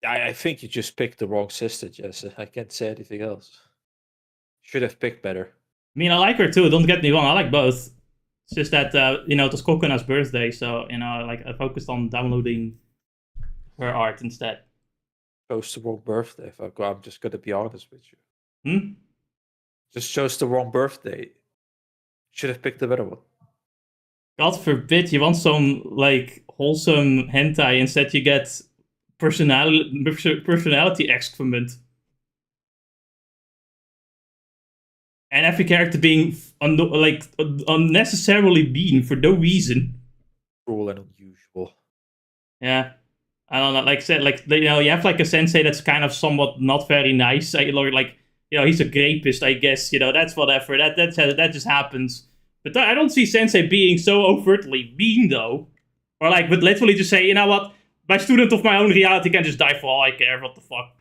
I think you just picked the wrong sister, Jess. I can't say anything else. Should have picked better. I mean, I like her too. Don't get me wrong. I like both. It's just that it was Kokona's birthday, so I focused on downloading her art instead. Chose the wrong birthday. I'm just gonna be honest with you. Hmm? Just chose the wrong birthday. Should have picked a better one. God forbid you want some like wholesome hentai, instead you get personality excrement. And every character being unnecessarily mean for no reason. Cruel and unusual. Yeah. I don't know, like I said, you have like a sensei that's kind of somewhat not very nice. He's a rapist, I guess. That's whatever. That just happens. But I don't see sensei being so overtly mean, though. Or would literally just say, you know what? My student of my own reality can just die for all I care. What the fuck?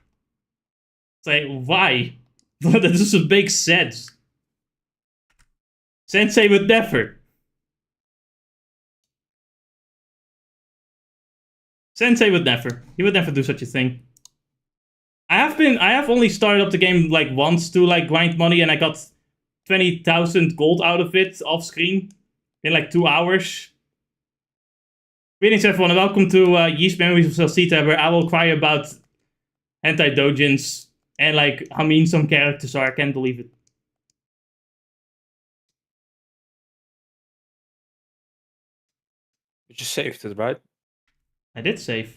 Say, why? That doesn't make sense. Sensei would never. Sensei would never. He would never do such a thing. I have only started up the game once to grind money, and I got 20,000 gold out of it off screen in 2 hours. Greetings everyone, and welcome to Yeast Memories of Celceta, where I will cry about hentai doujins and how mean some characters are. I can't believe it. You just saved it, right? I did save.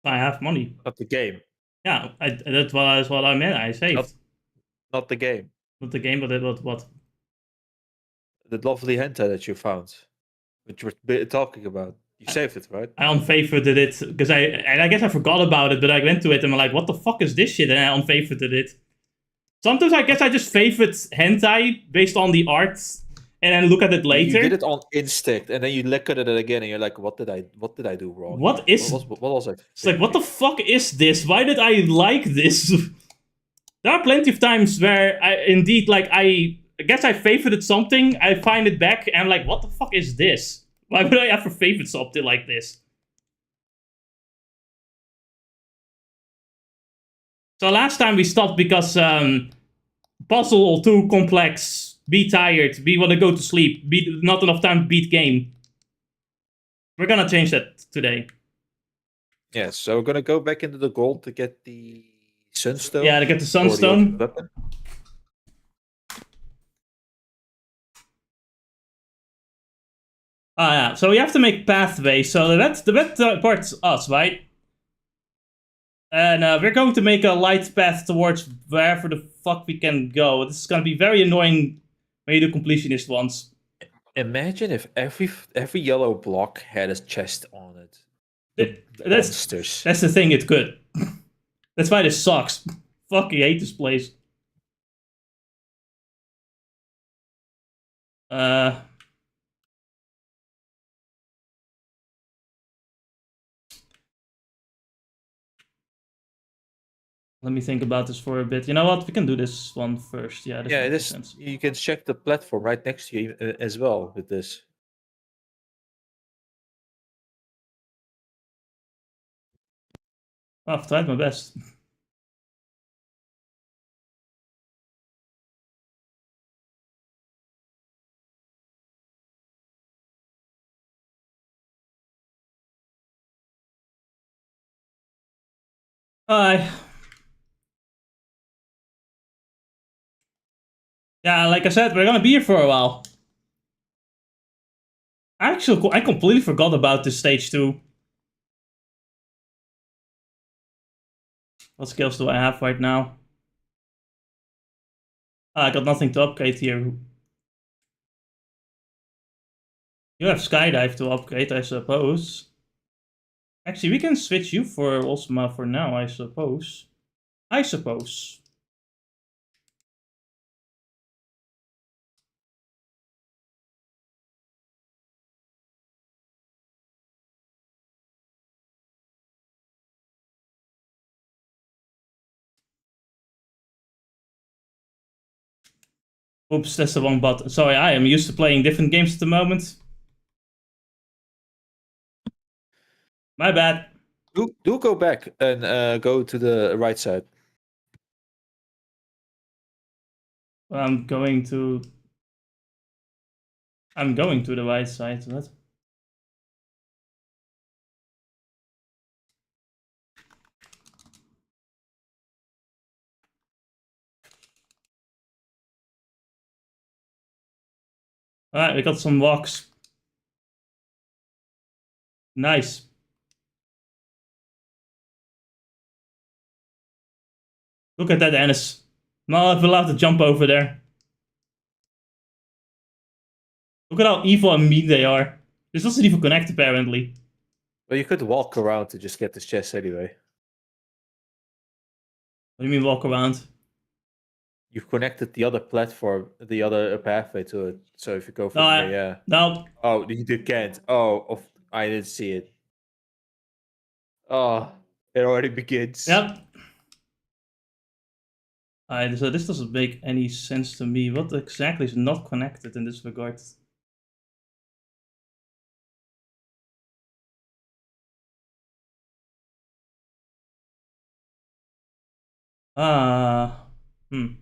I have money. Not the game. Yeah, that's what I meant. I saved. Not the game. Not the game, but what? The lovely hentai that you found, which you were talking about. You saved it, right? I unfavorited it because I guess I forgot about it, but I went to it and I'm like, what the fuck is this shit? And I unfavorited it. Sometimes I guess I just favorite hentai based on the art and then look at it later. You did it on instinct, and then you look at it again, and you're like, "What did I do wrong? What was it? It's like, what the fuck is this? Why did I like this?" There are plenty of times where I guess I favorited something, I find it back, and I'm like, what the fuck is this? Why would I ever favorite something like this? So last time we stopped because puzzle too complex. Be tired. We want to go to sleep. Not enough time to beat game. We're gonna change that today. Yeah, so we're gonna go back into the gold to get the sunstone. Yeah, to get the sunstone. Yeah. So we have to make pathways. So the red part's us, right? And we're going to make a light path towards wherever the fuck we can go. This is gonna be very annoying when you do completionist ones. Imagine if every yellow block had a chest on it. That's the thing, it could. That's why this sucks. Fucking hate this place. Let me think about this for a bit. You know what? We can do this one first. Yeah, makes sense. You can check the platform right next to you as well with this. I've tried my best. Hi. Yeah, like I said, we're gonna be here for a while. Actually, I completely forgot about this stage too. What skills do I have right now? I got nothing to upgrade here. You have skydive to upgrade, I suppose. Actually, we can switch you for Ultima for now, I suppose. Oops, that's the wrong button. Sorry, I am used to playing different games at the moment. My bad. Do go back and go to the right side. I'm going to the right side. What? Alright, we got some walks. Nice. Look at that, Ennis. Not allowed to jump over there. Look at how evil and mean they are. This doesn't even connect, apparently. Well, you could walk around to just get this chest anyway. What do you mean walk around? You've connected the other platform, the other pathway to it. So if you go from No, here, yeah. No. Oh, you can't. Oh, I didn't see it. Oh, it already begins. Yep. Alright, so this doesn't make any sense to me. What exactly is not connected in this regard? Hmm.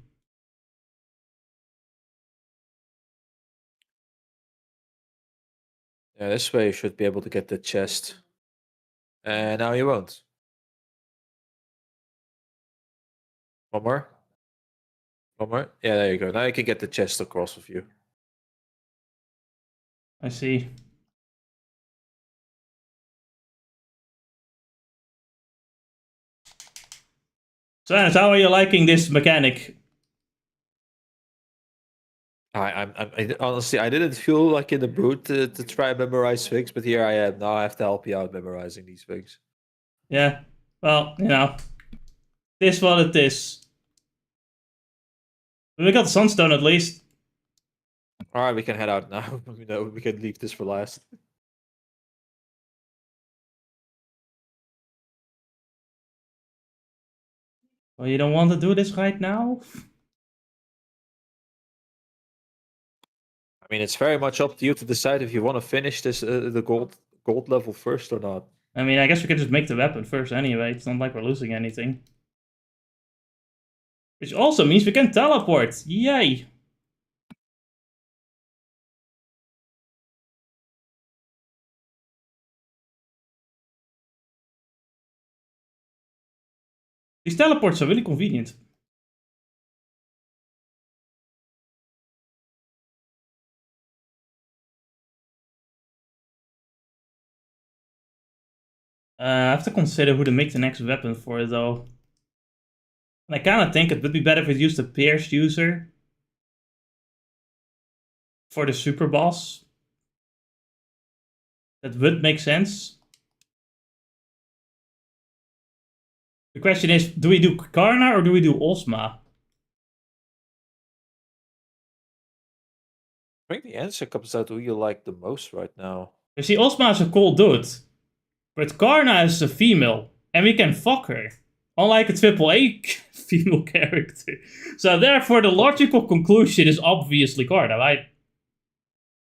Yeah, this way you should be able to get the chest. And now you won't. One more. One more. Yeah, there you go. Now you can get the chest across with you. I see. So, Ennis, how are you liking this mechanic? I honestly, I didn't feel like in the mood to try and memorize things, but here I am. Now I have to help you out memorizing these things. Yeah. Well, you know. This what it is. We got the sunstone at least. Alright, we can head out now. We can leave this for last. Well, you don't want to do this right now? I mean, it's very much up to you to decide if you want to finish this the gold level first or not. I mean, I guess we could just make the weapon first anyway. It's not like we're losing anything. Which also means we can teleport. Yay! These teleports are really convenient. I have to consider who to make the next weapon for, though. And I kind of think it would be better if we used the Pierce user for the super boss. That would make sense. The question is, do we do Karna or do we do Osma? I think the answer comes down to who you like the most right now. You see, Osma is a cool dude. But Karna is a female. And we can fuck her. Unlike a AAA female character. So therefore, the logical conclusion is obviously Karna, right?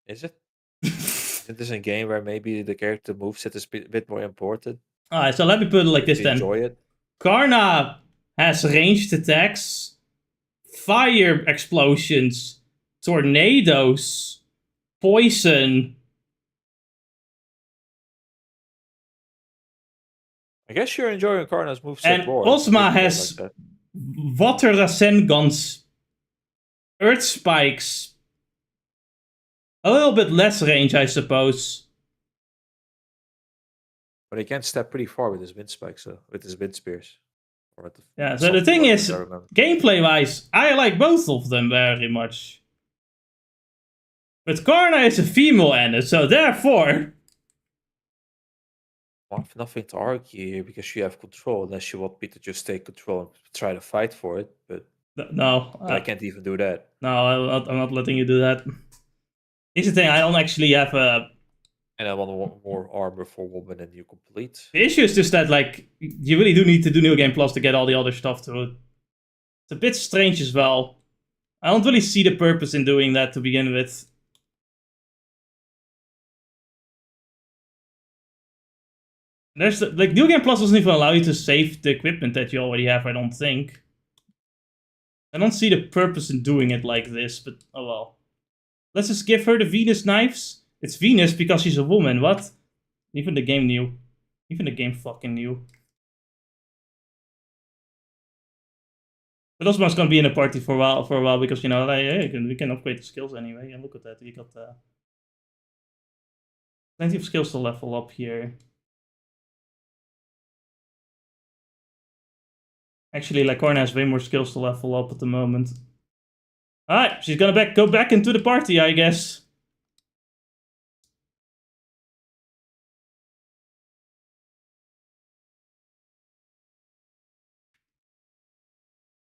Is it? Isn't this a game where maybe the character moveset is a bit more important? Alright, so let me put it like this then. Enjoy it. Karna has ranged attacks, fire explosions, tornadoes, poison. I guess you're enjoying Karna's moveset And more. Osma has water ascent guns, earth spikes, a little bit less range, I suppose. But he can step pretty far with his wind spikes, with his wind spears. Yeah, so the thing is, gameplay-wise, I like both of them very much. But Karna is a female Ennis, so therefore... I have nothing to argue here because you have control, unless you want me to just take control and try to fight for it. But no, I can't even do that. No, I'm not letting you do that. Here's the thing: I don't actually have a. And I want more armor for woman than you complete. The issue is just that, like, you really do need to do New Game Plus to get all the other stuff to it. It's a bit strange as well. I don't really see the purpose in doing that to begin with. There's like New Game Plus doesn't even allow you to save the equipment that you already have. I don't think. I don't see the purpose in doing it like this, but oh well. Let's just give her the Venus knives. It's Venus because she's a woman. What? Even the game knew. Even the game fucking knew. But also one's gonna be in a party for a while because you know like, hey, we can upgrade the skills anyway. And look at that, we got plenty of skills to level up here. Actually, Lacorna has way more skills to level up at the moment. Alright, she's gonna go back into the party, I guess.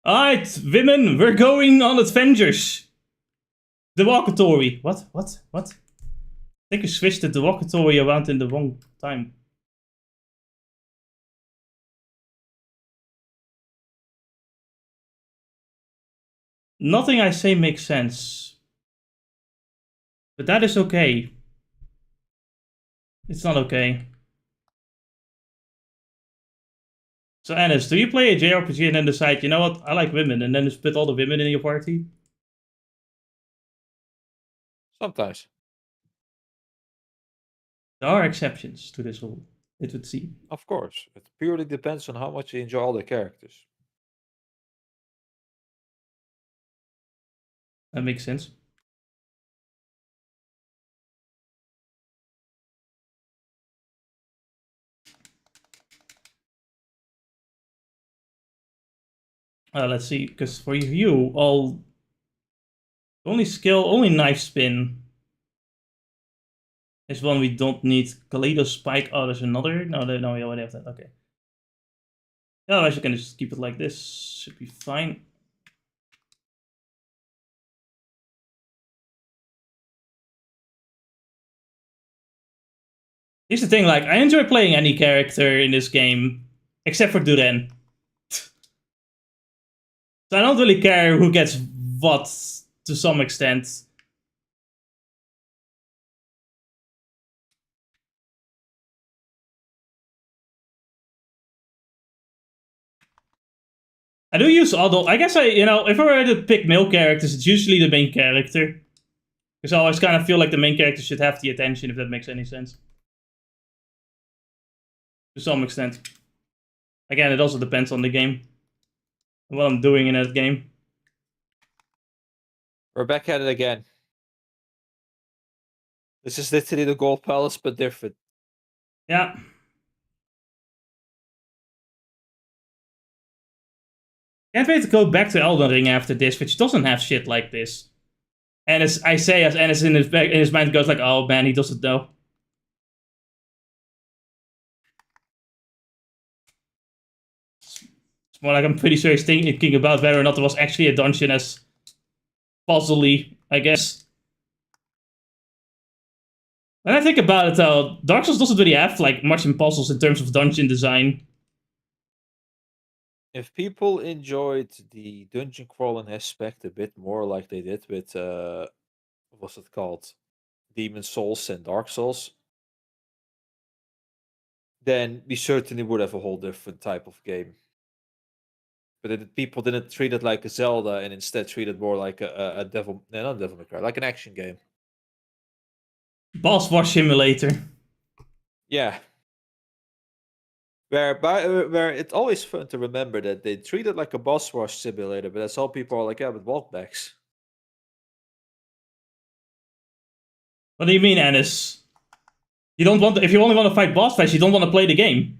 Alright, women, we're going on adventures. The walkatory. What? I think we switched the walkatory around in the wrong time. Nothing I say makes sense. But that is okay. It's not okay. So, Anis, do you play a JRPG and then decide, you know what, I like women, and then just put all the women in your party? Sometimes. There are exceptions to this rule, it would seem. Of course. It purely depends on how much you enjoy all the characters. That makes sense. Let's see, because for you, only knife spin is one we don't need. Kaleido Spike, oh, there's another? No, we already have that, okay. Otherwise, you can just keep it like this, should be fine. Here's the thing, like, I enjoy playing any character in this game, except for Duran. So I don't really care who gets what, to some extent. I do use Adol. I guess if I were to pick male characters, it's usually the main character. Because I always kind of feel like the main character should have the attention, if that makes any sense. To some extent. Again, it also depends on the game. And what I'm doing in that game. We're back at it again. This is literally the Gold Palace, but different. Yeah. Can't wait to go back to Elden Ring after this, which doesn't have shit like this. And as I say, as Ennis in his mind goes like, oh man, he doesn't know. It's more like I'm pretty sure he's thinking about whether or not there was actually a dungeon as puzzly, I guess. When I think about it though, Dark Souls doesn't really have like much in puzzles in terms of dungeon design. If people enjoyed the dungeon crawling aspect a bit more like they did with what was it called? Demon Souls and Dark Souls, then we certainly would have a whole different type of game. But people didn't treat it like a Zelda and instead treat it more like a Devil, no, not Devil May Cry, like an action game. Boss Rush Simulator. Yeah. Where it's always fun to remember that they treat it like a boss rush simulator, but that's all people are like, yeah, with walkbacks. What do you mean, Ennis? You don't want if you only want to fight boss fights, you don't want to play the game.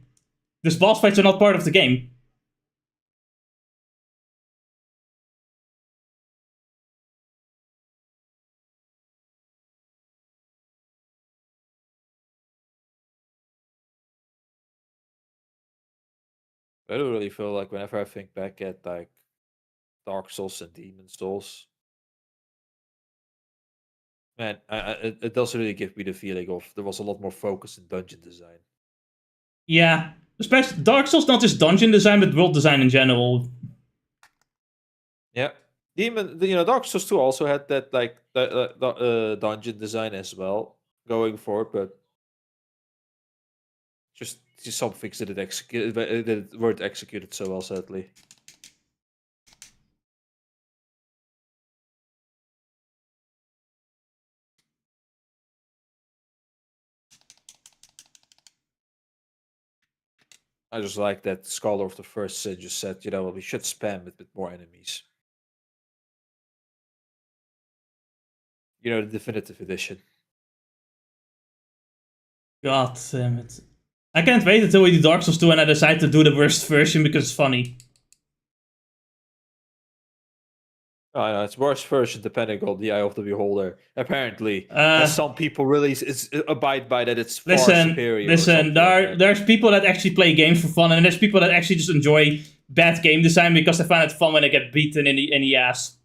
Because boss fights are not part of the game. I don't really feel like whenever I think back at like Dark Souls and Demon Souls, man, it doesn't really give me the feeling of there was a lot more focus in dungeon design. Yeah. Especially Dark Souls, not just dungeon design, but world design in general. Yeah. Dark Souls 2 also had that like dungeon design as well going forward, but Just some things that weren't executed so well, sadly. I just like that Scholar of the First Sin just said, you know, we should spam it with more enemies. You know, the definitive edition. God damn it. I can't wait until we do Dark Souls 2 and I decide to do the worst version because it's funny. Oh, no, it's worse version depending on the eye of the beholder. Apparently, Uh, some people really abide by that. It's far listen, superior. listen. There's people that actually play games for fun, and there's people that actually just enjoy bad game design because they find it fun when they get beaten in the ass.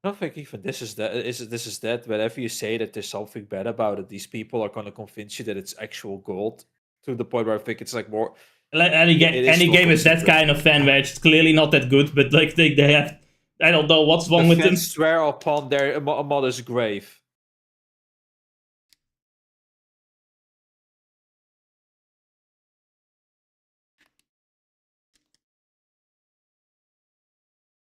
I don't think even this is that. This is that. Whenever you say that there's something bad about it, these people are going to convince you that it's actual gold. To the point where I think it's like more. Like any game is that kind of fan where it's clearly not that good, but like they have. I don't know what's wrong with them. Swear upon their mother's grave.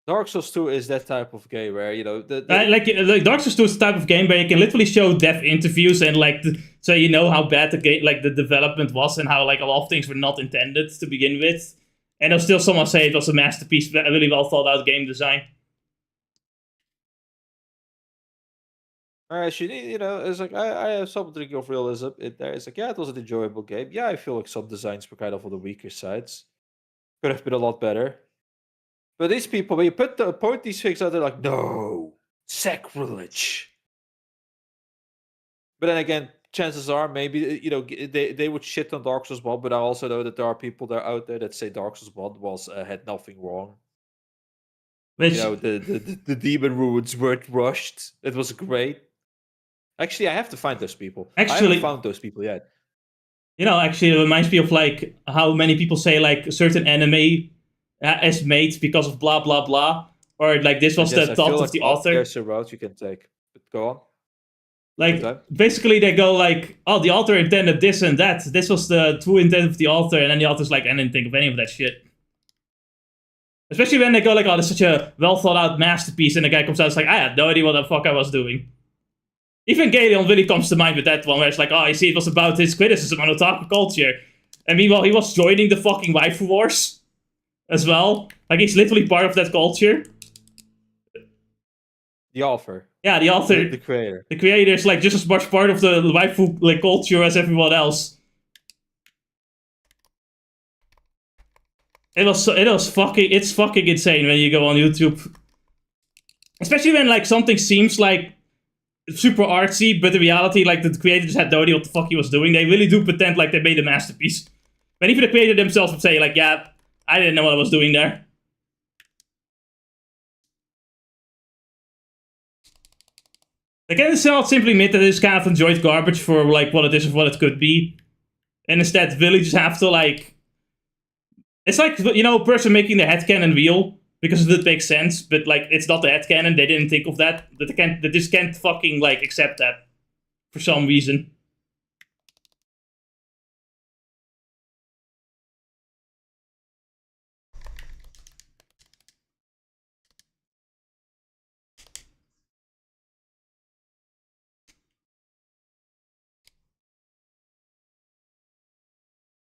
Dark Souls 2 is that type of game where, you know, like Dark Souls 2 is the type of game where you can literally show dev interviews and like so you know how bad the game, like the development was, and how like a lot of things were not intended to begin with, and there'll still someone say it was a masterpiece, a really well thought out game design. Actually, you know, it's like I have some degree of realism in there. It's like, yeah, it was an enjoyable game. Yeah, I feel like some designs were kind of on the weaker sides. Could have been a lot better. But these people, when you point these things out, they're like, no, sacrilege. But then again, chances are maybe, you know, they would shit on Dark Souls 1, but I also know that there are people that are out there that say Dark Souls 1 was had nothing wrong. Which, you know, the demon ruins weren't rushed. It was great. Actually, I have to find those people. I haven't found those people yet. You know, actually, it reminds me of like how many people say like a certain anime is made because of blah blah blah, or like this was the thought of the author. There's a route you can take. But go on. Like basically, they go like, "Oh, the author intended this and that. This was the true intent of the author," and then the author's like, "I didn't think of any of that shit." Especially when they go like, "Oh, this is such a well thought out masterpiece," and the guy comes out, it's like, "I had no idea what the fuck I was doing." Even Galeon really comes to mind with that one, where it's like, "Oh, you see, it was about his criticism on otaku culture," and meanwhile, he was joining the fucking waifu wars as well. Like he's literally part of that culture. The author. Yeah, the author. The creator. The creator is like just as much part of the waifu like culture as everyone else. It's fucking insane when you go on YouTube. Especially when like something seems like super artsy, but in reality, like the creator just had no idea what the fuck he was doing. They really do pretend like they made a masterpiece. But even the creator themselves would say, like, yeah, I didn't know what I was doing there. They can simply admit that it's kind of enjoyed garbage for like what it is or what it could be. And instead really just have to like... It's like, you know, a person making the headcanon real, because it makes sense, but like it's not the headcanon, they didn't think of that. They just can't fucking like accept that for some reason.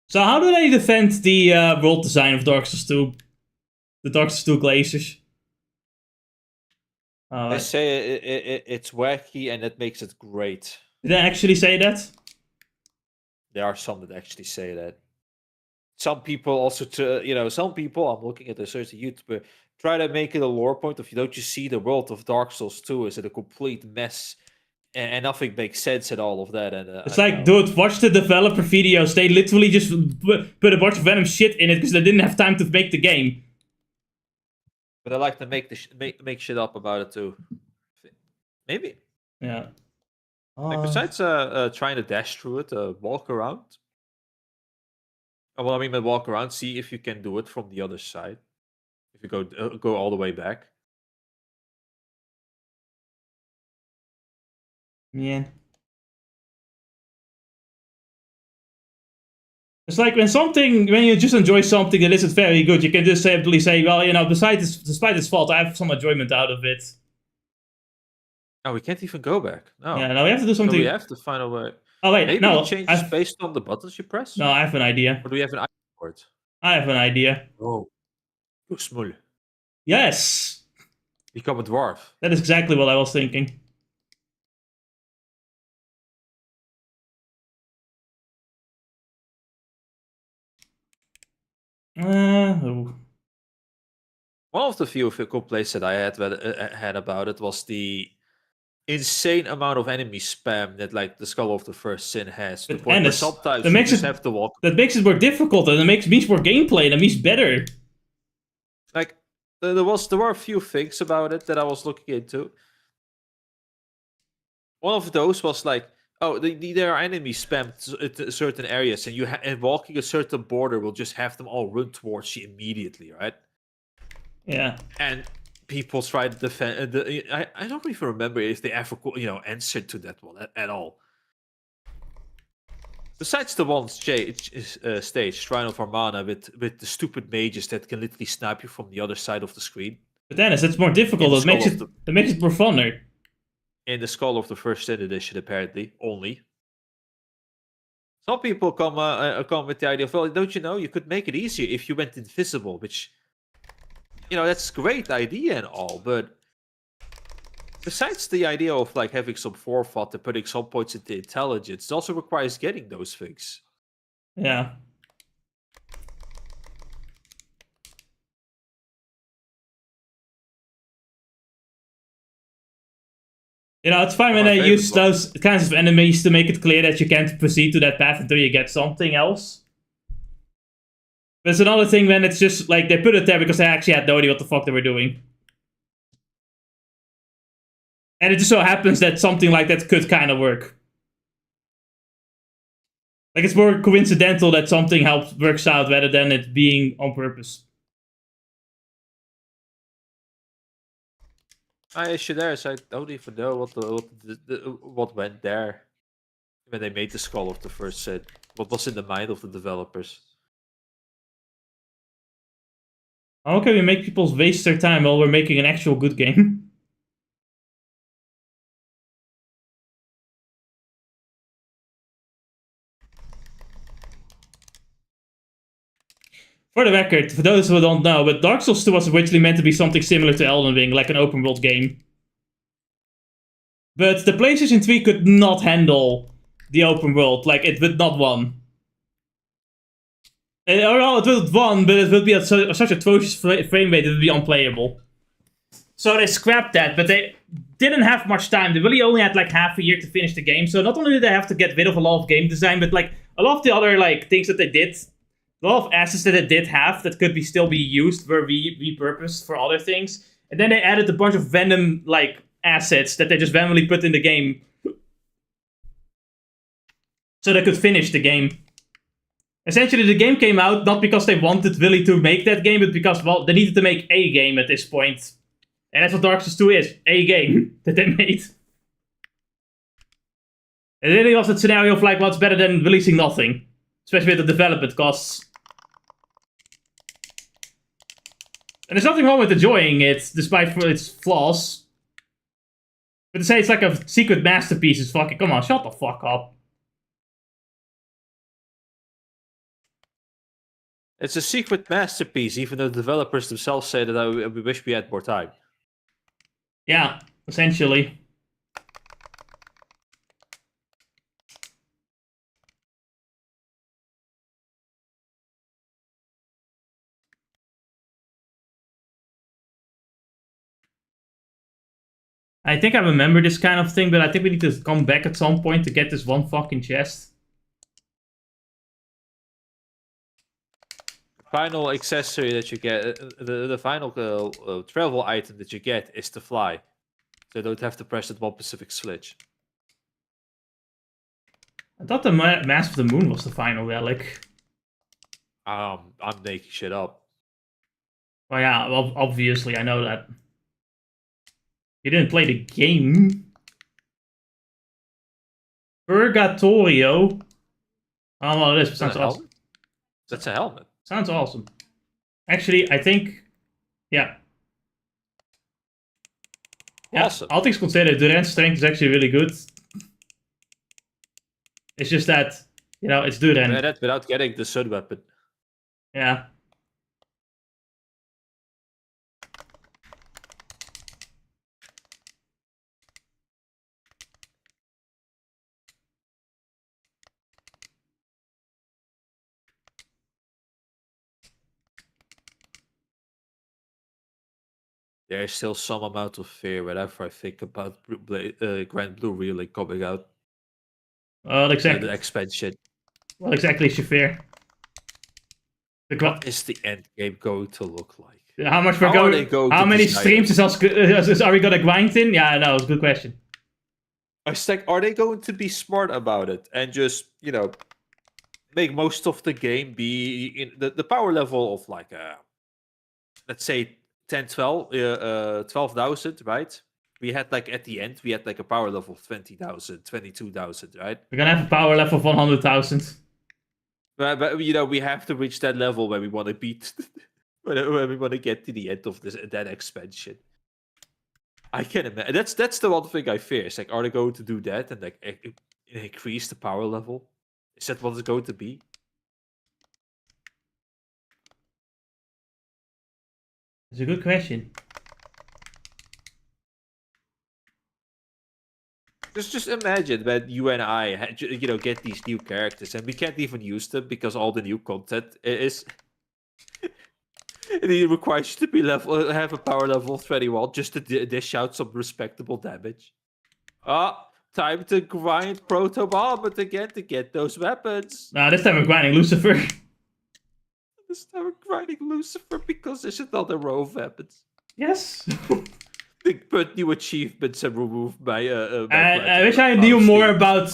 So how do they defend the world design of Dark Souls 2? The Dark Souls 2 glaciers? They say it's wacky and that makes it great. Did they actually say that? There are some that actually say that. Some people also, some people, I'm looking at a certain YouTuber, try to make it a lore point of, don't you see the world of Dark Souls 2 is a complete mess and nothing makes sense and all of that. And it's like, dude, watch the developer videos. They literally just put a bunch of random shit in it because they didn't have time to make the game. But I like to make shit up about it too. Maybe. Yeah. Like besides trying to dash through it, walk around. Well, I mean, by walk around, see if you can do it from the other side. If you go all the way back. Yeah. It's like when you just enjoy something that isn't very good, you can just simply say, well, despite its fault, I have some enjoyment out of it. Oh, we can't even go back. No. Yeah, now we have to do So we something. have to find a way. Oh wait, Maybe it no, changes based on the buttons you press? I have an idea. Or do we have an item for it? I have an idea. Oh. Too small. Yes! Become a dwarf. That is exactly what I was thinking. Oh. One of the few complaints that I had about it was the insane amount of enemy spam that like the Skull of the First Sin has. To the point where sometimes you just have to walk. That makes it more difficult, and it means more gameplay, and it means better. Like there were a few things about it that I was looking into. One of those was like, oh, there are enemies spammed at certain areas, and and walking a certain border will just have them all run towards you immediately, right? Yeah. And people try to defend. I don't even remember if they ever answered to that one at all. Besides the one stage, Shrine of Armana, with the stupid mages that can literally snipe you from the other side of the screen. But Dennis, it's more difficult. That makes it more funner. In the Skull of the First Sin edition, apparently, only. Some people come with the idea of, well, don't you know, you could make it easier if you went invisible, which, that's a great idea and all, but besides the idea of like having some forethought and putting some points into intelligence, it also requires getting those things. Yeah. It's fine when they use those kinds of enemies to make it clear that you can't proceed to that path until you get something else. But it's another thing when it's just like they put it there because they actually had no idea what the fuck they were doing. And it just so happens that something like that could kind of work. Like, it's more coincidental that something works out rather than it being on purpose. I don't even know what went there when they made the Skull of the First Sin. What was in the mind of the developers? How can we make people waste their time while we're making an actual good game? For the record, for those who don't know, but Dark Souls 2 was originally meant to be something similar to Elden Ring, like an open world game. But the PlayStation 3 could not handle the open world, like it would not run. Well, it would run, but it would be at such atrocious frame rate it would be unplayable. So they scrapped that, but they didn't have much time. They really only had like half a year to finish the game. So not only did they have to get rid of a lot of game design, but like a lot of the other like things that they did, a lot of assets that they did have that could still be used were repurposed for other things. And then they added a bunch of random like assets that they just randomly put in the game, so they could finish the game. Essentially, the game came out not because they wanted really to make that game, but because, well, they needed to make a game at this point. And that's what Dark Souls 2 is, a game that they made. It really was that scenario of like, what's better than releasing nothing? Especially with the development costs. And there's nothing wrong with enjoying it, despite its flaws. But to say it's like a secret masterpiece is fucking... Come on, shut the fuck up. It's a secret masterpiece, even though the developers themselves say that we wish we had more time. Yeah, essentially. I think I remember this kind of thing, but I think we need to come back at some point to get this one fucking chest. Final accessory that you get, the final travel item that you get is to fly. So you don't have to press that one specific switch. I thought the Mask of the Moon was the final relic. I'm making shit up. Well, yeah, obviously, I know that. You didn't play the game. Purgatorio. Oh, well, this sounds awesome. That's a helmet. Sounds awesome. Actually, I think, yeah. Yeah, Awesome. all things considered, Duran's strength is actually really good. It's just that, it's Duran. Yeah, that without getting the sun weapon. Yeah. There's still some amount of fear whenever I think about Grand Blue really coming out. Well, The expansion. What exactly is your fear? What is the end game going to look like? How much How are they going How to many design streams are we gonna grind in? Yeah, no, it's a good question. I was like, are they going to be smart about it and just make most of the game be in the power level of like let's say 10, 12,000, right? We had like at the end we had like a power level of 20,000, 22,000, right? We're gonna have a power level of 100,000. But we have to reach that level when we want to beat when we want to get to the end of that expansion. I can imagine. That's the one thing I fear. It's like, are they going to do that and like increase the power level? Is that what it's going to be? It's a good question. Just imagine when you and I get these new characters and we can't even use them because all the new content is it requires you to be have a power level of 21 just to dish out some respectable damage. Time to grind Proto Bombard again to get those weapons. Nah, this time we're grinding Lucifer. This time we're grinding Lucifer because there's another row of weapons. Yes. They put new achievements and remove my. I wish I knew more about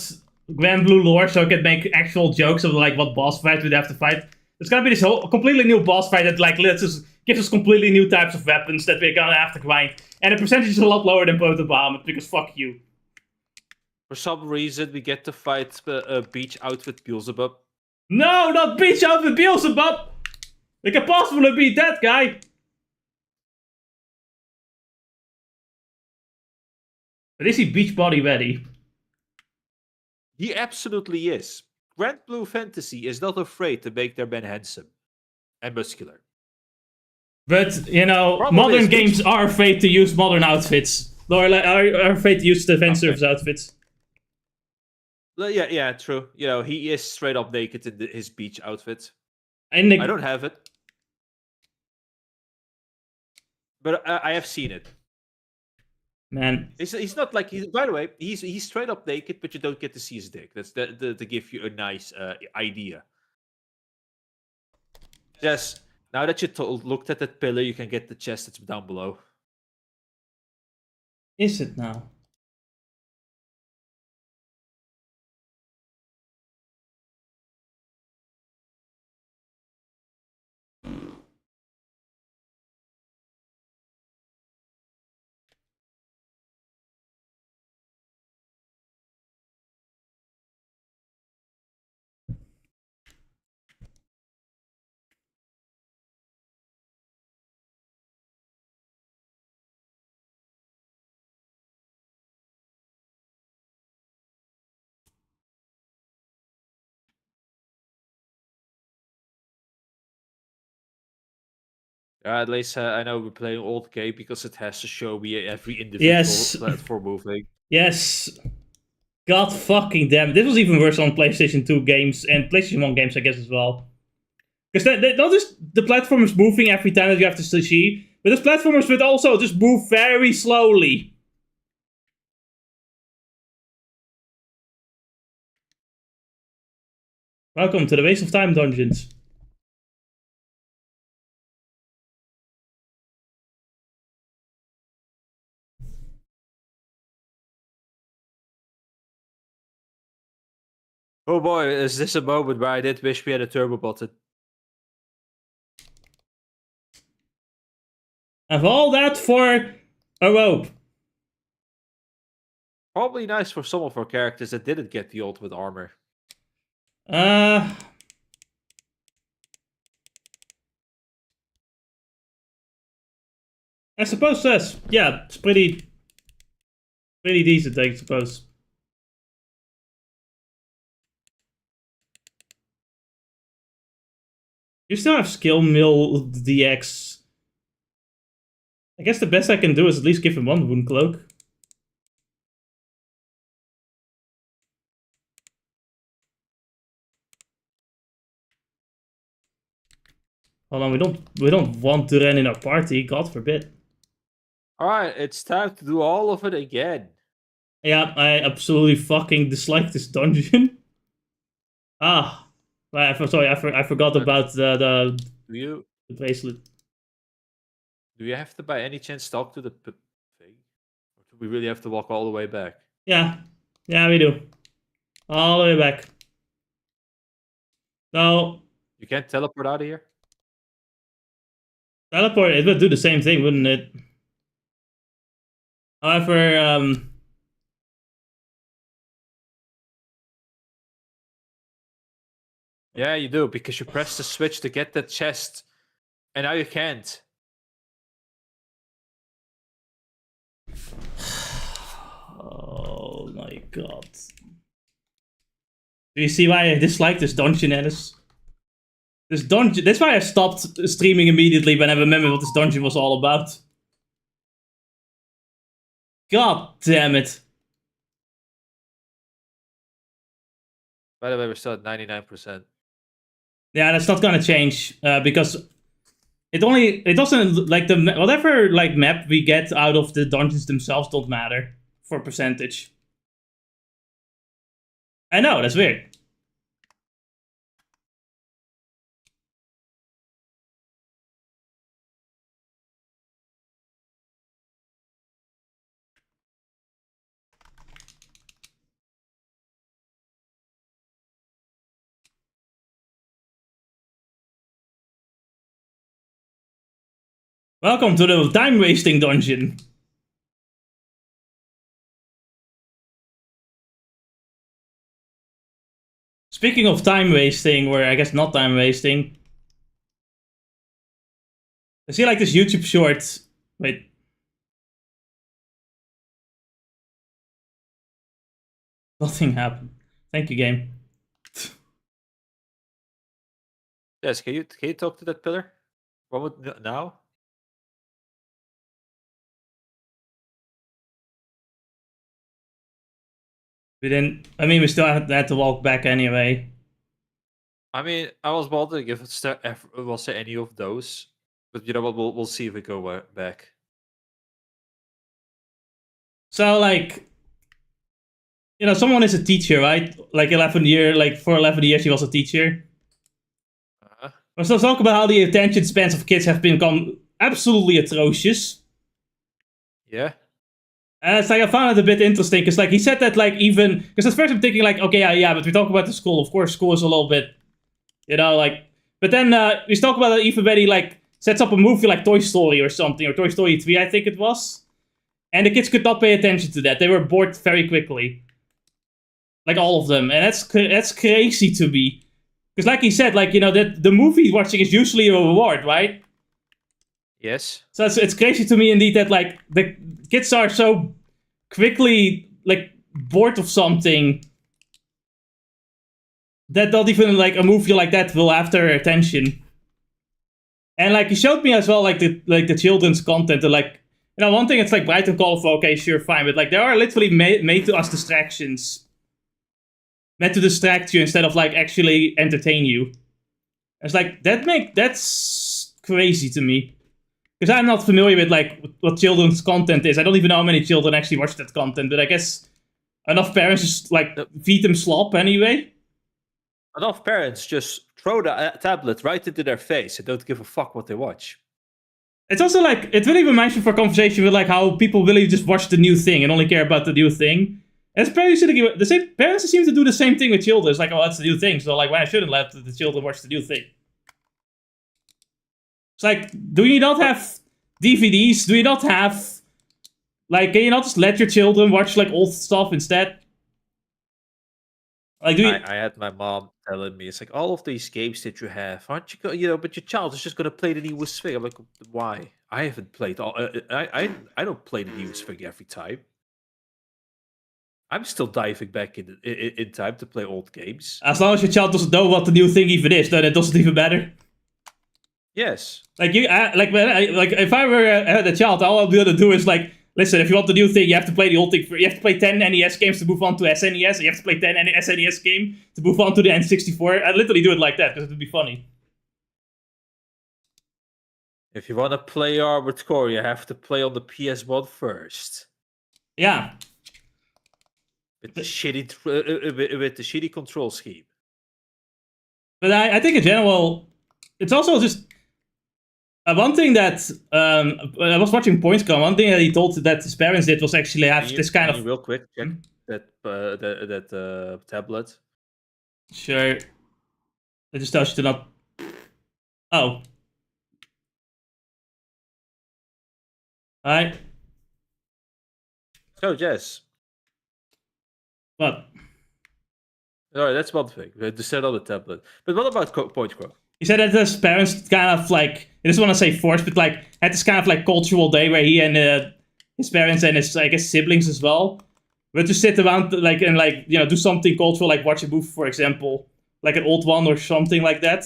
Grand Blue lore so I could make actual jokes of like what boss fight we'd have to fight. There's gonna be this whole completely new boss fight that like gives us completely new types of weapons that we're gonna have to grind, and the percentage is a lot lower than Proto Bombard because fuck you. For some reason, we get to fight Beach Outfit Beelzebub. No, not Beach Outfit Beelzebub! We can possibly beat that guy! But is he beach body ready? He absolutely is. Grand Blue Fantasy is not afraid to make their men handsome and muscular. But, modern games are afraid to use modern outfits. Or are afraid to use the fan service outfits. Yeah, true. He is straight up naked in his beach outfit. I don't have it. But I have seen it. Man. He's not like by the way, he's straight up naked, but you don't get to see his dick. That's to give you a nice idea. Yes, now that you looked at that pillar, you can get the chest that's down below. Is it now? At least I know we're playing old game because it has to show me every individual platform moving. Yes. God fucking damn. This was even worse on PlayStation 2 games and PlayStation 1 games, I guess, as well. Because not just the platformers moving every time that you have to see, but those platformers would also just move very slowly. Welcome to the Waste of Time dungeons. Oh boy, is this a moment where I did wish we had a turbo button. And all that for a rope. Probably nice for some of our characters that didn't get the ultimate armor. I suppose that's yeah, it's pretty decent, I suppose. You still have skill mill DX. I guess the best I can do is at least give him one wound cloak. Hold on, we don't want to run in our party, God forbid. Alright, it's time to do all of it again. Yeah, I absolutely fucking dislike this dungeon. Sorry, I forgot about Do the bracelet. you have to by any chance talk to the thing? Or do we really have to walk all the way back? Yeah, we do. All the way back. So, You can't teleport out of here? teleport, it would do the same thing, wouldn't it? However, Yeah, you do, because you press the switch to get that chest, and now you can't. Oh my god. Do you see why I dislike this dungeon, Ennis? This dungeon. That's why I stopped streaming immediately when I remembered what this dungeon was all about. God damn it. By the way, we're still at 99%. Yeah, that's not gonna change because it doesn't like the whatever like map we get out of the dungeons themselves don't matter for percentage. I know, that's weird. Welcome to the time-wasting dungeon. Speaking of time-wasting, or I guess not time-wasting, I see like this YouTube short. Wait. Nothing happened. Thank you, game. Yes, can you talk to that pillar? What would now? We didn't. I mean, we still had to walk back anyway. I mean, I was wondering if was there any of those, but you know what? We'll see if we go back. So like, you know, someone is a teacher, right? Like for 11 years, he was a teacher. We're still talking about how the attention spans of kids have become absolutely atrocious. Yeah. And it's like I found it a bit interesting because like he said that like even because at first I'm thinking like okay yeah but we talk about the school, of course school is a little bit, you know, like, but then we talk about it even when he like sets up a movie like Toy Story or something, or Toy Story 3 I think it was, and the kids could not pay attention to that. They were bored very quickly, like all of them, and that's crazy to me because like he said, like, you know, that the movie watching is usually a reward, right? Yes. So it's crazy to me indeed that like the kids are so quickly like bored of something that not even like a movie like that will have their attention. And like he showed me as well like the children's content, and like, you know, one thing it's like bright and colorful, okay, sure, fine, but like there are literally made to us distractions, meant to distract you instead of like actually entertain you. It's like that's crazy to me. Because I'm not familiar with like what children's content is. I don't even know how many children actually watch that content, but I guess enough parents just like feed them slop anyway. Enough parents just throw the tablet right into their face and don't give a fuck what they watch. It's also like it really reminds me for conversation with like how people really just watch the new thing and only care about the new thing. And parents the same parents seem to do the same thing with children. It's like, oh, that's the new thing, so like, why shouldn't let the children watch the new thing? It's like, do you not have DVDs? Do you not have like? Can you not just let your children watch like old stuff instead? Like, I had my mom telling me, it's like, all of these games that you have, aren't you? But your child is just gonna play the newest thing. I'm like, why? I haven't played all. I don't play the newest thing every time. I'm still diving back in time to play old games. As long as your child doesn't know what the new thing even is, then it doesn't even matter. Yes. Like if I were the child, all I'll be able to do is like, listen, if you want the new thing, you have to play the old thing. You have to play 10 NES games to move on to SNES. And you have to play 10 SNES game to move on to the N64. I'd literally do it like that because it would be funny. If you want to play Armored Core, you have to play on the PS1 first. Yeah. With the shitty control scheme. But I think in general, it's also just one thing that I was watching PointsCon. One thing that he told that his parents did was actually have this kind of real quick check that tablet. Sure. It just tells you to not. Oh. Alright. So Jess. What? Alright, that's one thing. To set on the tablet. But what about PointsCon? He said that his parents kind of like, I just want to say forced, but like had this kind of like cultural day where he and his parents and his, I guess, siblings as well were to sit around like and like, you know, do something cultural, like watch a movie, for example, like an old one or something like that,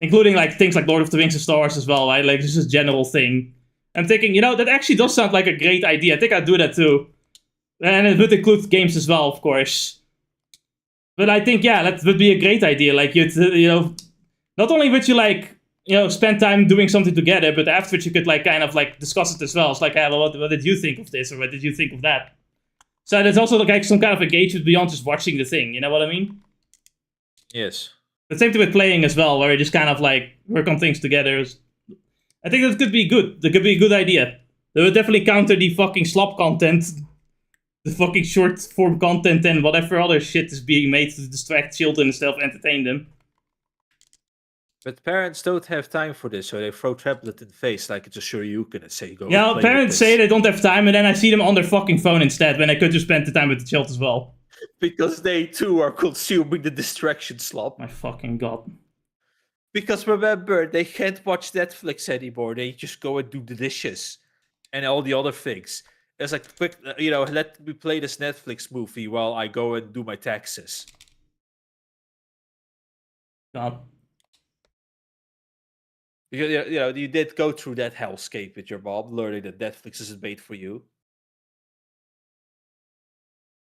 including like things like Lord of the Rings and Star Wars as well, right? Like this is a general thing. I'm thinking, you know, that actually does sound like a great idea. I think I'd do that too, and it would include games as well, of course. But I think, yeah, that would be a great idea. Like, you know, not only would you, like, you know, spend time doing something together, but afterwards you could, like, kind of, like, discuss it as well. It's like, well, what did you think of this, or what did you think of that? So there's also, like, some kind of engagement beyond just watching the thing, you know what I mean? Yes. The same thing with playing as well, where you just kind of, like, work on things together. I think that could be good. That could be a good idea. That would definitely counter the fucking slop content, the fucking short form content and whatever other shit is being made to distract children and stuff, entertain them. But parents don't have time for this, so they throw tablet in the face like it's a Shoryuken and say, go. Yeah, parents say they don't have time, and then I see them on their fucking phone instead, when I could just spend the time with the child as well. Because they too are consuming the distraction slop. My fucking god. Because remember, they can't watch Netflix anymore. They just go and do the dishes and all the other things. It's like, quick, you know, let me play this Netflix movie while I go and do my taxes. God. You know, you did go through that hellscape with your mom, learning that Netflix isn't made for you.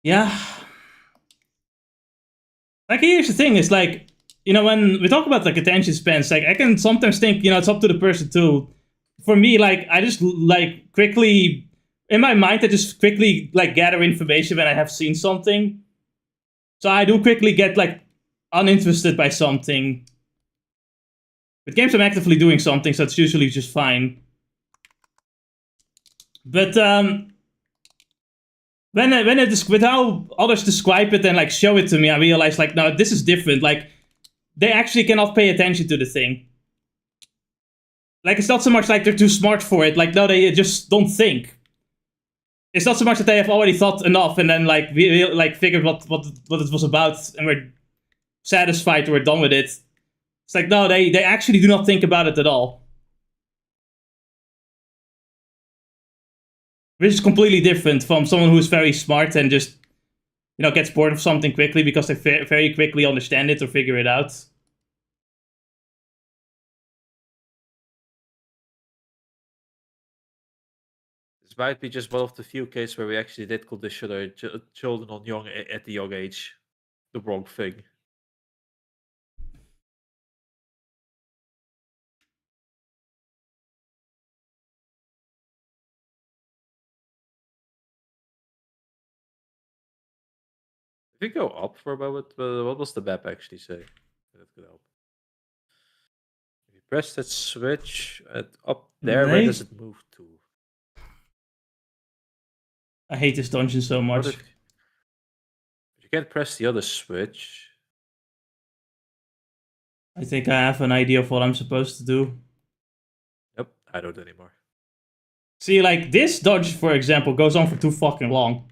Yeah. Like, here's the thing, it's like, you know, when we talk about, like, attention spans, like, I can sometimes think, you know, it's up to the person too. For me, like, I just, like, quickly, in my mind, I just quickly, like, gather information when I have seen something. So I do quickly get, like, uninterested by something. With games, I'm actively doing something, so it's usually just fine. But, with how others describe it and, like, show it to me, I realize, like, no, this is different. Like, they actually cannot pay attention to the thing. Like, it's not so much like they're too smart for it. Like, no, they just don't think. It's not so much that they have already thought enough and then, like, like figured what it was about and we're satisfied we're done with it. It's like, no, they actually do not think about it at all. Which is completely different from someone who's very smart and just, you know, gets bored of something quickly because they very quickly understand it or figure it out. This might be just one of the few cases where we actually did condition our children on at the young age the wrong thing. If we go up for a moment, what does the map actually say? That could help. If you press that switch up there, where does it move to? I hate this dungeon so much. You can't press the other switch. I think I have an idea of what I'm supposed to do. Nope, I don't anymore. See, like, this dodge, for example, goes on for too fucking long.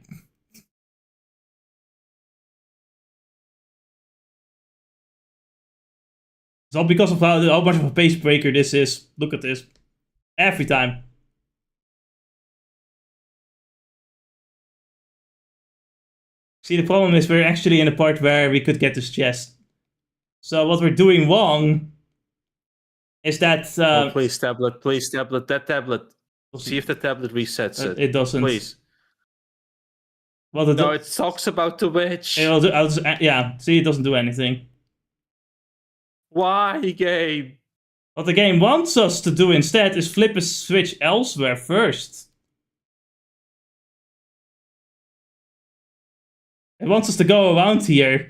It's all because of how much of a pace breaker this is. Look at this. Every time. See, the problem is we're actually in a part where we could get this chest. So what we're doing wrong is that... Oh, please, tablet. Please, tablet. That tablet. See if the tablet resets it. It doesn't. Please. Well, No, it talks about the witch. Yeah, see, it doesn't do anything. Why, game? What the game wants us to do instead is flip a switch elsewhere first. It wants us to go around here.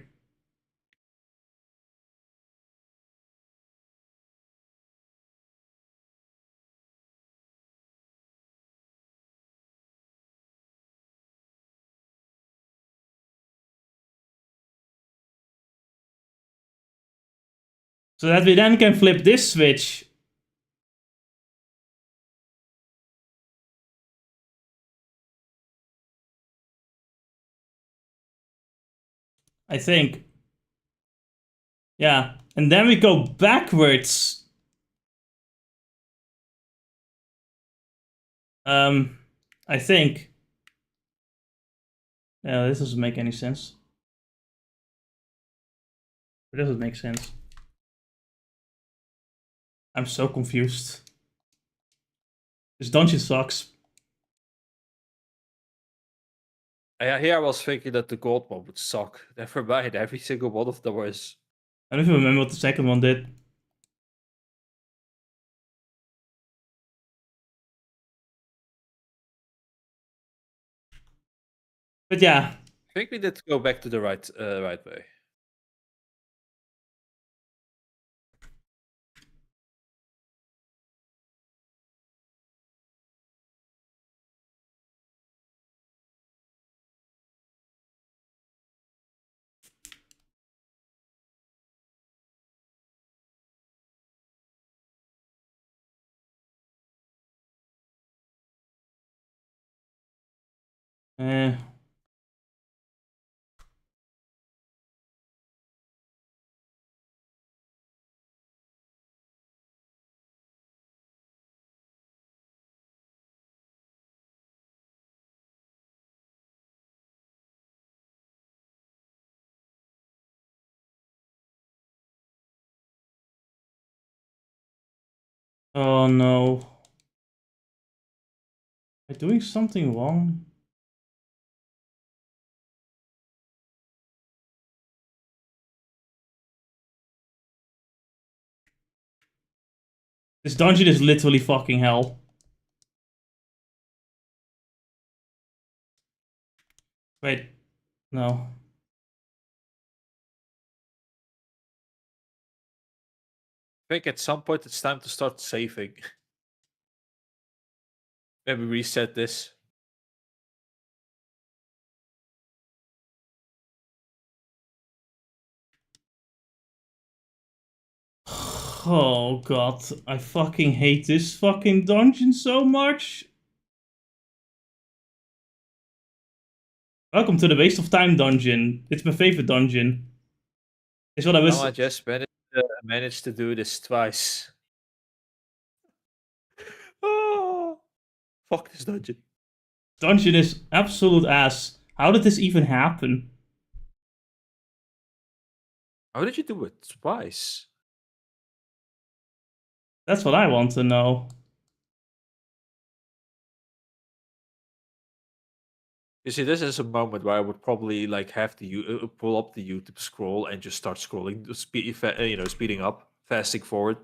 So that we then can flip this switch. I think. Yeah. And then we go backwards. I think. Yeah, this doesn't make any sense. It doesn't make sense. I'm so confused. This dungeon sucks. Here I was thinking that the gold one would suck. Never mind, every single one of them was. I don't even remember what the second one did. But yeah. I think we did go back to the right way. Eh. Oh no. Am I doing something wrong? This dungeon is literally fucking hell. Wait. No. I think at some point it's time to start saving. Maybe reset this. Oh god, I fucking hate this fucking dungeon so much. Welcome to the waste of time dungeon. It's my favorite dungeon. It's what I was. I just managed to do this twice. Oh, fuck this dungeon. Dungeon is absolute ass. How did this even happen? How did you do it twice? That's what I want to know. You see, this is a moment where I would probably like have to pull up the YouTube scroll and just start scrolling, speeding up, fasting forward.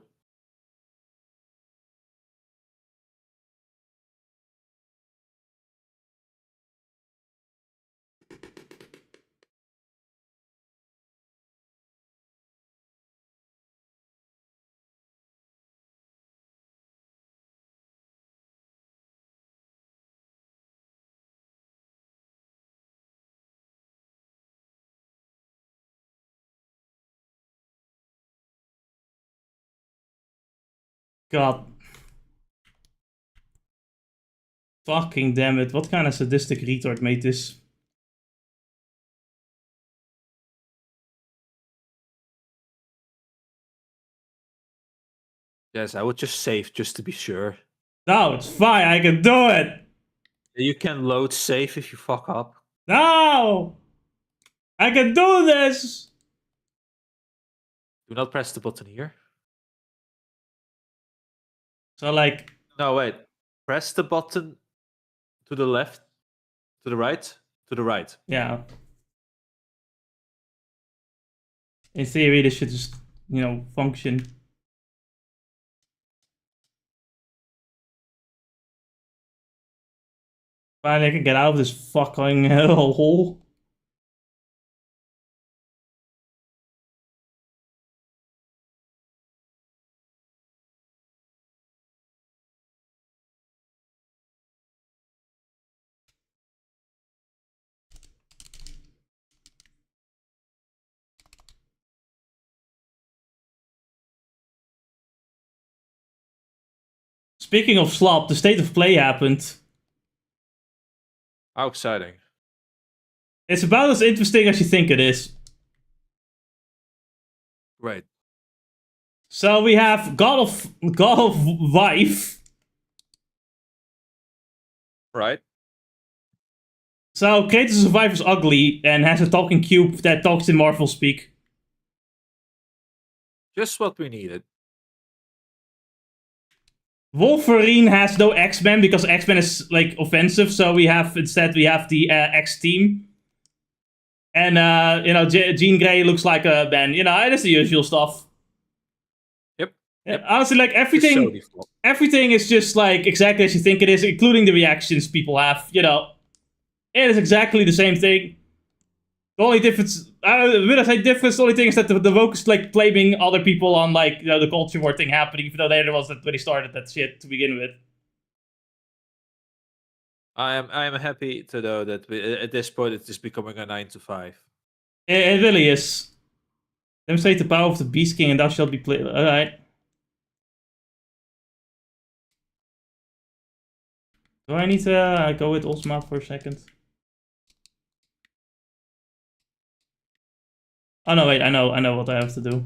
God. Fucking damn it. What kind of sadistic retard made this? Yes, I would just save just to be sure. No, it's fine. I can do it. You can load save if you fuck up. No! I can do this! Do not press the button here. So, like... No, wait. Press the button to the left, to the right, to the right. Yeah. In theory, this should just, function. Finally, I can get out of this fucking hole. Speaking of slop, the state of play happened. How exciting. It's about as interesting as you think it is. Right. So we have God of Wife. Right. So Kratos of Wife is ugly and has a talking cube that talks in Marvel speak. Just what we needed. Wolverine has no X-Men because X-Men is like offensive, so instead we have the X-Team. And Jean Grey looks like a man. It is the usual stuff. Yep. Honestly, like everything is just like exactly as you think it is, including the reactions people have. It is exactly the same thing. The only difference, when I say difference, the only thing is that the woke is like blaming other people on like the culture war thing happening, even though they're the ones that really started that shit to begin with. I am happy to know that at this point it is becoming a 9 to 5. It really is. Demonstrate the power of the Beast King, and thou shalt be played. All right. Do I need to go with Osma for a second? Oh no, wait, I know what I have to do.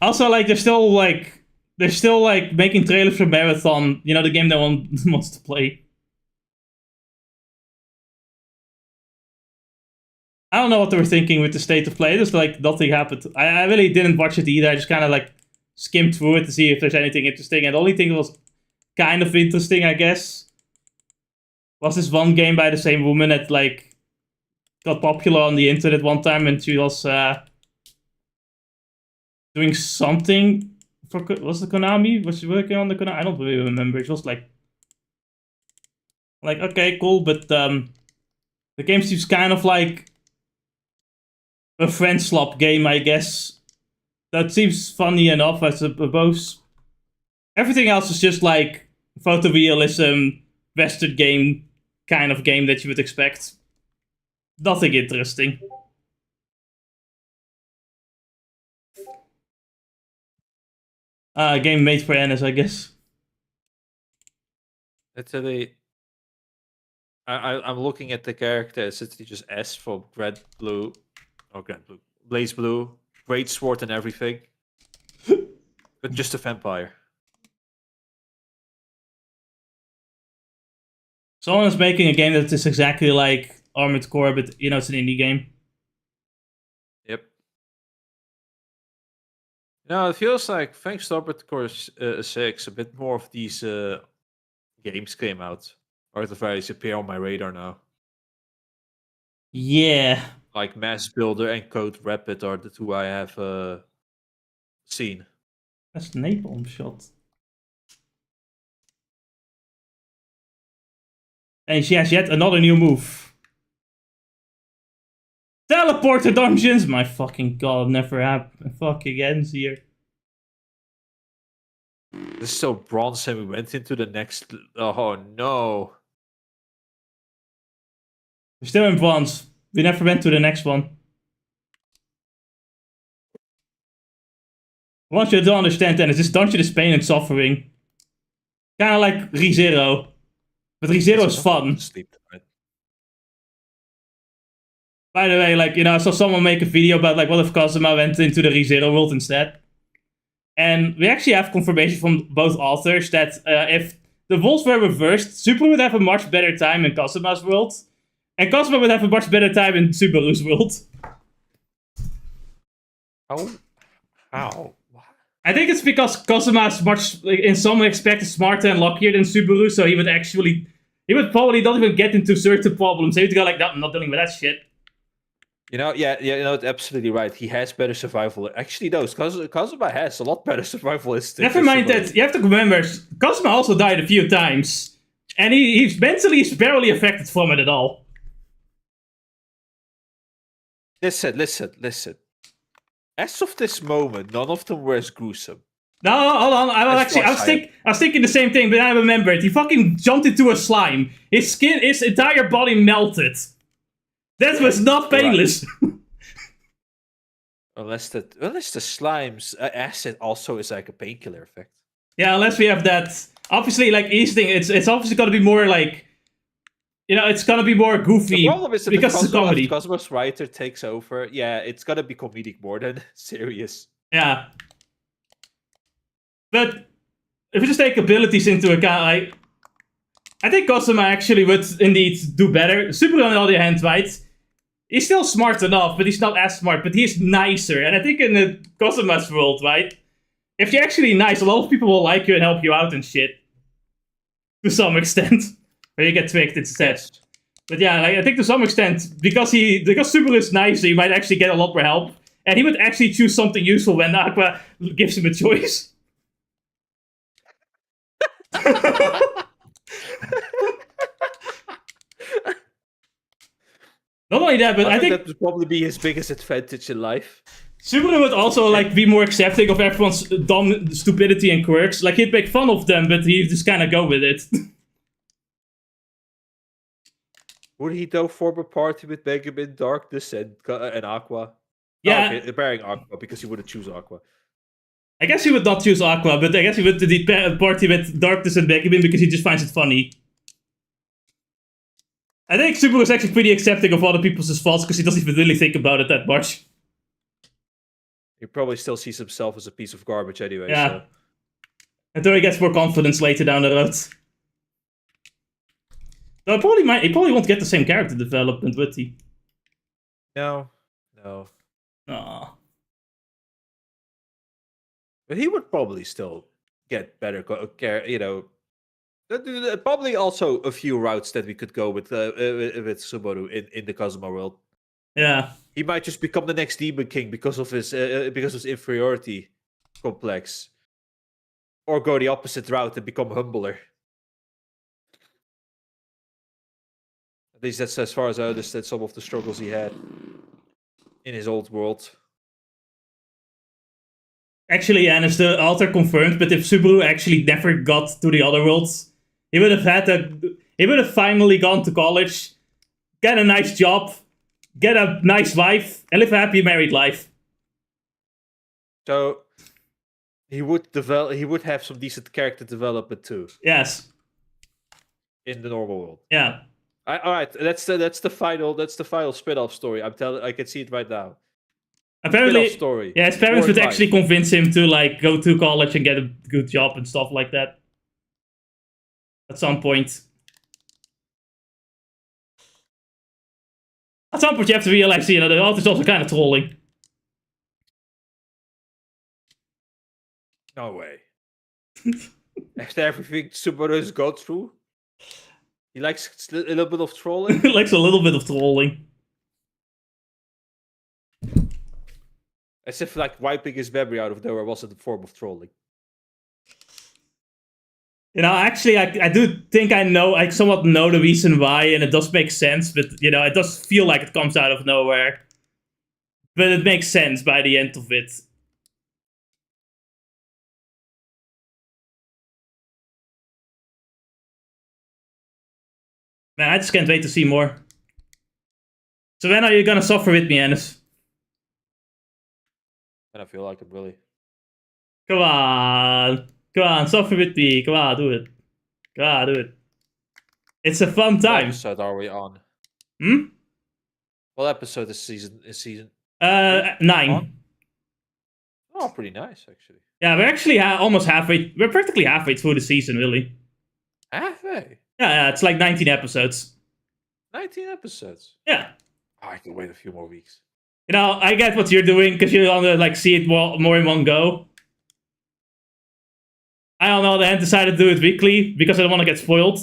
Also, like, they're still making trailers for Marathon, the game no one wants to play. I don't know what they were thinking with the state of play. Just like nothing happened. I really didn't watch it either. I just kind of like skimmed through it to see if there's anything interesting. And the only thing that was kind of interesting, I guess, was this one game by the same woman that like got popular on the internet one time, and she was doing something for was the Konami? Was she working on the Konami? I don't really remember. It was like okay, cool, but the game seems kind of like a friend slop game, I guess. That seems funny enough, I suppose. Everything else is just like photorealism, Western game kind of game that you would expect. Nothing interesting. Game made for NS, I guess. Literally, I'm looking at the characters. It's just S for Red Blue, or Grand Blue, Blaze Blue, Great Sword and everything, but just a vampire. Someone is making a game that is exactly like Armored Core, but it's an indie game. Yep. No, it feels like thanks to Armored Core 6, a bit more of these games came out, or at the very least appear on my radar now. Yeah. Like Mass Builder and Code Rapid are the two I have seen. That's napalm shot. And she has yet another new move. Teleport to dungeons! My fucking god, never happened. Fucking ends here. This is so bronze and we went into the next... Oh no. We're still in bronze. We never went to the next one. What you don't understand then is this dungeon is pain and suffering. Kind of like ReZero. But ReZero is fun. Sleep tonight. By the way, like, you know, I saw someone make a video about, like, what if Kazuma went into the ReZero world instead? And we actually have confirmation from both authors that if the roles were reversed, Super would have a much better time in Kazuma's world, and Kazuma would have a much better time in Subaru's world. How? What? I think it's because Kazuma is much, like, in some respects, smarter and luckier than Subaru, so he would probably not even get into certain problems. He would go like, no, I'm not dealing with that shit. You know, yeah, you know, absolutely right. He has better survival. Actually, no, Kazuma has a lot better survival instinct. Never mind that. You have to remember, Kazuma also died a few times, and he's mentally barely affected from it at all. Listen. As of this moment, none of them were as gruesome. No, hold on. I was thinking the same thing, but I remembered. He fucking jumped into a slime. His entire body melted. That was not painless. Right. Unless the slime's acid also is like a painkiller effect. Yeah, unless we have that. Obviously, like each thing, it's obviously gonna be more like, you know, it's gonna be more goofy. The problem is that because it's a comedy. If Cosmos writer takes over, yeah, it's gonna be comedic more than serious. Yeah. But if we just take abilities into account, I think Kazuma actually would indeed do better. Super, on the other hand, right? He's still smart enough, but he's not as smart, but he's nicer. And I think in the Kazuma's world, right? If you're actually nice, a lot of people will like you and help you out and shit. To some extent. Or you get tricked instead. Yes. But yeah, like, I think to some extent, because Super is nicer, he might actually get a lot more help. And he would actually choose something useful when Aqua gives him a choice. Not only that, but I think that would probably be his biggest advantage in life. Subaru would also like be more accepting of everyone's dumb stupidity and quirks. Like, he'd make fun of them, but he'd just kind of go with it. Would he though form a party with Megaman, Darkness, and Aqua? Yeah, oh, okay, bearing Aqua because he wouldn't choose Aqua. I guess he would not choose Aqua, but I guess he would party with Darkness and Megaman because he just finds it funny. I think Subaru is actually pretty accepting of other people's faults because he doesn't even really think about it that much. He probably still sees himself as a piece of garbage anyway. Yeah. So. Until he gets more confidence later down the road. Though he probably won't get the same character development, would he? No. Aww. But he would probably still get better, you know. Probably also a few routes that we could go with Subaru in the Kazuma world. Yeah. He might just become the next Demon King because of his inferiority complex. Or go the opposite route and become humbler. At least that's as far as I understand some of the struggles he had in his old world. Actually, yeah, and it's the author confirmed, but if Subaru actually never got to the other worlds, he would have finally gone to college, get a nice job, get a nice wife, and live a happy married life. So he would have some decent character development too. Yes. In the normal world. Yeah. All right, that's the final spin-off story. I can see it right now. Apparently, story. Yeah, his parents would actually convince him to like go to college and get a good job and stuff like that. At some point. At some point, you have to realize, you know, the author's also kind of trolling. No way. After everything Subaru's gone through, he likes a little bit of trolling. He likes a little bit of trolling. As if like wiping his memory out of nowhere wasn't a form of trolling. You know, actually, I do think I somewhat know the reason why, and it does make sense, but, you know, it does feel like it comes out of nowhere. But it makes sense by the end of it. Man, I just can't wait to see more. So when are you gonna suffer with me, Ennis? I don't feel like it, really. Come on. Come on, suffer with me. Come on, do it. Come on, do it. It's a fun What time. episode are we on? Hmm? What episode is season 3 on? 9. Oh, pretty nice actually. Yeah, we're actually almost halfway. We're practically halfway through the season, really. Halfway. Yeah, it's like 19 episodes. 19 episodes. Yeah. Oh, I can wait a few more weeks. You know, I get what you're doing because you want to like see it more in one go. I, on the other hand, decided to do it weekly because I don't want to get spoiled.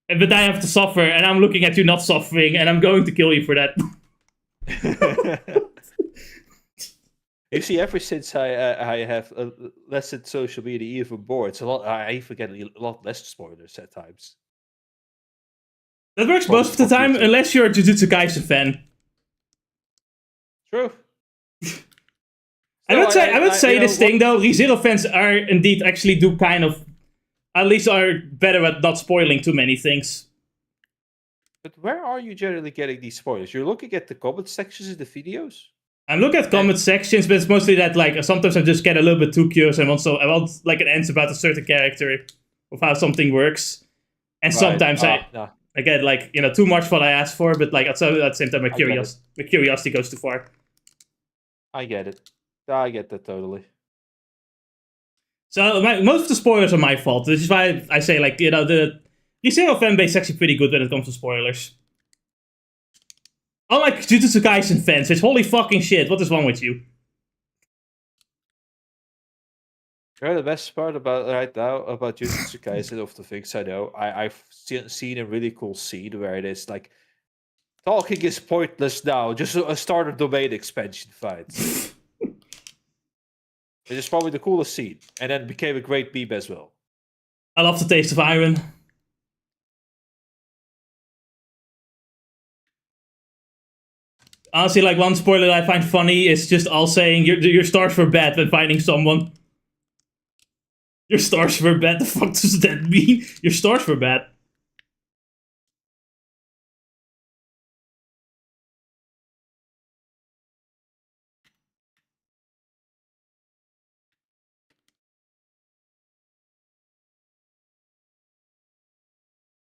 But I have to suffer, and I'm looking at you not suffering, and I'm going to kill you for that. You see, ever since I have less in social media, even more, it's a lot. I forget a lot less spoilers at times. That works most of the time, unless you're a Jujutsu Kaisen fan. True. I would say this thing though. ReZero fans are indeed actually do kind of, at least are better at not spoiling too many things. But where are you generally getting these spoilers? You're looking at the comment sections of the videos. I'm looking at comment sections, but it's mostly that like sometimes I just get a little bit too curious and I want like an answer about a certain character of how something works, and sometimes I get like too much what I asked for, but like at the same time my curiosity goes too far. I get it. I get that totally. So most of the spoilers are my fault, which is why I say like the ReZero fan base is actually pretty good when it comes to spoilers. Unlike Jujutsu Kaisen fans, it's holy fucking shit. What is wrong with you? The best part about right now about Jujutsu Kaisen of the things I know, I've seen a really cool scene where it is like talking is pointless now. Just start a domain expansion fight. It is probably the coolest scene, and then became a great meme as well. I love the taste of iron. Honestly, like one spoiler that I find funny is just all saying your stars were bad when finding someone. Your stars were bad. The fuck does that mean? Your stars were bad.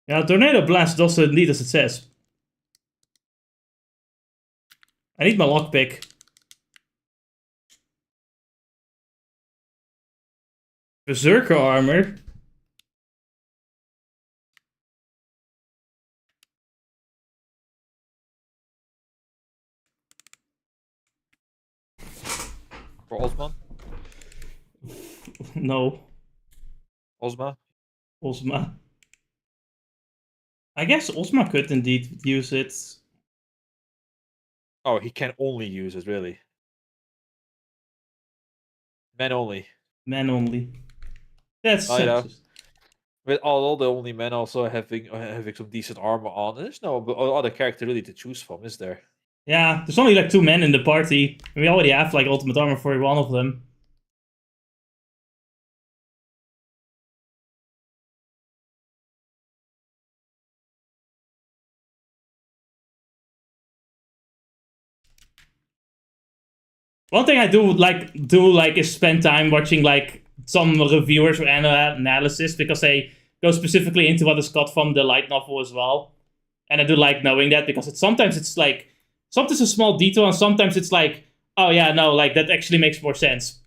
Yeah, Tornado Blast does indeed as it says. I need my lockpick. Berserker armor. For Osman? No. Ozma? Ozma. I guess Ozma could indeed use it. Oh, he can only use it, really. Men only. Men only. That's sexist. With all the only men also having some decent armor on, there's no other character really to choose from, is there? Yeah, there's only like 2 men in the party. We already have like ultimate armor for one of them. One thing I do like is spend time watching like some reviewers or analysis because they go specifically into what is cut from the light novel as well. And I do like knowing that because sometimes it's a small detail and sometimes it's like, oh yeah, no, like that actually makes more sense.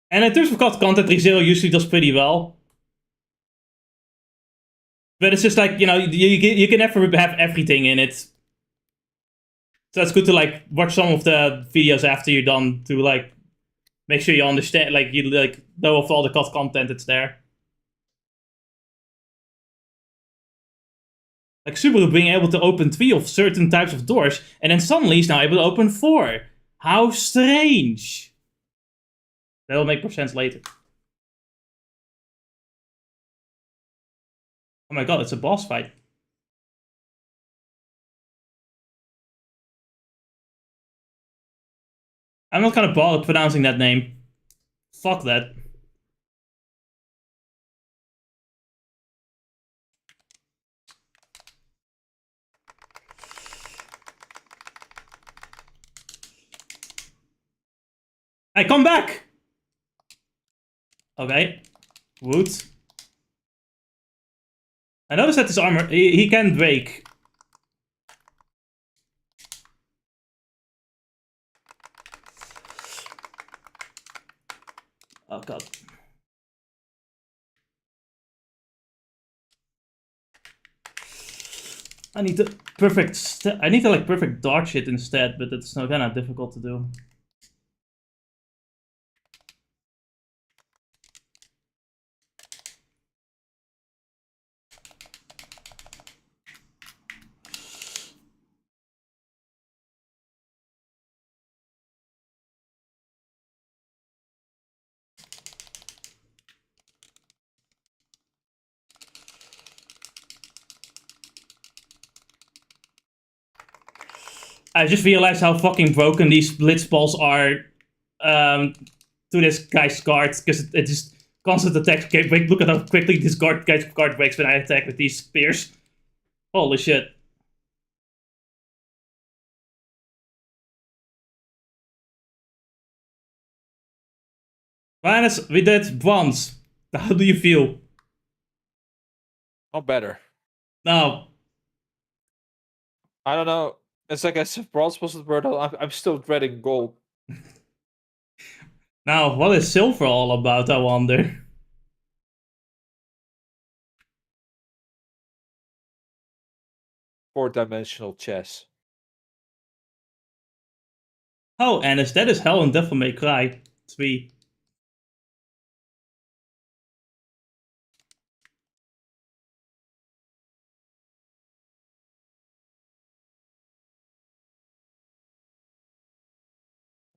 And in terms of cut content, ReZero usually does pretty well. But it's just like, you can never have everything in it. So it's good to like watch some of the videos after you're done to like make sure you understand, like you like know of all the cut content that's there. Like Subaru being able to open 3 of certain types of doors, and then suddenly he's now able to open 4. How strange. That'll make more sense later. Oh my god, it's a boss fight. I'm not gonna bother pronouncing that name. Fuck that. Hey, come back! Okay. Wood. I noticed that his armor... He can break. Oh, God. I need the perfect... I need the, like, perfect dark shit instead, but it's kind of difficult to do. I just realized how fucking broken these blitz balls are to this guy's guard, because it just constant attack. Okay, wait, look at how quickly this guy's guard breaks when I attack with these spears. Holy shit. Minus, we did bronze. How do you feel? Not better. No. I don't know. It's like as if bronze wasn't worth it. I'm still dreading gold. Now, what is silver all about, I wonder? Four-dimensional chess. Oh, and that is Hell and Devil May Cry 3.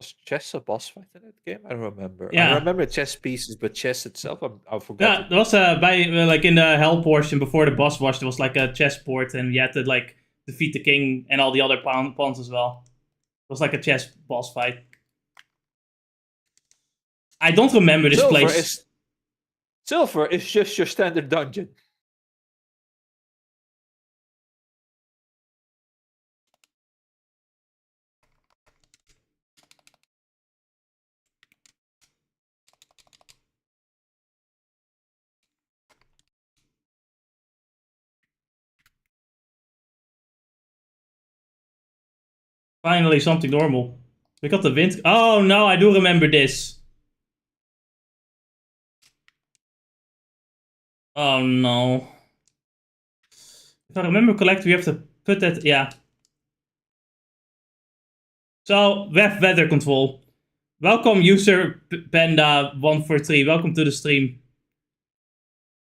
Was chess a boss fight in that game? I don't remember. Yeah. I remember chess pieces, but chess itself, I forgot. Yeah, there was like in the Hell portion before the boss rush, there was like a chessboard, and you had to like defeat the king and all the other pawns as well. It was like a chess boss fight. I don't remember this place. Silver is just your standard dungeon. Finally, something normal. We got the wind. Oh no, I do remember this. Oh no. If I remember correctly, we have to put that. Yeah. So, we have weather control. Welcome, user Panda143. Welcome to the stream.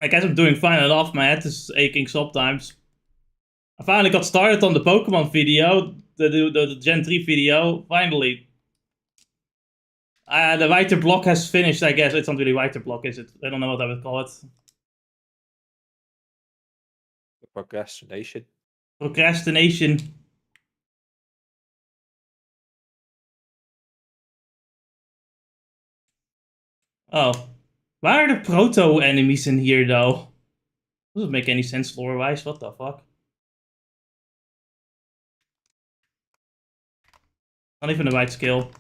I guess I'm doing fine enough. My head is aching sometimes. I finally got started on the Pokemon video, the Gen 3 video. Finally. The writer block has finished, I guess. It's not really writer block, is it? I don't know what I would call it. Procrastination. Procrastination. Oh. Why are the proto enemies in here, though? Doesn't make any sense lore-wise. What the fuck? Not even the right skill.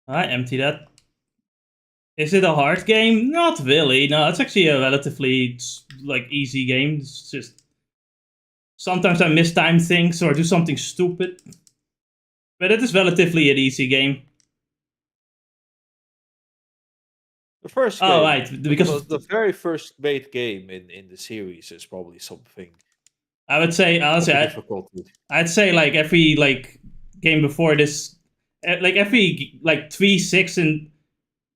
I empty that. Is it a hard game? Not really. No, it's actually a relatively like easy game. It's just sometimes I mistime things or do something stupid, but it is relatively an easy game. The first game, oh right, because the very first made game in the series is probably something. I would say honestly, I'd say like every like game before this, like every like 3, 6, and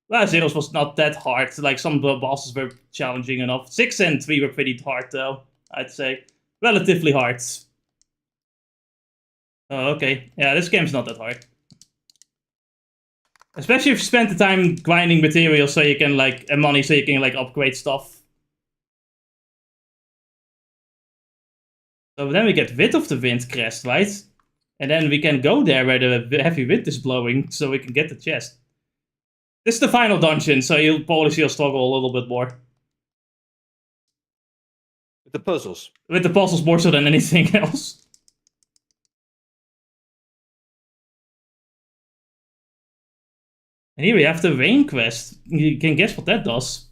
well, Zeros was not that hard. Like some of the bosses were challenging enough. 6 and 3 were pretty hard though. I'd say relatively hard. Oh, okay. Yeah, this game's not that hard. Especially if you spend the time grinding materials so you can like and money so you can like upgrade stuff. So then we get rid of the wind crest, right? And then we can go there where the heavy wind is blowing, so we can get the chest. This is the final dungeon, so you'll probably see us struggle a little bit more. With the puzzles. With the puzzles more so than anything else. And here we have the rain quest. You can guess what that does.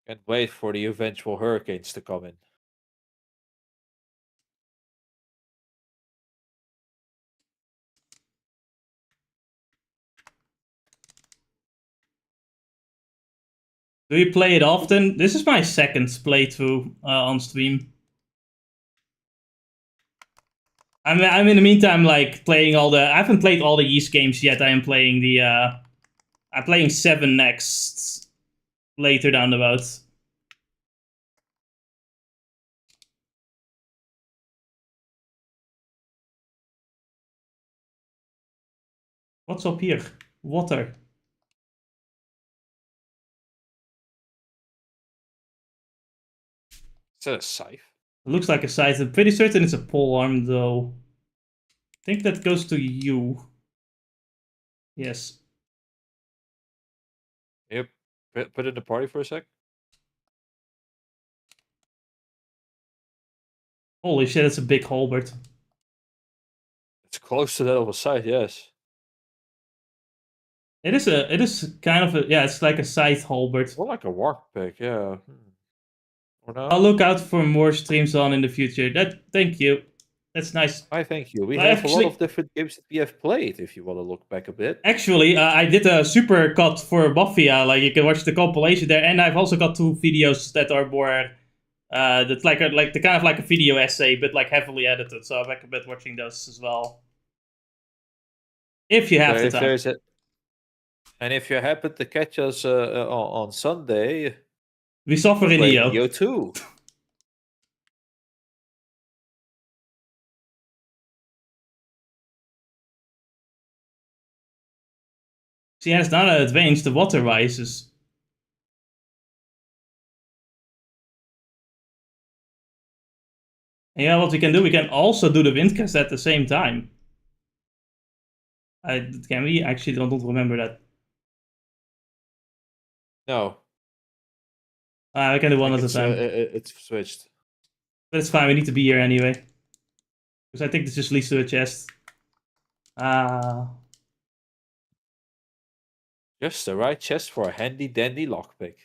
Can't wait for the eventual hurricanes to come in. Do you play it often? This is my second playthrough on stream. I'm in the meantime like playing all the. I haven't played all the Yeast games yet. I am playing the. I'm playing 7 next later down the road. What's up here? Water. Is that a scythe? It looks like a scythe. I'm pretty certain it's a polearm though. I think that goes to you. Yes. Yep. Put it in the party for a sec. Holy shit, it's a big halberd. It's close to that of a scythe, yes. It is kind of a, yeah, it's like a scythe halberd. More like a warp pick, yeah. Or not? I'll look out for more streams on in the future. Thank you. That's nice. I thank you. We have a lot of different games that we have played, if you want to look back a bit. Actually, I did a super cut for Buffia. Like you can watch the compilation there, and I've also got 2 videos that are more, that's like the kind of like a video essay, but like heavily edited. So I recommend watching those as well, if you have the time. And if you happen to catch us on Sunday, we suffer in Neo too. See, it's not an advantage, the water rises. And yeah, what we can do, we can also do the windcast at the same time. Can we? Actually, don't remember that. No. I can do one at a time. It's switched. But it's fine, we need to be here anyway. Because I think this just leads to a chest. Just the right chest for a handy dandy lockpick.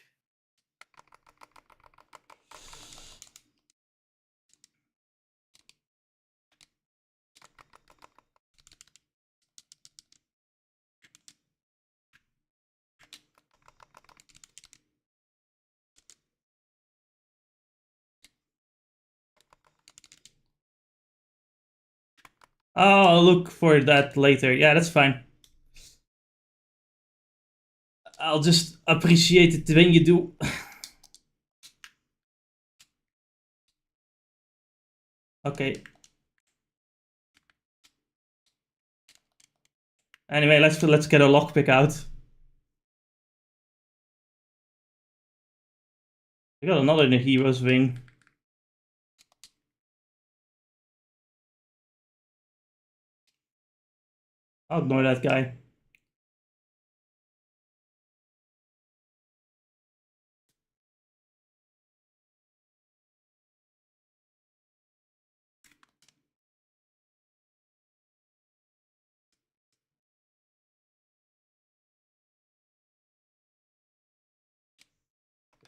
I'll look for that later. Yeah, that's fine. I'll just appreciate it when you do. Okay. Anyway, let's get a lockpick out. We got another in the hero's wing. I'll ignore that guy.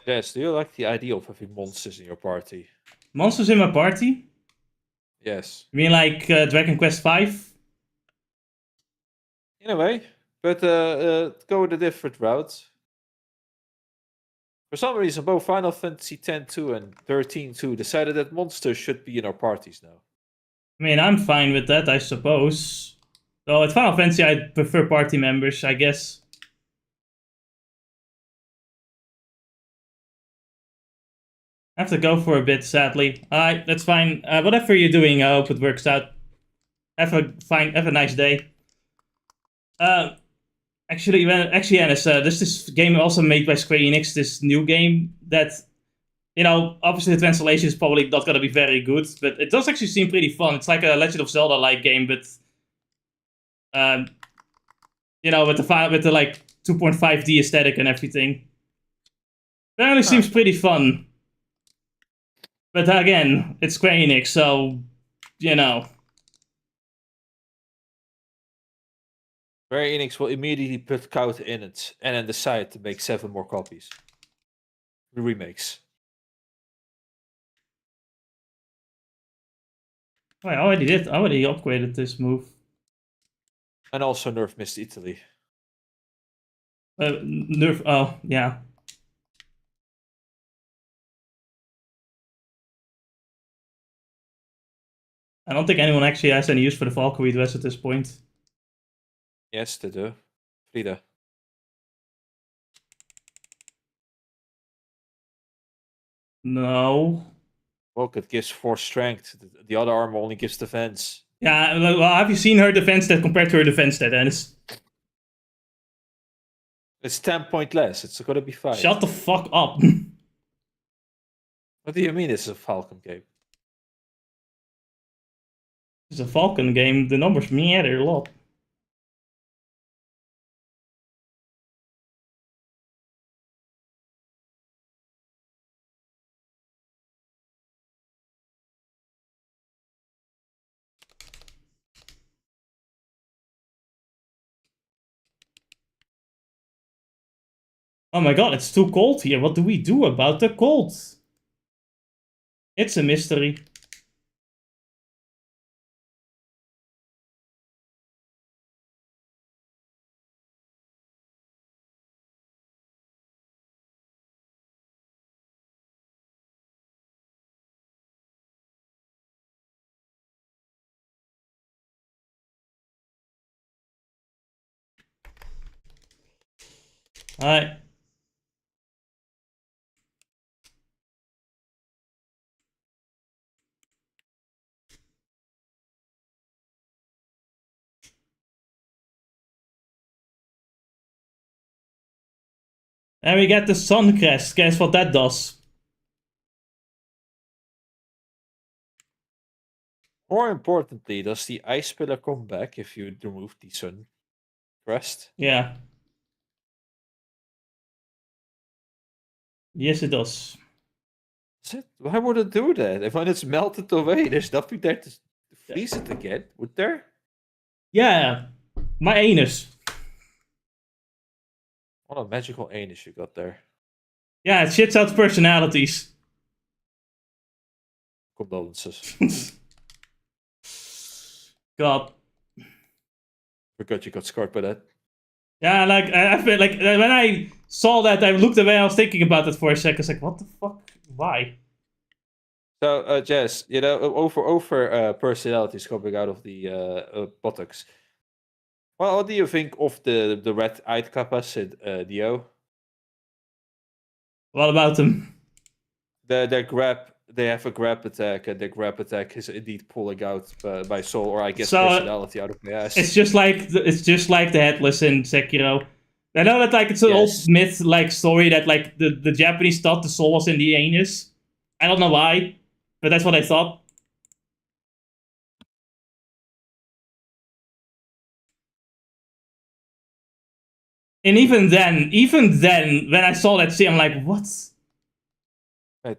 Yes, do you like the idea of having monsters in your party? Monsters in my party? Yes. You mean like Dragon Quest V? In a way, but go with a different route. For some reason, both Final Fantasy X-2 and 13-2 decided that monsters should be in our parties now. I mean, I'm fine with that, I suppose. Though at Final Fantasy, I prefer party members, I guess. I have to go for a bit, sadly. Alright, that's fine. Whatever you're doing, I hope it works out. Have a nice day. Actually, Ennis, this game also made by Square Enix, this new game that you know, obviously the translation is probably not gonna be very good, but it does actually seem pretty fun. It's like a Legend of Zelda-like game, but you know, with the like 2.5D aesthetic and everything. Apparently seems pretty fun. But again, it's Square Enix, so you know. Square Enix will immediately put Cloud in it and then decide to make 7 more copies. Remakes. Oh, I already did. I already upgraded this move. And also nerf Mist Italy. Nerf. Oh, yeah. I don't think anyone actually has any use for the Valkyrie dress at this point. Yes, they do. Frida. No. Look, it gives 4 strength. The other armor only gives defense. Yeah, well, have you seen her defense stat compared to her defense stat, Dennis? It's 10 point less. It's gonna be 5. Shut the fuck up. What do you mean it's a Falcon game? It's a Falcon game. The numbers matter a lot. Oh my god, it's too cold here. What do we do about the cold? It's a mystery. Alright. And we get the Sun Crest. Guess what that does? More importantly, does the Ice Pillar come back if you remove the Sun Crest? Yeah. Yes, it does. Why would it do that? If when it's melted away, there's nothing there to freeze it again, would there? Yeah. My anus. What a magical anus you got there. Yeah, it shits out personalities. Condolences. God. Forgot you got scarred by that. Yeah, like I feel like when I saw that, I looked away. I was thinking about it for a second. I was like, "What the fuck? Why?" So, Jess, you know, over personalities coming out of the buttocks. Well, what do you think of the red-eyed kappas in Dio? What about them? Their grab, they have a grab attack, and their grab attack is indeed pulling out my soul, or I guess So, personality out of my ass. It's just like the headless in Sekiro. I know that like it's an old Yes. myth like story that like the Japanese thought the soul was in the anus. I don't know why, but that's what I thought. And even then, when I saw that scene, I'm like, what? Right.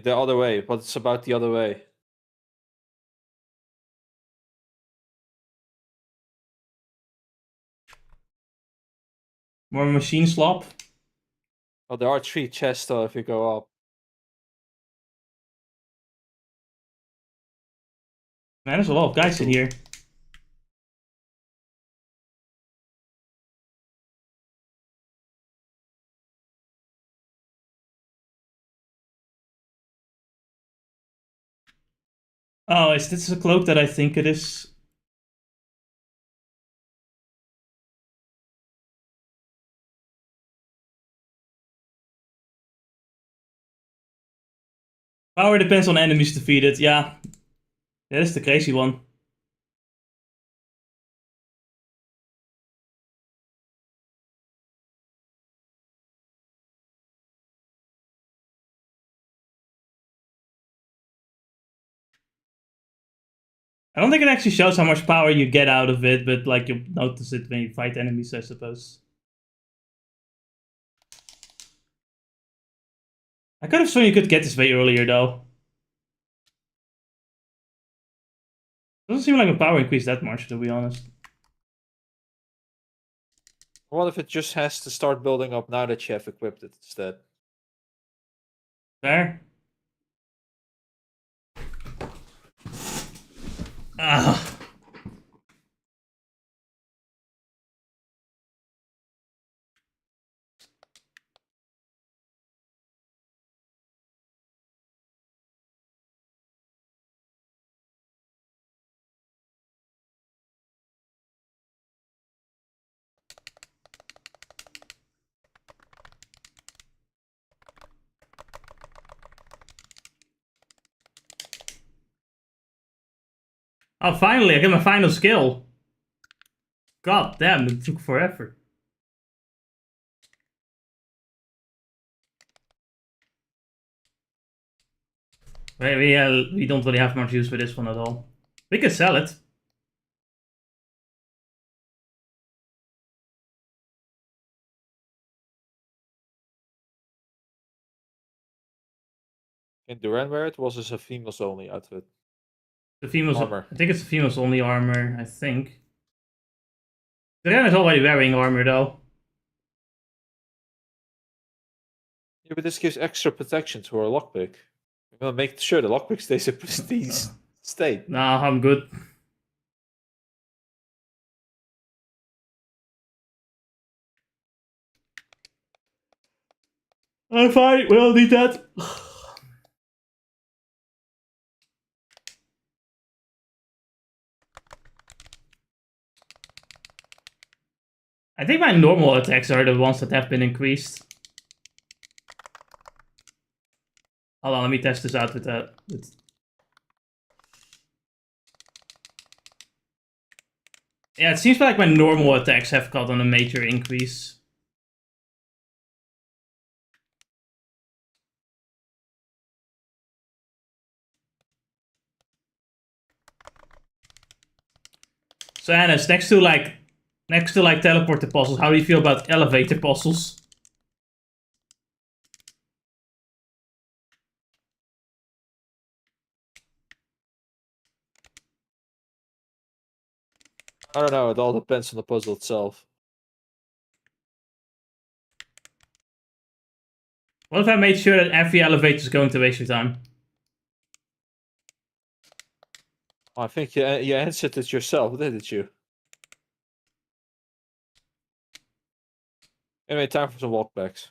The other way. What's about the other way? More machine slop? Oh, there are 3 chests though if you go up. Man, there's a lot of guys in here. Oh, is this a cloak that I think it is? Power depends on enemies defeated. Yeah. That is the crazy one. I don't think it actually shows how much power you get out of it, but like you'll notice it when you fight enemies, I suppose. I could have sworn you could get this way earlier, though. Doesn't seem like a power increase that much, to be honest. What if it just has to start building up now that you have equipped it instead? There. Ah. Oh, finally, I get my final skill. God damn, it took forever. We don't really have much use for this one at all. We could sell it. In Duran where it was as a females only outfit. The females Armor. I think it's the females only armor, I think. Duran is already wearing armor though. Yeah, but this gives extra protection to our lockpick. We're gonna make sure the lockpick stays a prestige state. Nah, I'm good. I'm fine, we don't need that. I think my normal attacks are the ones that have been increased. Hold on, let me test this out with that. Yeah, it seems like my normal attacks have gotten a major increase. So Hannes, next to like teleport apostles, how do you feel about elevate apostles? I don't know, it all depends on the puzzle itself. What if I made sure that every elevator is going to waste your time? I think you answered it yourself, didn't you? Anyway, time for some walkbacks.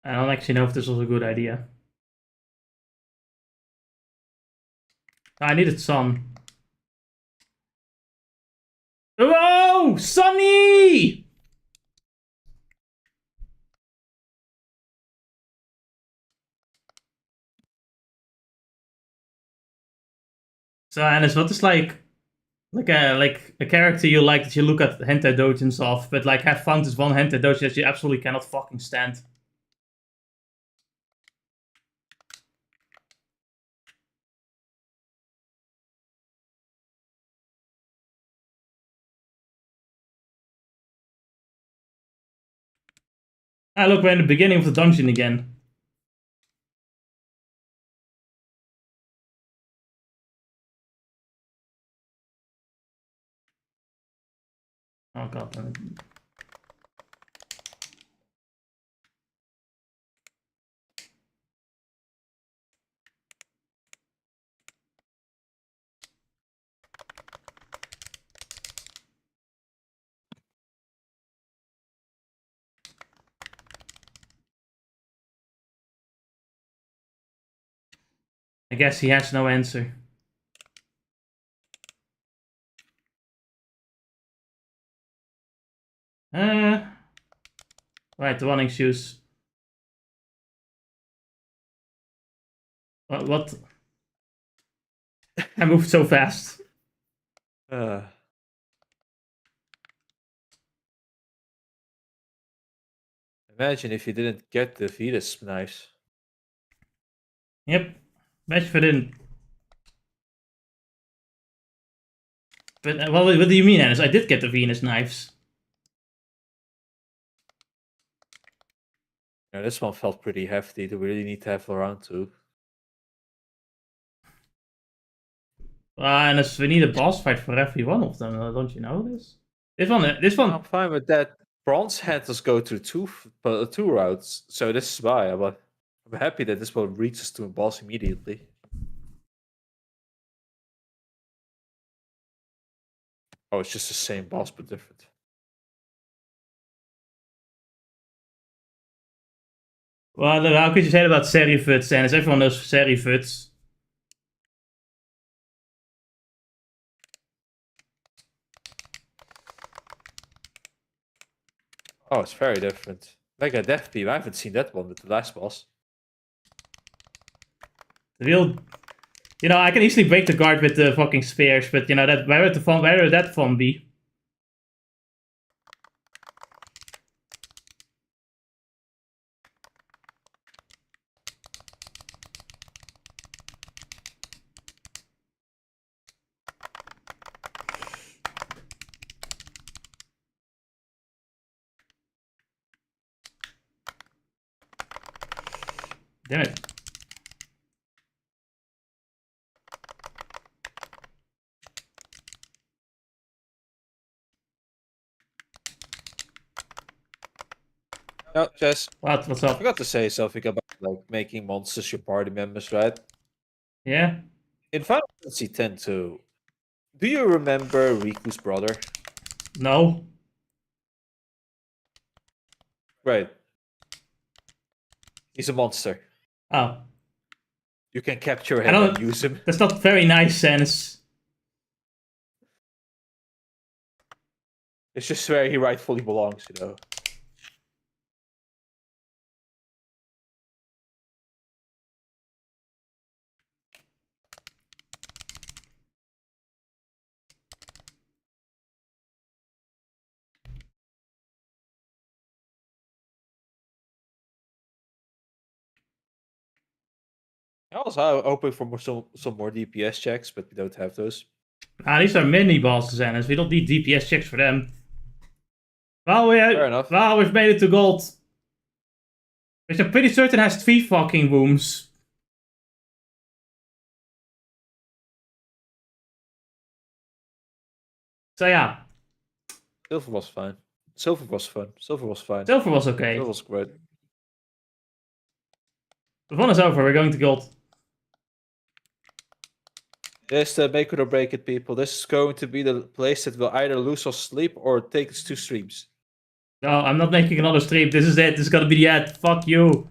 I don't actually know if this was a good idea. I needed sun. Oh, Sunny! So Hannes, what is like a character you like that you look at hentai dojins of, but like have found this one hentai dojin that you absolutely cannot fucking stand? Ah, look, we're in the beginning of the dungeon again. Oh god damn it. I guess he has no answer. Right, the running shoes. What? I moved so fast. Imagine if you didn't get the Venus knives. Yep. Imagine if I didn't. But what do you mean, Ennis? I did get the Venus knives. Yeah, this one felt pretty hefty. Do we really need to have around two? And we need a boss fight for every one of them. Don't you know this? This I'm one. fine with that. Bronze had us go through two routes, so this is why. I'm happy that this one reaches us to a boss immediately. Oh, it's just the same boss but different. Well, how could you say that about Serifuts, Ennis? Everyone knows Serifuts. Oh, it's very different. Like a death beam. I haven't seen that one with the last boss. The real, I can easily break the guard with the fucking spears, but that where would that fun be? Damn it. No, Jess. What's I up? forgot to say something about like making monsters your party members, right? Yeah? In Final Fantasy X too. Do you remember Riku's brother? No? Right. He's a monster. Oh. You can capture I him and don't... use him. That's not very nice, Ennis. It's just where he rightfully belongs, you know. I was hoping for some more DPS checks, but we don't have those. These are mini bosses, Ennis. We don't need DPS checks for them. Well, Fair enough. we've made it to gold. Which I'm pretty certain has 3 fucking wombs. So yeah. Silver was fine. Silver was fun. Silver was fine. Silver was okay. Silver was great. The fun is over. We're going to gold. This the make it or break it, people. This is going to be the place that will either lose us sleep or take us to streams. No, I'm not making another stream. This is it. This is gonna be the end. Fuck you.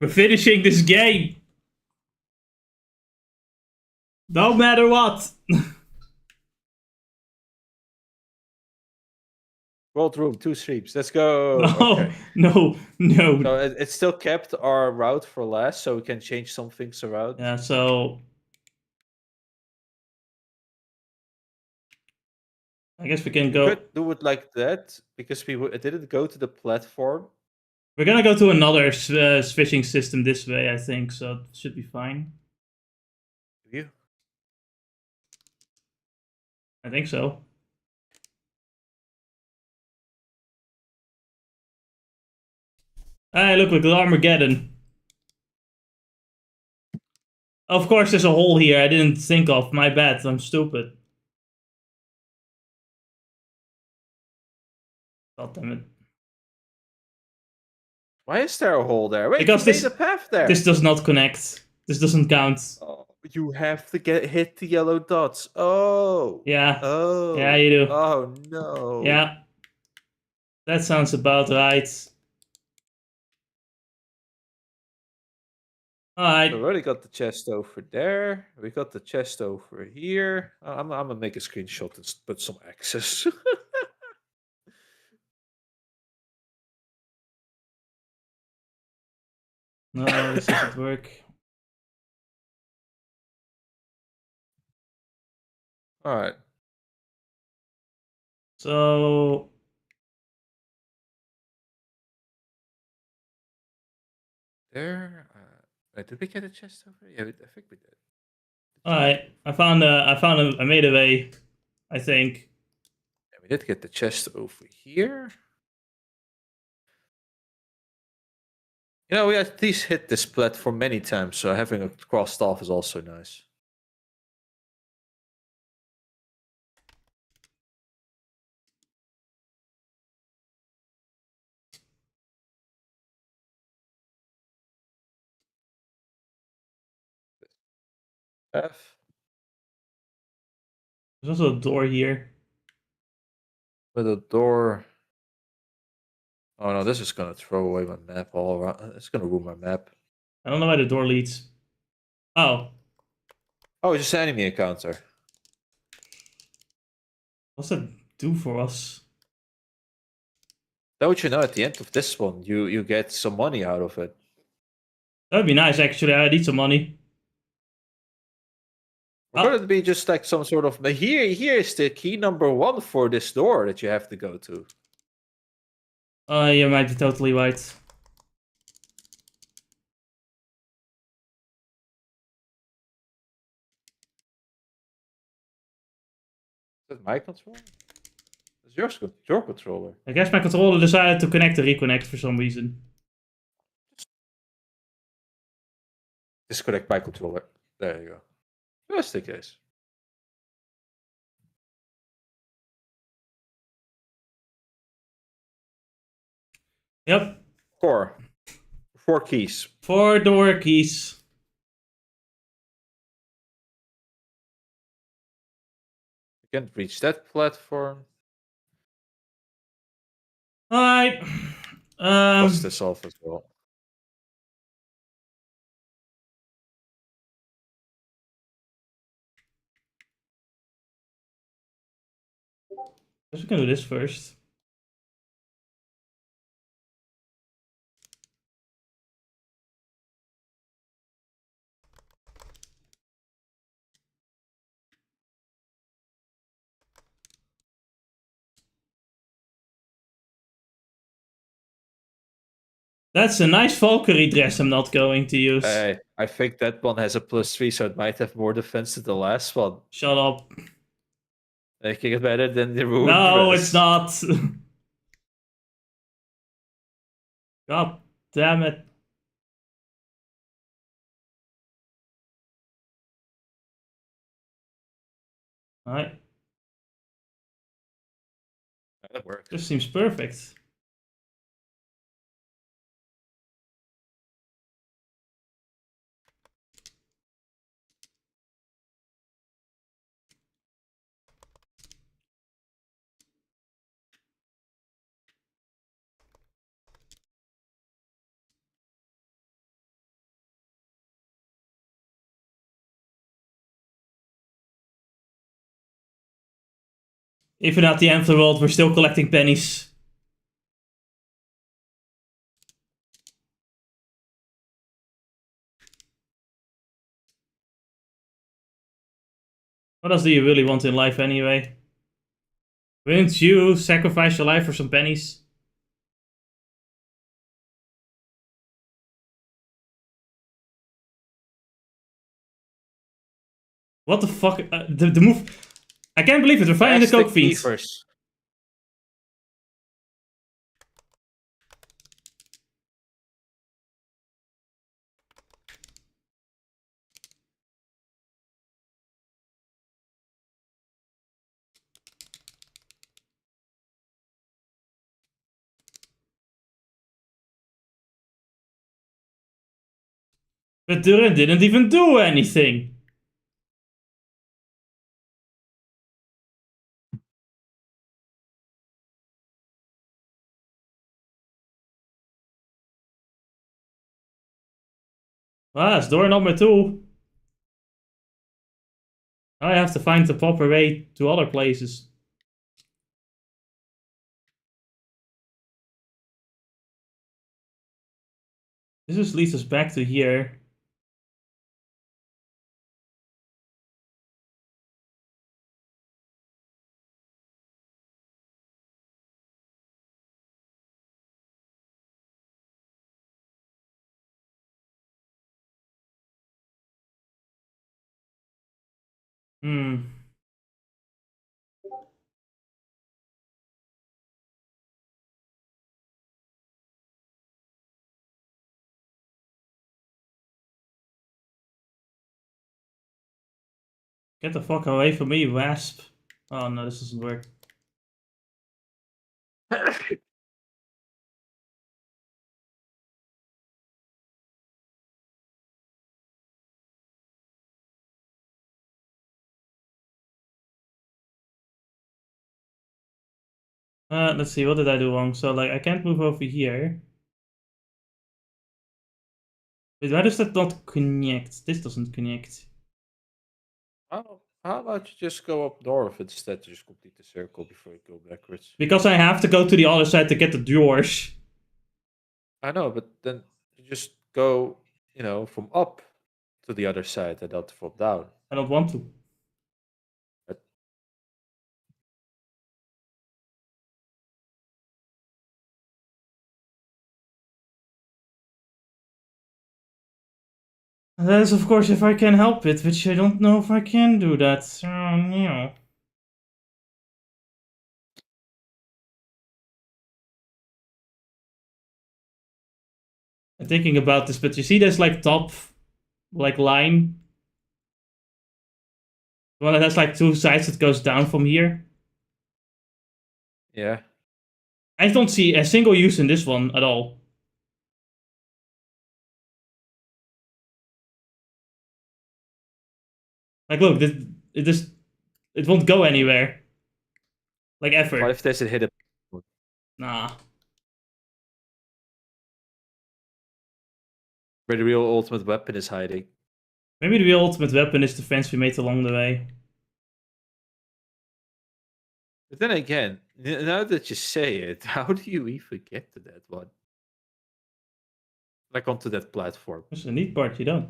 We're finishing this game. No matter what. World Room, 2 streams. Let's go. No, Okay. no. So it still kept our route for last, so we can change some things around. Yeah, so... I guess we can go... We could do it like that, because it didn't go to the platform. We're gonna go to another switching system this way, I think, so it should be fine. You? I think so. Hey, look at Armageddon. Of course, there's a hole here I didn't think of. My bad, I'm stupid. God damn it. Why is there a hole there? Wait, Because you made a path there. This does not connect. This doesn't count. Oh, you have to hit the yellow dots. Oh. Yeah. Oh. Yeah, you do. Oh no. Yeah. That sounds about right. Alright. We already got the chest over there. We got the chest over here. I'm gonna make a screenshot and put some access. No, this doesn't work. Alright. So... there. Did we get a chest over? Yeah, I think we did. Alright, I made a way, I think. Yeah, we did get the chest over here. You know, we at least hit this platform many times, so having a crossed off is also nice. F. There's also a door here. With a door. Oh no, this is gonna throw away my map all around. It's gonna ruin my map. I don't know where the door leads. Oh. Oh, it's just an enemy encounter. What's that do for us? Don't you know, at the end of this one, you get some money out of it. That would be nice, actually. I need some money. Or could it be just like some sort of... Here's the key number 1 for this door that you have to go to. You might be totally right. Is that my controller? It's your controller. I guess my controller decided to connect to reconnect for some reason. Disconnect my controller. There you go. Just the case. Yep. 4 keys. 4 door keys. You can't reach that platform. Alright. Plus this off as well. Guess we can do this first. That's a nice Valkyrie dress I'm not going to use. I think that one has a +3, so it might have more defense than the last one. Shut up. Making it better than the ruined No, dress. it's not. God damn it. Alright. That worked. This seems perfect. Even at the end of the world, we're still collecting pennies. What else do you really want in life anyway? Wouldn't you sacrifice your life for some pennies? What the fuck? The move... I can't believe it, we're fighting the Coke Fiends. First. But Durin didn't even do anything. Ah, it's door number 2. Now I have to find the proper way to other places. This just leads us back to here. Hmm. Get the fuck away from me, Wasp. Oh no, this doesn't work. Let's see, what did I do wrong? So, like, I can't move over here. Wait, why does that not connect? This doesn't connect. How about you just go up north instead to just complete the circle before you go backwards? Because I have to go to the other side to get the drawers. I know, but then you just go, from up to the other side and not from down. I don't want to. But That is, of course, if I can help it, which I don't know if I can do that. So, yeah. I'm thinking about this, but you see this, like, top, like, line? The one that has, like, two sides that goes down from here? yeah, I don't see a single use in this one at all. Like, look, it won't go anywhere. Like, what ever. if there's a hidden? Nah. Where the real ultimate weapon is hiding? Maybe the real ultimate weapon is the fence we made along the way. But then again, now that you say it, how do you even get to that one? Like onto that platform? That's a neat part, you don't.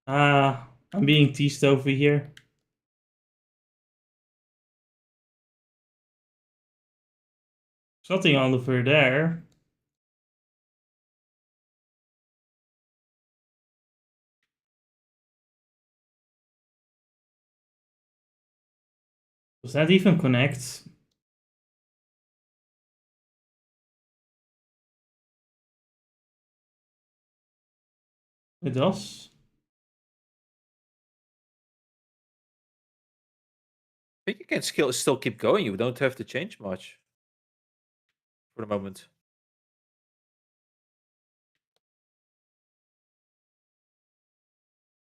Ah, I'm being teased over here. There's nothing over there. Does that even connect? It does. I think you can still keep going. You don't have to change much for the moment.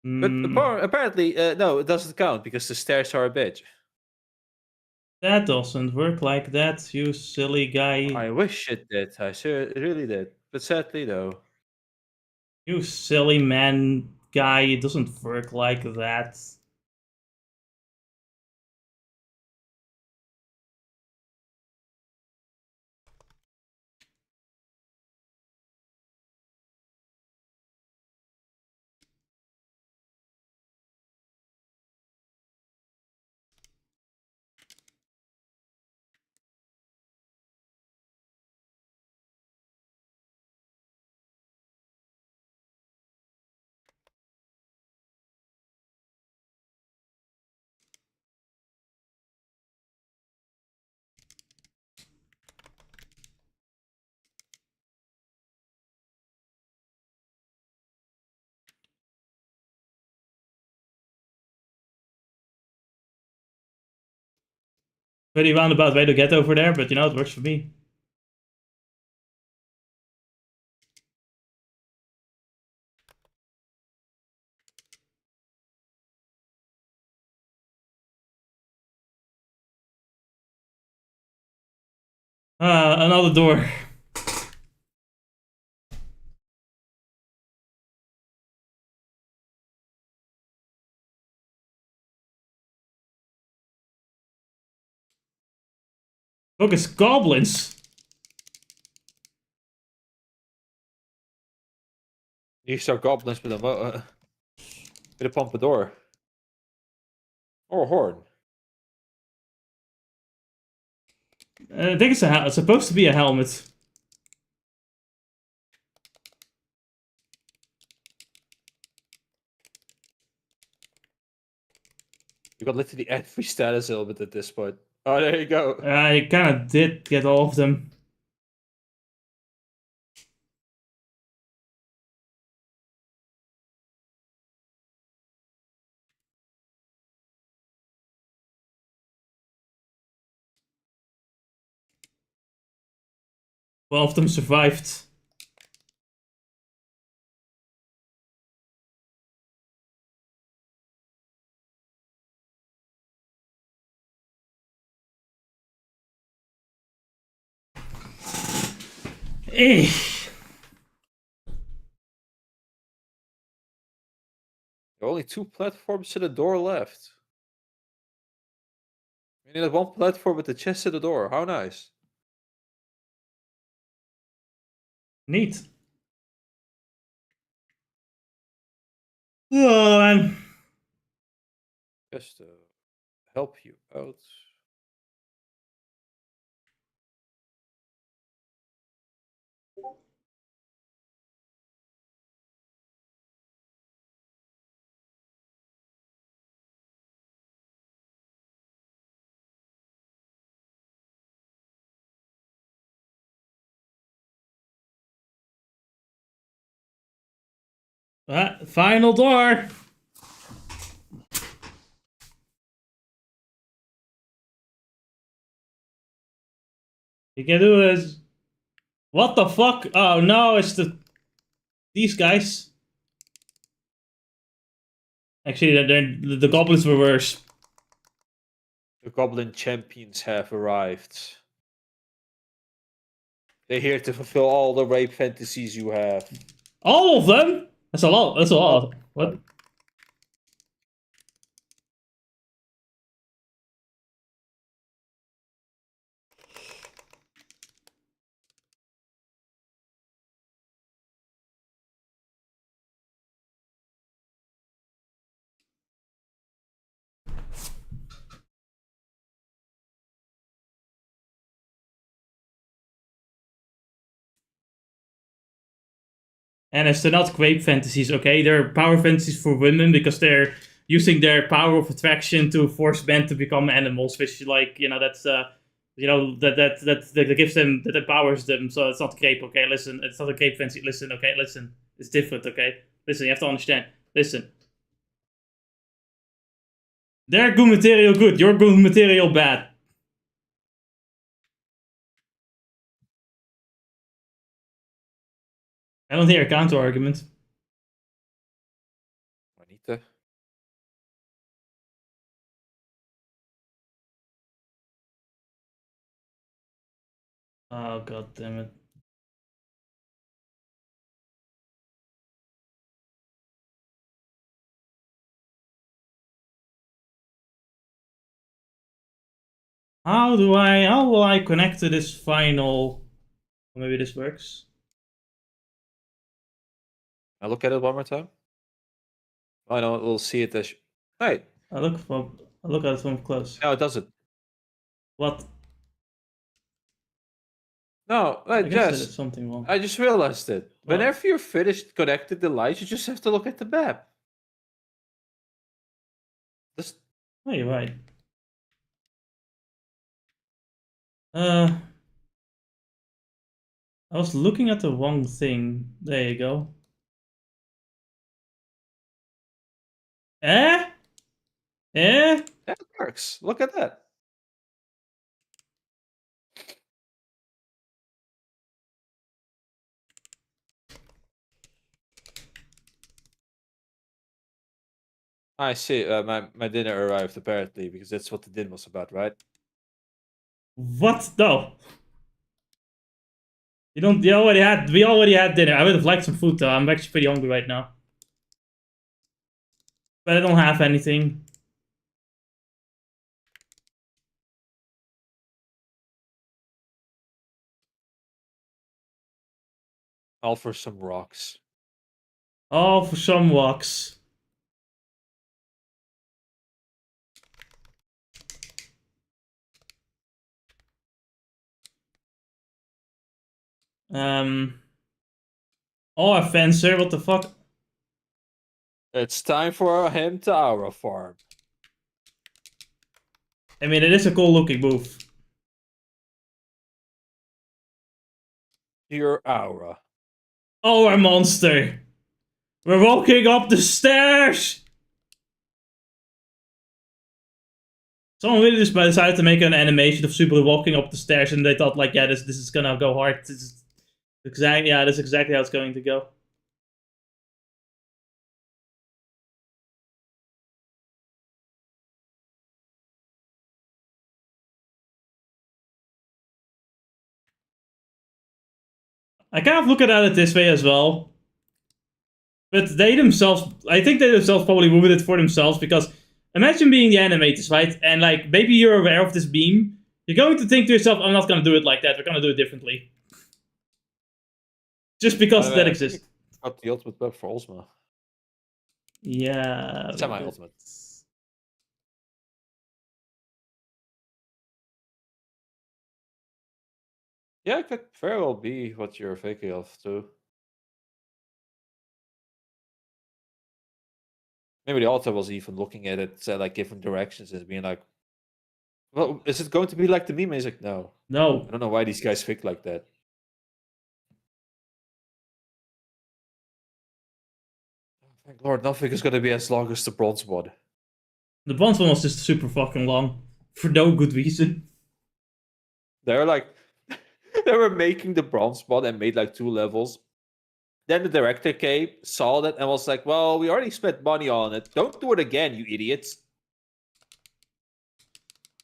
But Hmm. apparently, no, it doesn't count because the stairs are a bitch. That doesn't work like that, you silly guy. I wish it did. I sure really did. But sadly, no. You silly man guy, it doesn't work like that. Pretty roundabout way to get over there, but you know, it works for me. Another door. Look, it's goblins. These are goblins with a pompadour. Or a horn. I think it's supposed to be a helmet. You got literally every status element at this point. Oh, there you go. I kind of did get all of them. Well, of them survived. Eh. There are only 2 platforms to the door left. We need one platform with the chest to the door. How nice. Neat. Oh, man. Just to help you out. Final door. You can do this. What the fuck? Oh no, it's these guys. Actually, the goblins were worse. The goblin champions have arrived. They're here to fulfill all the rape fantasies you have. All of them? That's a lot. That's a lot. What? And they're not grape fantasies, okay? They're power fantasies for women because they're using their power of attraction to force men to become animals, which, like, that's that gives them, that empowers them. So it's not grape, okay? Listen, it's not a grape fantasy. Listen, okay? Listen, it's different, okay? Listen, you have to understand. Listen, their good material good, your good material bad. I don't hear a counter argument. Juanita. Oh, god damn it. How will I connect to this final? Maybe this works. I look at it one more time. I know we'll see it as. Hey. I look at it from close. No, it doesn't. What? No, I guess there is something wrong. I just realized it. What? Whenever you're finished connecting the lights, you just have to look at the map. Just... Oh, you're right. I was looking at the wrong thing. There you go. Eh? Eh? That works. Look at that. I see. My dinner arrived apparently because that's what the din was about, right? What? No. You don't. You already had. We already had dinner. I would have liked some food though. I'm actually pretty hungry right now. But I don't have anything. All for some rocks. Oh, for some walks. Oh, a fencer. What the fuck? It's time for him to our farm. I mean, it is a cool looking move. Your aura. Oh, a monster. We're walking up the stairs. Someone really just decided to make an animation of Subaru walking up the stairs, and they thought, like, yeah, this is gonna go hard. This is exactly, yeah, that's exactly how it's going to go. I kind of look at it this way as well. But they themselves, I think they themselves probably ruined it for themselves, because imagine being the animators, right? And like, maybe you're aware of this beam. You're going to think to yourself, I'm not going to do it like that. We're going to do it differently. Just because that exists. Got the ultimate buff for Ozma. Yeah. Semi-ultimate. Yeah, it could very well be what you're thinking of too. Maybe the author was even looking at it, like different directions, and being like, "Well, is it going to be like the meme?" And he's like, "No, No. I don't know why these guys think like that." Thank Lord, nothing is going to be as long as the bronze one. The bronze one was just super fucking long. For no good reason. They're like, they were making the bronze one and made like 2 levels. Then the director came, saw that, and was like, "Well, we already spent money on it. Don't do it again, you idiots."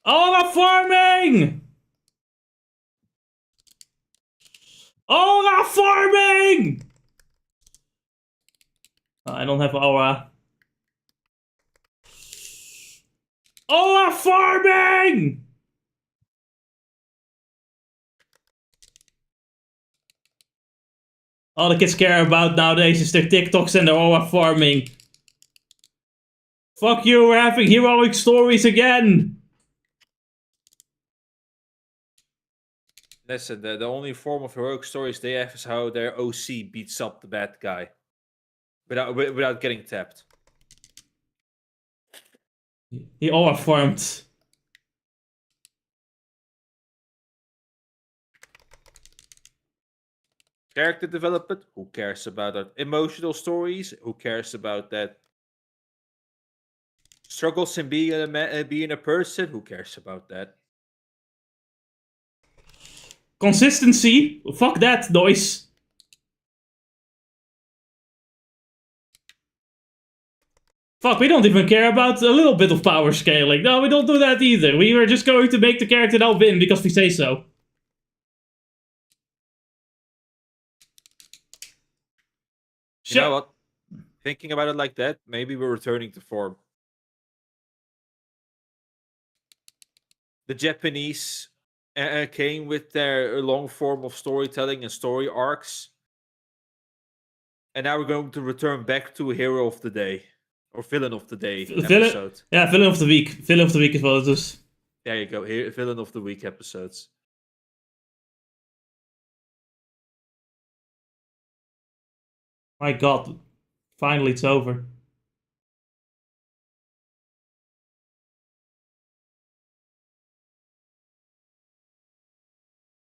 Oh, I'm farming! Oh, I'm farming! I don't have aura. Oh, I'm farming! All the kids care about nowadays is their TikToks and their aura farming. Fuck you, we're having heroic stories again! Listen, the only form of heroic stories they have is how their OC beats up the bad guy without getting tapped. He aura farmed. Character development, who cares about that? Emotional stories, who cares about that? Struggles in being a person, who cares about that? Consistency? Fuck that noise. Fuck, we don't even care about a little bit of power scaling. No, we don't do that either. We were just going to make the character now win because we say so. You know what? Thinking about it like that, maybe we're returning to form. The Japanese came with their long form of storytelling and story arcs. And now we're going to return back to Hero of the Day. Or Villain of the Day episode. Yeah, Villain of the Week. Villain of the Week is what it is. There you go. Here, Villain of the Week episodes. My god. Finally, it's over.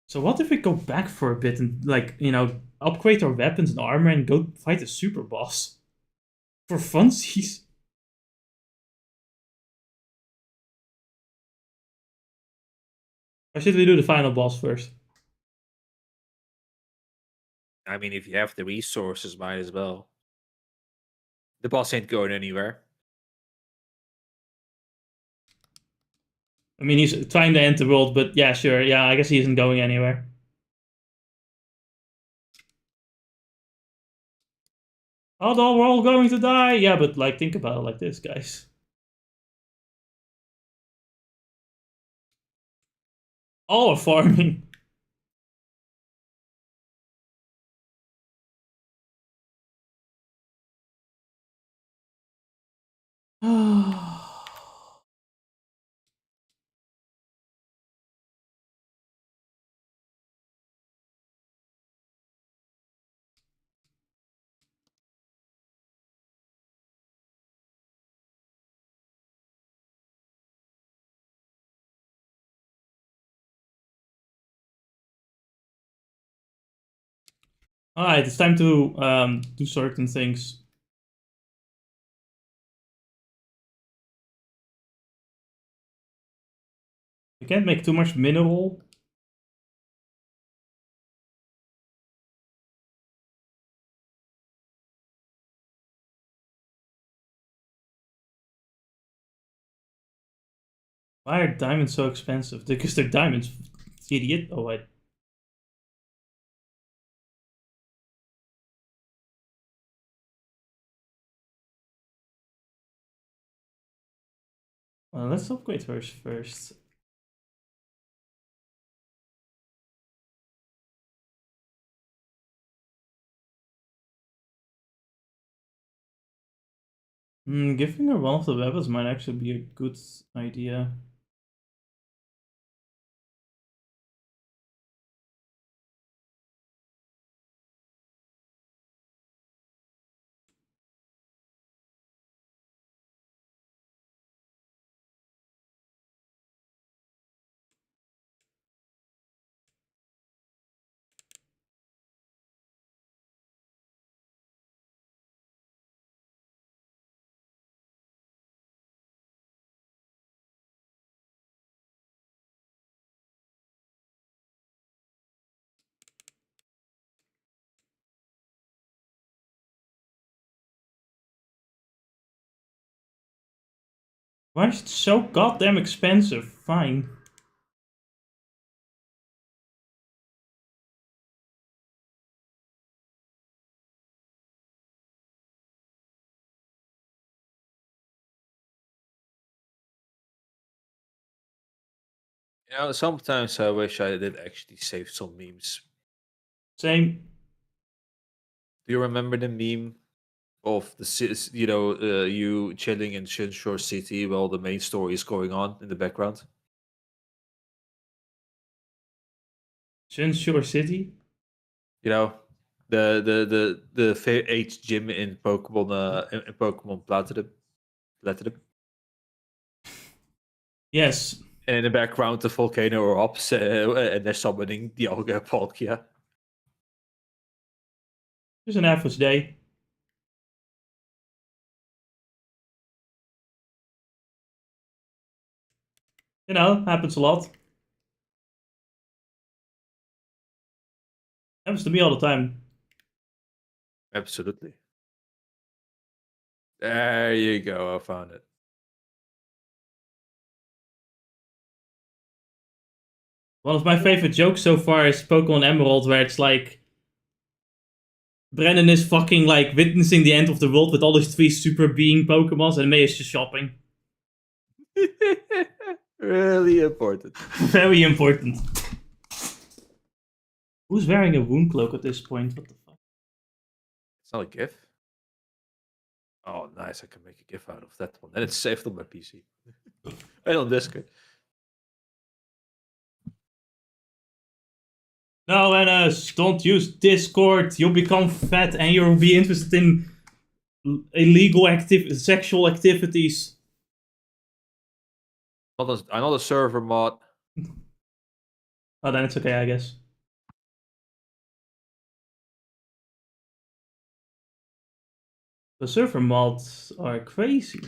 So what if we go back for a bit and, like, you know, upgrade our weapons and armor and go fight a super boss? For funsies? Or should we do the final boss first? I mean, if you have the resources, might as well. The boss ain't going anywhere. I mean, he's trying to end the world, but yeah, sure. Yeah, I guess he isn't going anywhere. Although we're all going to die. Yeah, but like think about it like this, guys. All are farming. Alright, it's time to do certain things. We can't make too much mineral. Why are diamonds so expensive? Because they're diamonds, idiot. Oh, wait. Well, let's upgrade hers first. Giving her one of the weapons might actually be a good idea. Why is it so goddamn expensive? Fine. Sometimes I wish I did actually save some memes. Same. Do you remember the meme of you chilling in Shinshore City while the main story is going on in the background? Sunshore City? You know, the H gym in Pokemon in Pokemon Platinum, Yes. and in the background the volcano erupts, and they're summoning the Olga Palkia. Just an average day. You know, happens a lot. Happens to me all the time. Absolutely. There you go. I found it. One of my favorite jokes so far is Pokemon Emerald, where it's like Brennan is fucking like witnessing the end of the world with all his 3 super being Pokemons, and May is just shopping. Really important. Very important. Who's wearing a wound cloak at this point? What the fuck? It's not a GIF. Oh, nice! I can make a GIF out of that one, and it's saved on my PC and on Discord. No, Enes, don't use Discord. You'll become fat and you'll be interested in illegal sexual activities. I'm not a server mod. Oh, then it's okay, I guess. The server mods are crazy.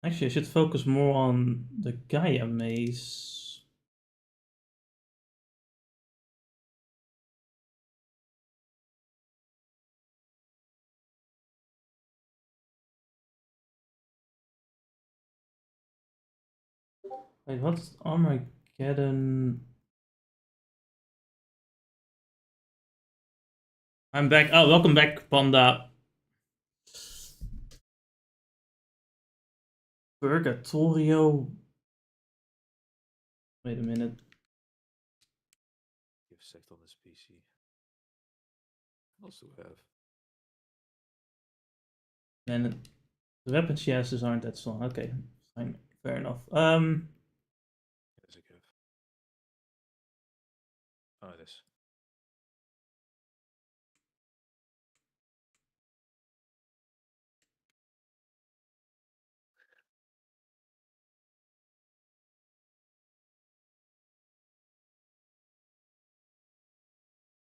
Actually, I should focus more on the Gaia maze. Wait, what's Armageddon? I'm back. Oh, welcome back, Panda. Purgatorio. Wait a minute. Give sect on this PC. Also have. And the weapon she has aren't that strong. Okay, fine, fair enough. There's a give. Oh, it is.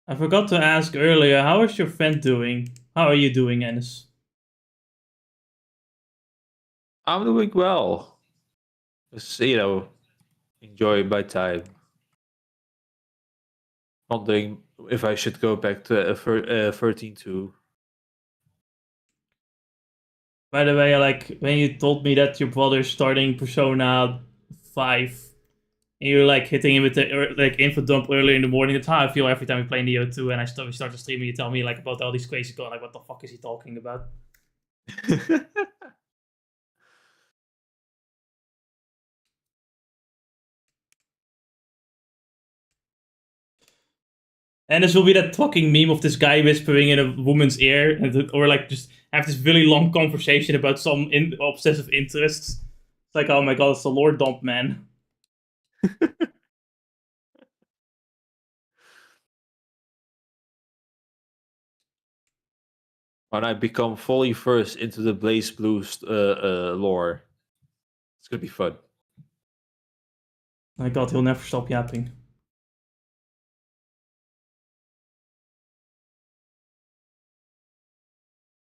I forgot to ask earlier. How is your friend doing? How are you doing, Ennis? I'm doing well. Just, enjoying my time. Wondering if I should go back to 13-2. By the way, like when you told me that your brother's starting Persona 5, and you're like hitting him with the like info dump earlier in the morning, that's how I feel every time we play Neo 2 and we start to stream and you tell me like about all these crazy goals. Like, what the fuck is he talking about? And this will be that fucking meme of this guy whispering in a woman's ear, or like just have this really long conversation about some obsessive interests. It's like, oh my god, it's the lore dump, man. When I become fully versed into the Blaze Blues lore, it's gonna be fun. My god, he'll never stop yapping.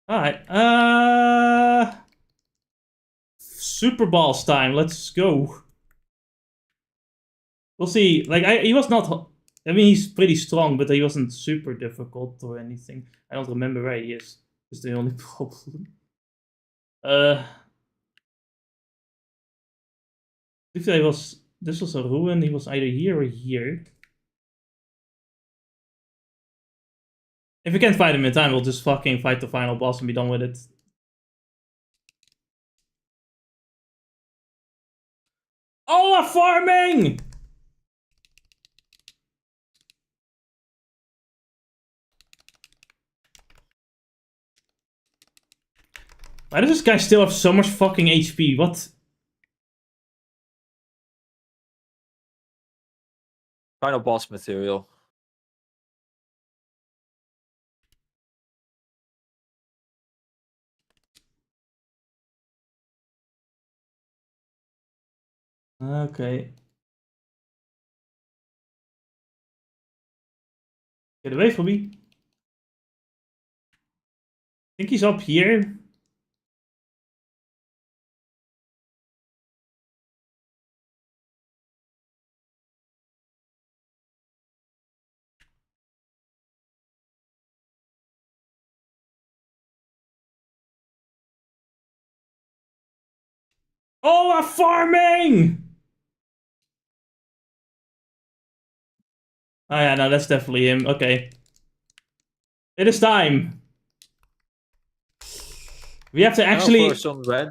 Alright, Super Balls time, let's go. We'll see. Like, he was not. I mean, he's pretty strong, but he wasn't super difficult or anything. I don't remember where he is. Is the only problem. If I was. This was a ruin, he was either here or here. If we can't fight him in time, we'll just fucking fight the final boss and be done with it. Oh, a farming! Why does this guy still have so much fucking HP? What? Final boss material. Okay. Get away from me. I think he's up here. Oh, a farming! Oh yeah, no, that's definitely him. Okay. It is time. We have to actually... some red.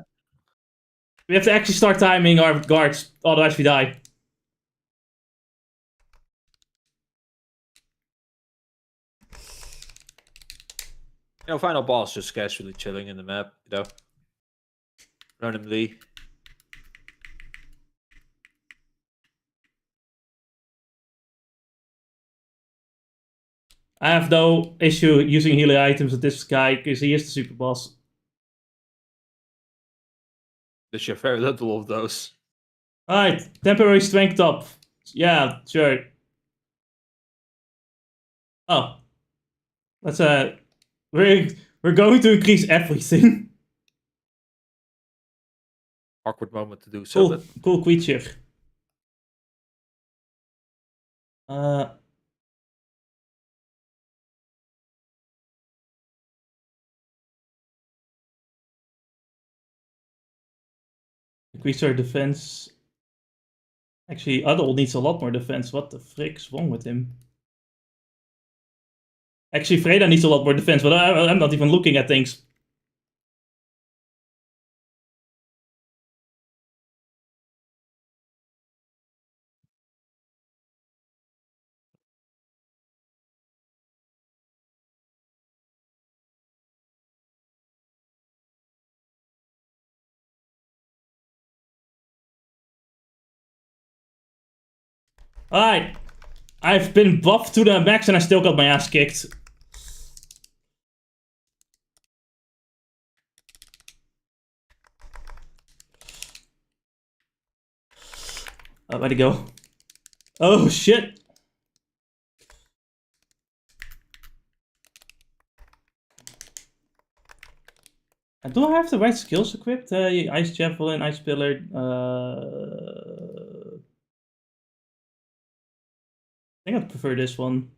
We have to actually start timing our guards, otherwise we die. Final boss just casually chilling in the map, randomly. I have no issue using healing items with this guy, because he is the super boss. There's your very little of those. Alright, temporary strength up. Yeah, sure. Oh. Let's, we're going to increase everything. awkward moment to do so. But Cool creature. Increase our defense. Actually, Eldeel needs a lot more defense. What the frick's wrong with him? Actually, Freda needs a lot more defense, but I'm not even looking at things. Alright. I've been buffed to the max and I still got my ass kicked. Oh, where'd he go? Oh, shit. Do I have the right skills equipped? Ice Javelin, Ice Pillar. I think I'd prefer this one.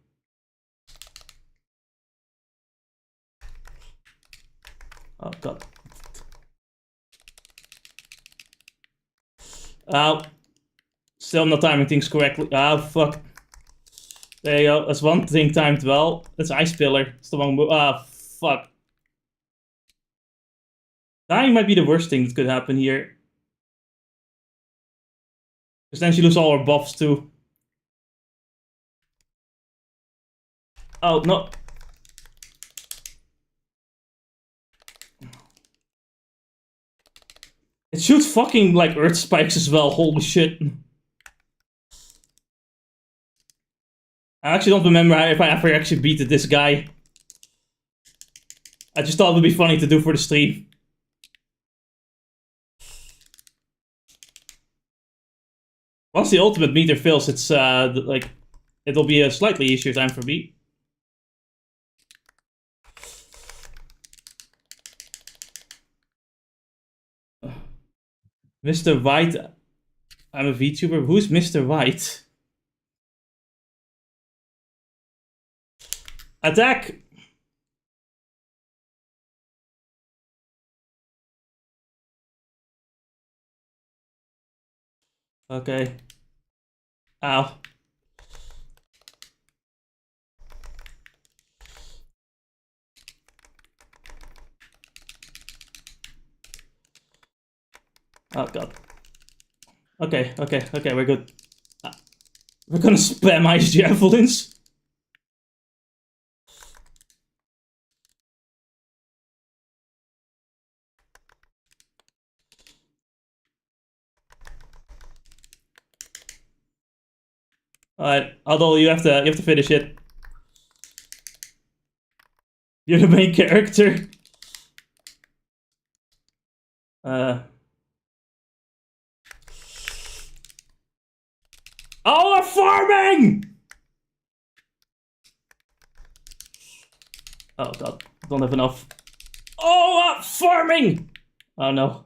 Oh, God. Oh. Still not timing things correctly. Oh, fuck. There you go. That's one thing timed well. That's Ice Pillar. It's the wrong move. Ah, fuck. Dying might be the worst thing that could happen here. Because then she loses all her buffs too. Oh, no. It shoots fucking like earth spikes as well. Holy shit. I actually don't remember if I ever actually beat this guy. I just thought it would be funny to do for the stream. Once the ultimate meter fills, it's like it'll be a slightly easier time for me. Mr. White, I'm a VTuber. Who's Mr. White? Attack! Okay. Ow. Oh god. Okay, we're good. We're gonna spam ice javelins. Alright, Eldeel, you have to finish it. You're the main character. Oh, we're farming! Oh god, don't have enough. Oh, farming! Oh no.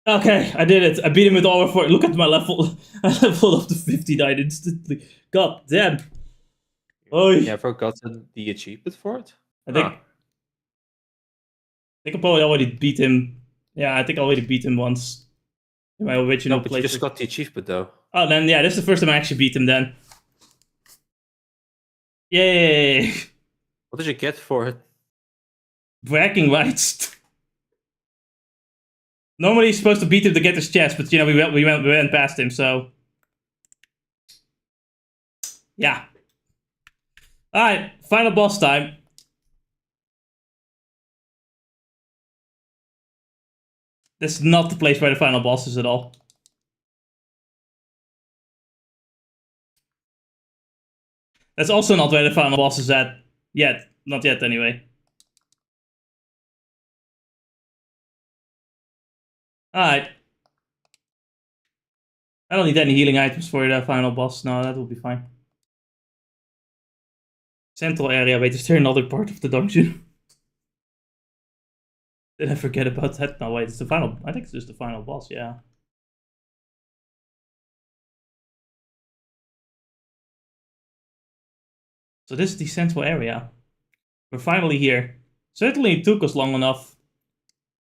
Okay, I did it. I beat him with all four. Look at my level. I leveled up to 59 instantly. God damn. Oh, you never gotten the achievement for it? I think I probably already beat him. Yeah, I think I already beat him once. In my original no, but you just got the achievement though. Oh, then yeah, this is the first time I actually beat him then. Yay! What did you get for it? Bragging rights. Normally he's supposed to beat him to get his chest, but you know we went past him, so yeah. Alright, final boss time. This is not the place where the final boss is at all. That's also not where the final boss is at. Yet. Not yet, anyway. Alright. I don't need any healing items for the final boss. No, that will be fine. Central area. Wait, is there another part of the dungeon? Did I forget about that? No, wait, it's the final. I think it's just the final boss, yeah. So this is the central area. We're finally here. Certainly it took us long enough.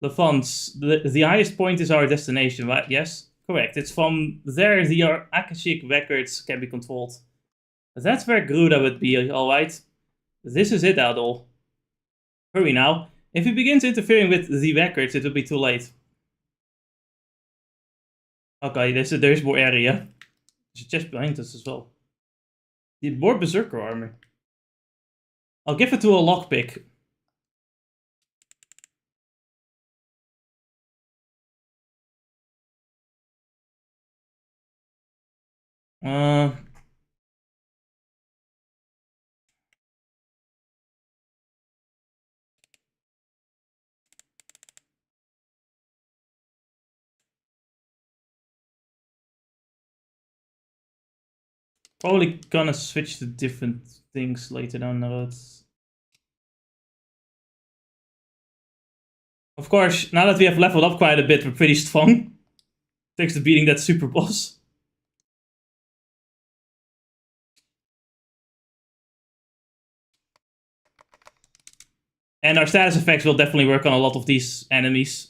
Lefance, the highest point is our destination, right? Yes? Correct. It's from there the Akashic records can be controlled. That's where Gruda would be, alright? This is it, Eldeel. Hurry now. If he begins interfering with the records, it will be too late. Okay, there's more area. There's a chest behind us as well. Need more Berserker armor. I'll give it to a lockpick. Probably gonna switch to different things later down the road. Of course, now that we have leveled up quite a bit, we're pretty strong. Thanks to beating that super boss. And our status effects will definitely work on a lot of these enemies.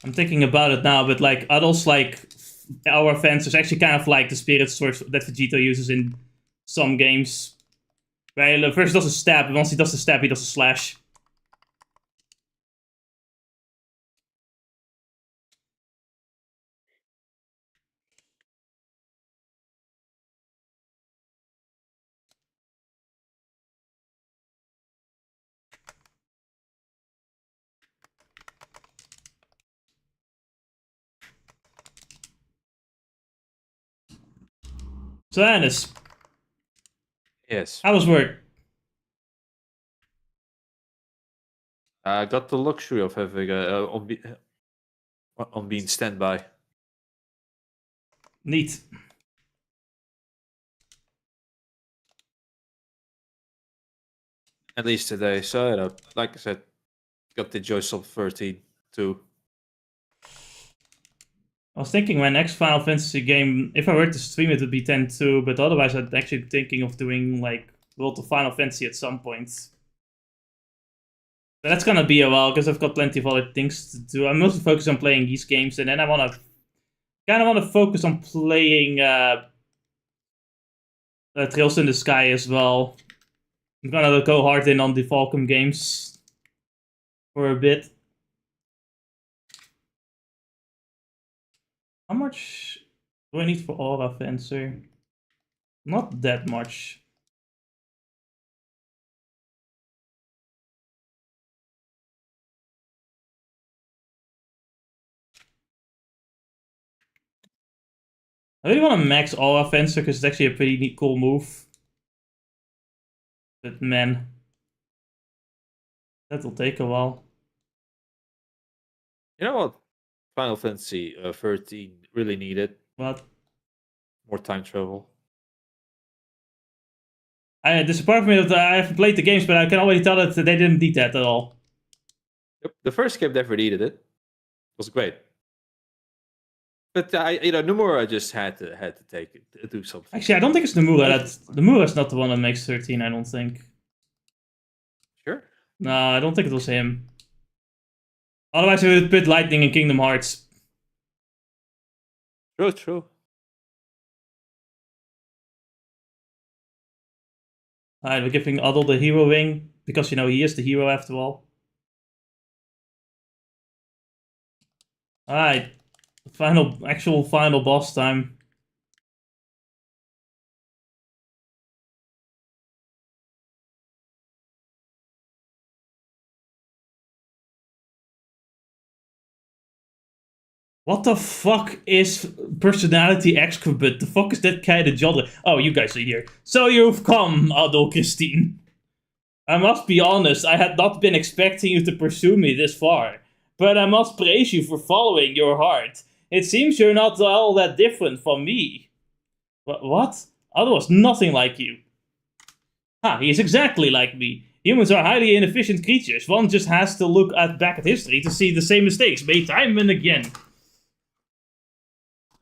I'm thinking about it now, but like Adults like our offense is actually kind of like the spirit sword that Vegeta uses in some games. Right? First he does a stab, and once he does the stab, he does a slash. So Anis, Yes. how was work? I got the luxury of having on being standby. Neat. At least today. So, like I said, got to enjoy some 13 too. I was thinking my next Final Fantasy game, if I were to stream it, would be 10 too, but otherwise I'm actually thinking of doing like World of Final Fantasy at some point. But that's gonna be a while because I've got plenty of other things to do. I'm mostly focused on playing these games, and then I kind of want to focus on playing Trails in the Sky as well. I'm gonna go hard in on the Falcom games for a bit. How much do I need for Aura Fencer? Not that much. I really want to max Aura Fencer because it's actually a pretty neat, cool move. But man, that'll take a while. You know what? Final Fantasy 13 really needed But more time travel. disappoints me that I haven't played the games, but I can already tell that they didn't need that at all. Yep. The first game never needed it. It was great. But Nomura just had to take it, do something. Actually, I don't think it's Nomura. Nomura's not the one that makes 13. I don't think. Sure. No, I don't think it was him. Otherwise, we would put Lightning in Kingdom Hearts. True. Alright, we're giving Adol the hero ring because he is the hero after all. Alright. Actual final boss time. What the fuck is personality excrement? The fuck is that kind of genre? Oh, you guys are here. So you've come, Adol Christine. I must be honest, I had not been expecting you to pursue me this far. But I must praise you for following your heart. It seems you're not all that different from me. What? Adol was nothing like you. He is exactly like me. Humans are highly inefficient creatures. One just has to look back at history to see the same mistakes made time and again.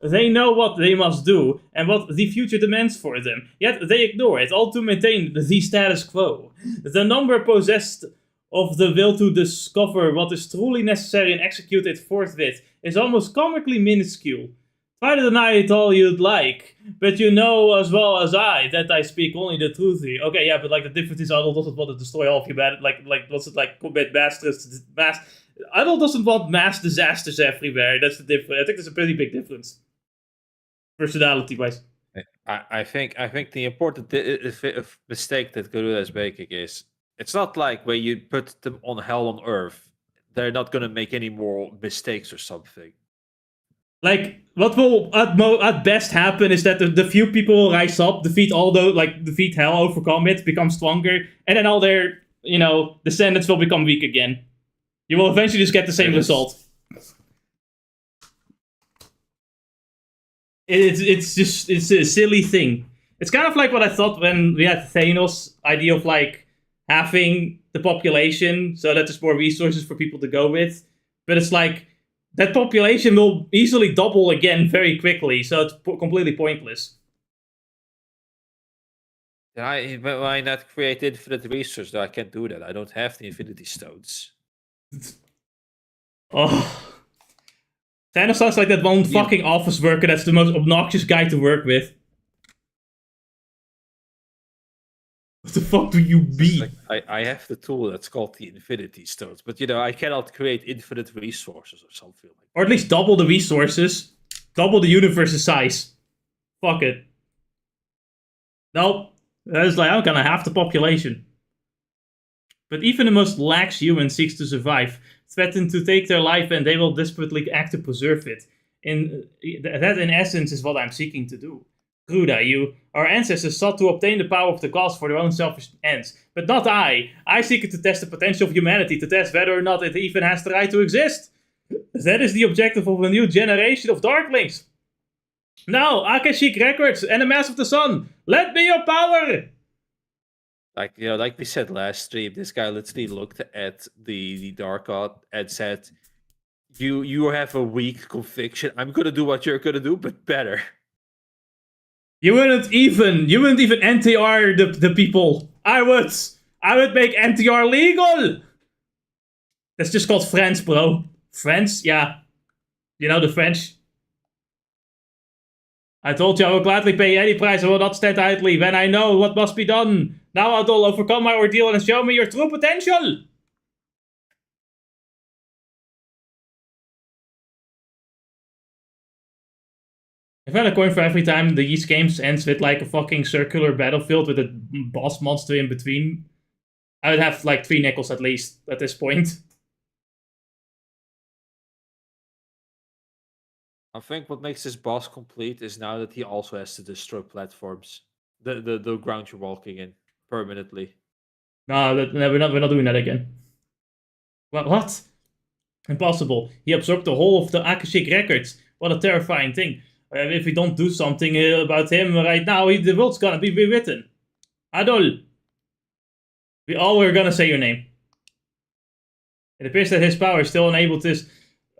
They know what they must do and what the future demands for them, yet they ignore it, all to maintain the status quo. The number possessed of the will to discover what is truly necessary and execute it forthwith is almost comically minuscule. Try to deny it all you'd like, but you know as well as I that I speak only the truth here. Okay, yeah, but like the difference is Adol doesn't want to destroy all of humanity, what's it like, commit mass Adol doesn't want mass disasters everywhere, that's the difference. I think there's a pretty big difference. Personality wise. I think the important mistake that Gruda is making is it's not like when you put them on hell on earth, they're not going to make any more mistakes or something. Like what will at best happen is that the few people will rise up, defeat defeat hell, overcome it, become stronger, and then all their descendants will become weak again. You will eventually just get the same result. It's a silly thing. It's kind of like what I thought when we had Thanos' idea of like having the population so that there's more resources for people to go with. But it's like that population will easily double again very quickly, so it's completely pointless. Why not create infinite resources? No, I can't do that. I don't have the Infinity Stones. Oh. Thanos sounds like that one fucking office worker that's the most obnoxious guy to work with. What the fuck do you mean? Like, I have the tool that's called the Infinity Stones, but I cannot create infinite resources or something like that. Or at least double the resources. Double the universe's size. Fuck it. Nope. That is like, I'm gonna half the population. But even the most lax human seeks to survive, threaten to take their life, and they will desperately act to preserve it. That, in essence, is what I'm seeking to do. Gruda, our ancestors sought to obtain the power of the gods for their own selfish ends. But not I. I seek it to test the potential of humanity, to test whether or not it even has the right to exist. That is the objective of a new generation of Darklings. Now, Akashic records and the mass of the sun, let me your power! Like we said last stream, this guy literally looked at the Dark God and said, "You have a weak conviction. I'm gonna do what you're gonna do, but better." You wouldn't even NTR the people. I would make NTR legal. That's just called French, bro. French, yeah. You know the French. I told you I will gladly pay any price. I will not stand idly when I know what must be done. Now, Eldeel, overcome my ordeal and show me your true potential. If I had a coin for every time these games ends with like a fucking circular battlefield with a boss monster in between, I would have like 3 nickels at least at this point. I think what makes this boss complete is now that he also has to destroy platforms, the ground you're walking in permanently. No, we're not doing that again. What? Impossible. He absorbed the whole of the Akashic records. What a terrifying thing. If we don't do something about him right now, the world's gonna be rewritten. Adol. We all were gonna say your name. It appears that his power is still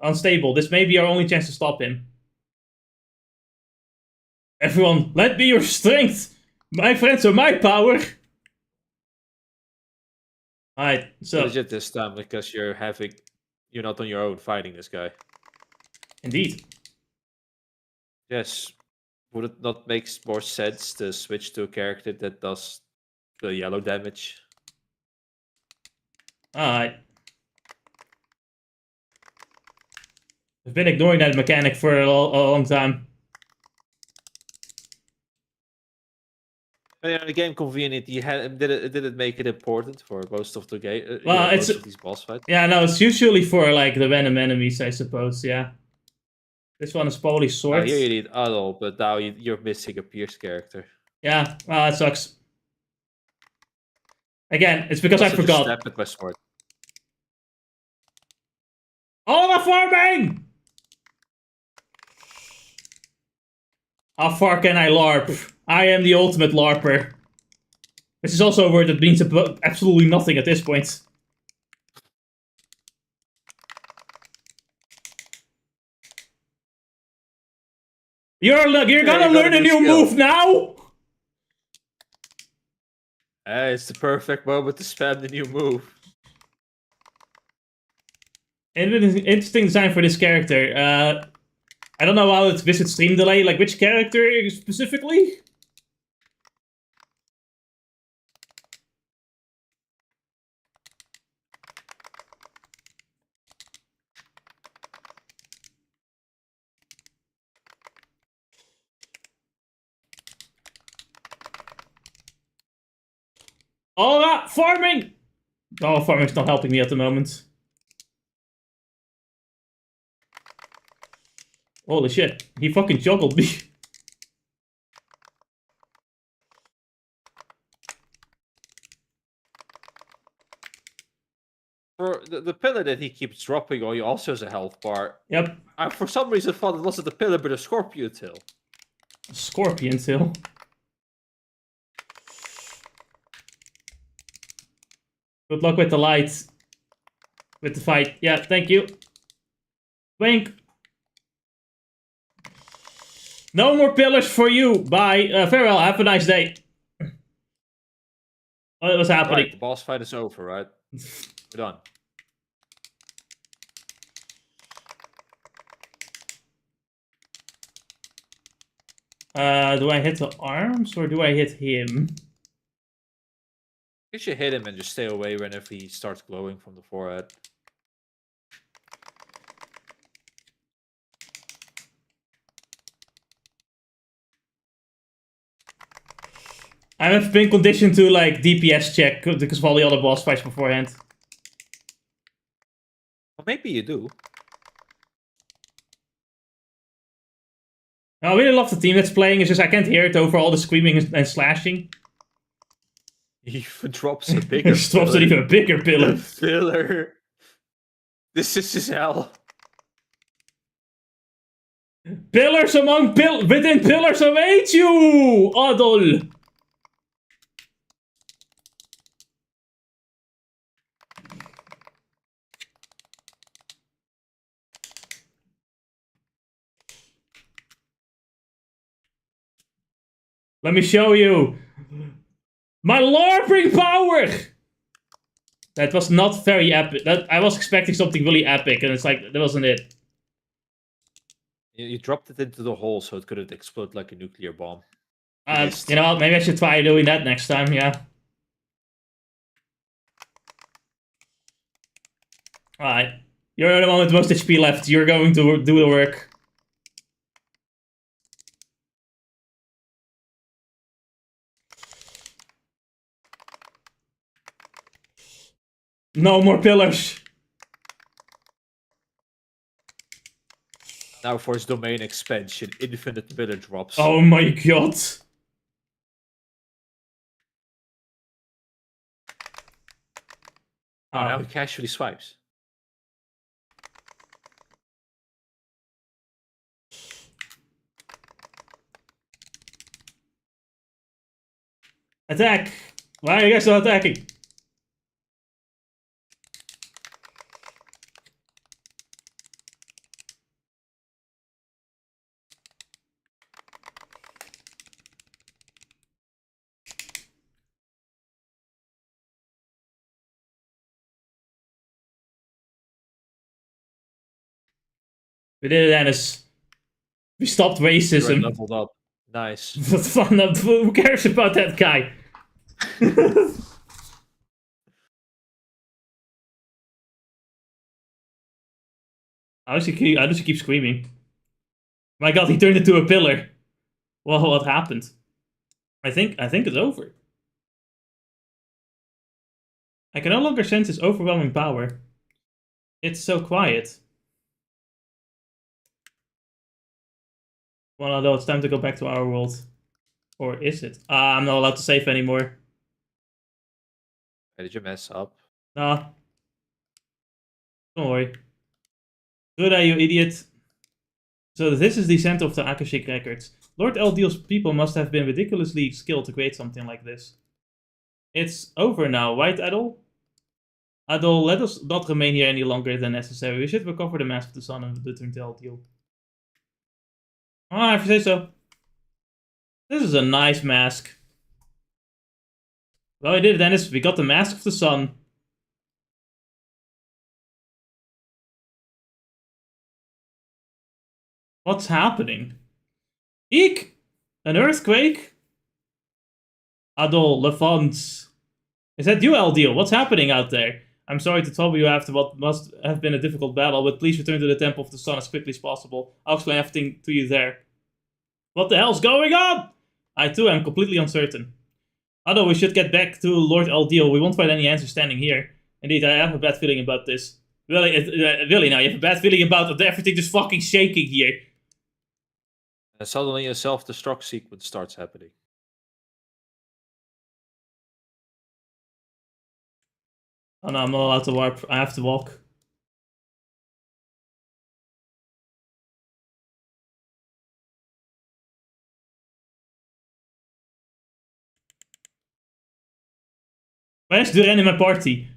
unstable. This may be our only chance to stop him. Everyone, let be your strength! My friends are my power! Alright, so... Legit this time, because you're not on your own fighting this guy. Indeed. Yes. Would it not make more sense to switch to a character that does the yellow damage? Alright. I've been ignoring that mechanic for a long time. The game convenient. Did it make it important for most of the game? Well, Most of these boss fights. Yeah, no, it's usually for like the Venom enemies, I suppose. Yeah. This one is probably sword. Here you need Eldeel, but now you're missing a Pierce character. Yeah, well, that sucks. Again, it's because I forgot. Snap with my sword. All the farming! How far can I LARP? I am the ultimate LARPer. This is also a word that means absolutely nothing at this point. You're gonna learn a new move now? It's the perfect moment to spam the new move. Interesting design for this character. I don't know how it's visit stream delay. Like, which character specifically? All that farming! Oh, farming's not helping me at the moment. Holy shit, he fucking juggled me. For the pillar that he keeps dropping on you also has a health bar. Yep. I for some reason thought it wasn't the pillar but a scorpion tail. Scorpion tail. Good luck with the lights. With the fight. Yeah, thank you. Wink. No more pillars for you. Bye. Farewell. Have a nice day. What was happening? Right, the boss fight is over, right? We're done. Do I hit the arms or do I hit him? You should hit him and just stay away whenever he starts glowing from the forehead. I've been conditioned to like DPS check because of all the other boss fights beforehand. Well, maybe you do. I really love the team that's playing. It's just I can't hear it over all the screaming and slashing. He even drops a bigger He drops an even bigger pillar. Pillar. This is his hell. Pillars within pillars await you, Eldeel. Let me show you my LARPing power. That was not very epic. I was expecting something really epic, and it's like that wasn't it. You dropped it into the hole so it couldn't explode like a nuclear bomb. You know, maybe I should try doing that next time. Yeah. All right, you're the one with the most HP left. You're going to do the work. No more pillars. Now for his domain expansion, infinite pillar drops. Oh my god. Oh, now he casually swipes. Attack! Why are you guys not attacking? We did it, Dennis. We stopped racism. Leveled up. Nice. What fun. Who cares about that guy? How does he keep screaming? My god, he turned into a pillar. Well, what happened? I think it's over. I can no longer sense his overwhelming power. It's so quiet. Well, although it's time to go back to our world. Or is it? I'm not allowed to save anymore. Did you mess up? Nah. Don't worry. Gruda, you idiot. So this is the center of the Akashic records. Lord Eldeel's people must have been ridiculously skilled to create something like this. It's over now, right, Eldeel? Eldeel, let us not remain here any longer than necessary. We should recover the Mask of the Sun and return to Eldeel. Ah, if you say so. This is a nice mask. Well, we did it, Dennis. We got the Mask of the Sun. What's happening? Eek! An earthquake? Eldeel, Lefance. Is that you, Eldeel? What's happening out there? I'm sorry to trouble you after what must have been a difficult battle, but please return to the Temple of the Sun as quickly as possible. I'll explain everything to you there. What the hell's going on? I too am completely uncertain. Although we should get back to Lord Eldeel, we won't find any answers standing here. Indeed, I have a bad feeling about this. Really now, you have a bad feeling about everything just fucking shaking here. And suddenly a self-destruct sequence starts happening. Oh no, I'm not allowed to warp. I have to walk. Where's Duran in my party?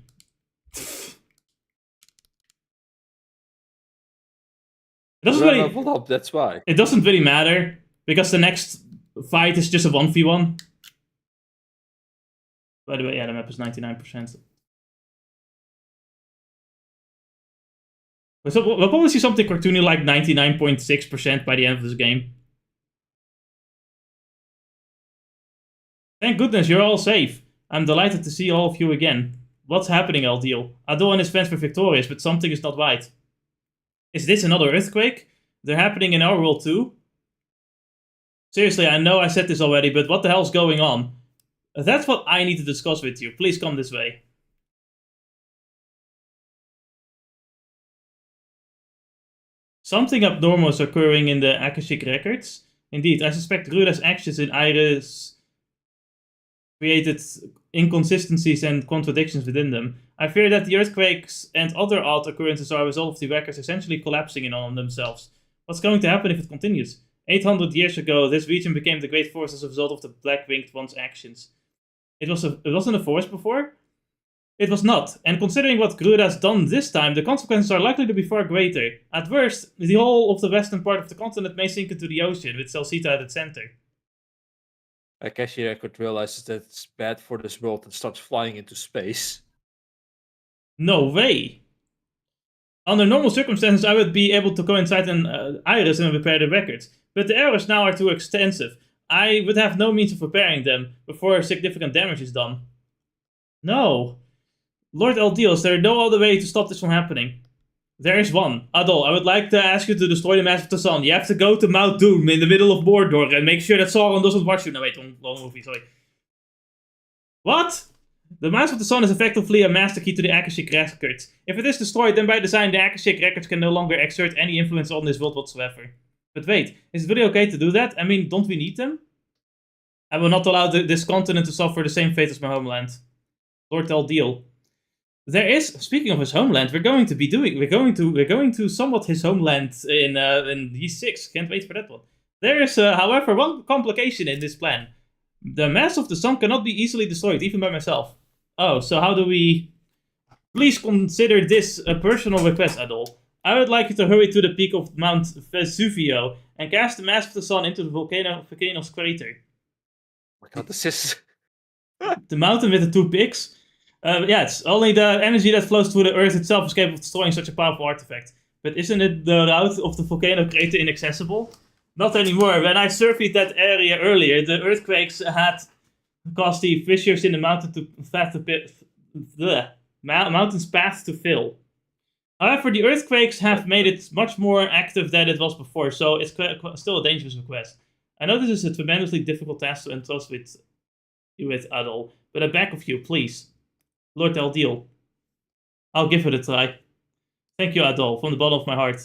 It doesn't really. Leveled up, that's why. It doesn't really matter because the next fight is just a 1v1. By the way, yeah, the map is 99%. So we'll probably see something cartoony like 99.6% by the end of this game. Thank goodness you're all safe. I'm delighted to see all of you again. What's happening, Eldeel? Eldeel and his friends were victorious, but something is not right. Is this another earthquake? They're happening in our world too? Seriously, I know I said this already, but what the hell's going on? That's what I need to discuss with you. Please come this way. Something abnormal is occurring in the Akashic records. Indeed, I suspect Gruda's actions in Iris created inconsistencies and contradictions within them. I fear that the earthquakes and other odd occurrences are a result of the records essentially collapsing in on themselves. What's going to happen if it continues? 800 years ago, this region became the Great Forest as a result of the Black-Winged One's actions. It wasn't a forest before? It was not, and considering what Gruda has done this time, the consequences are likely to be far greater. At worst, the whole of the western part of the continent may sink into the ocean, with Celceta at its center. Akashic record realizes that it's bad for this world and starts flying into space. No way! Under normal circumstances, I would be able to go inside an Iris and repair the records, but the errors now are too extensive. I would have no means of repairing them before significant damage is done. No. Lord Eldeel, is there no other way to stop this from happening? There is one. Eldeel, I would like to ask you to destroy the Mask of the Sun. You have to go to Mount Doom in the middle of Mordor and make sure that Sauron doesn't watch you. No, wait, wrong movie, sorry. What? The Mask of the Sun is effectively a master key to the Akashic records. If it is destroyed, then by design, the Akashic records can no longer exert any influence on this world whatsoever. But wait, is it really okay to do that? I mean, don't we need them? I will not allow this continent to suffer the same fate as my homeland. Lord Eldeel. There is, speaking of his homeland, we're going to somewhat his homeland in D6. Can't wait for that one. There is, however, one complication in this plan. The Mask of the Sun cannot be easily destroyed, even by myself. Oh, so how do we... Please consider this a personal request, Eldeel. I would like you to hurry to the peak of Mount Vesuvio and cast the Mask of the Sun into the volcano's crater. Oh my god, this is... The mountain with the two peaks? Yeah, it's only the energy that flows through the earth itself is capable of destroying such a powerful artifact. But isn't it the route of the volcano crater inaccessible? Not anymore. When I surveyed that area earlier, the earthquakes had caused the fissures in the mountain mountain's path to fill. However, the earthquakes have made it much more active than it was before, so it's still a dangerous request. I know this is a tremendously difficult task to entrust with Eldeel, but I beg of you, please. Lord Eldeel. I'll give it a try. Thank you, Eldeel, from the bottom of my heart.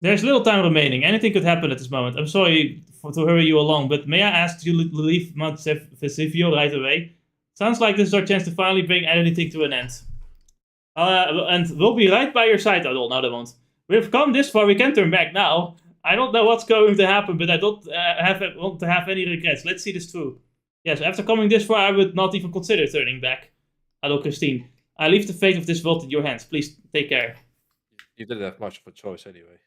There's little time remaining. Anything could happen at this moment. I'm sorry to hurry you along, but may I ask you to leave Mount Vesivio right away? Sounds like this is our chance to finally bring anything to an end. And we'll be right by your side, Eldeel. No, they won't. We've come this far, we can't turn back now. I don't know what's going to happen, but I don't want to have any regrets. Let's see this through. Yes, after coming this far, I would not even consider turning back. Hello, Christine. I leave the fate of this world in your hands. Please take care. You didn't have much of a choice anyway.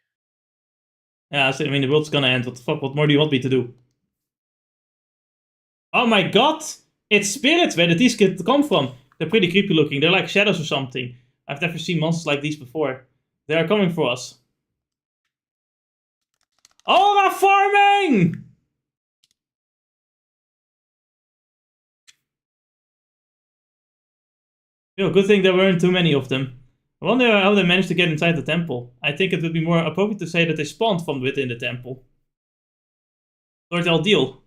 Yeah, I mean, the world's gonna end. What the fuck? What more do you want me to do? Oh my god! It's spirits! Where did these kids come from? They're pretty creepy looking. They're like shadows or something. I've never seen monsters like these before. They are coming for us. Aura farming! Yo, good thing there weren't too many of them. I wonder how they managed to get inside the temple. I think it would be more appropriate to say that they spawned from within the temple. Lord Eldeel.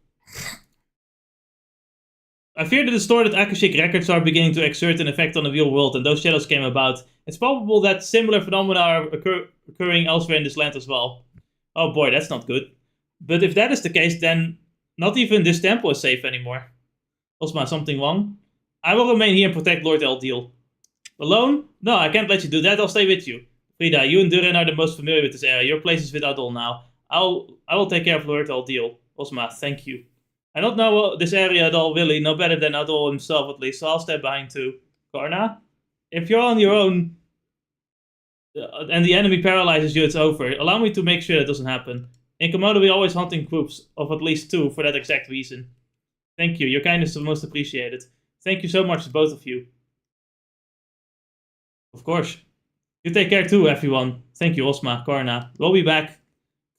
I fear the distorted Akashic records are beginning to exert an effect on the real world, and those shadows came about. It's probable that similar phenomena are occurring elsewhere in this land as well. Oh boy, that's not good. But if that is the case, then not even this temple is safe anymore. Osma, something wrong? I will remain here and protect Lord Eldeel. Alone? No, I can't let you do that. I'll stay with you. Frida, you and Durin are the most familiar with this area. Your place is with Eldeel now. I will take care of Lord Eldeel. Osma, thank you. I don't know this area at all, really. No better than Eldeel himself, at least. So I'll step behind too. Karna? If you're on your own and the enemy paralyzes you, it's over. Allow me to make sure that doesn't happen. In Komodo, we always hunt in groups of at least 2 for that exact reason. Thank you. Your kindness is most appreciated. Thank you so much to both of you. Of course. You take care too, everyone. Thank you, Osma, Karna. We'll be back.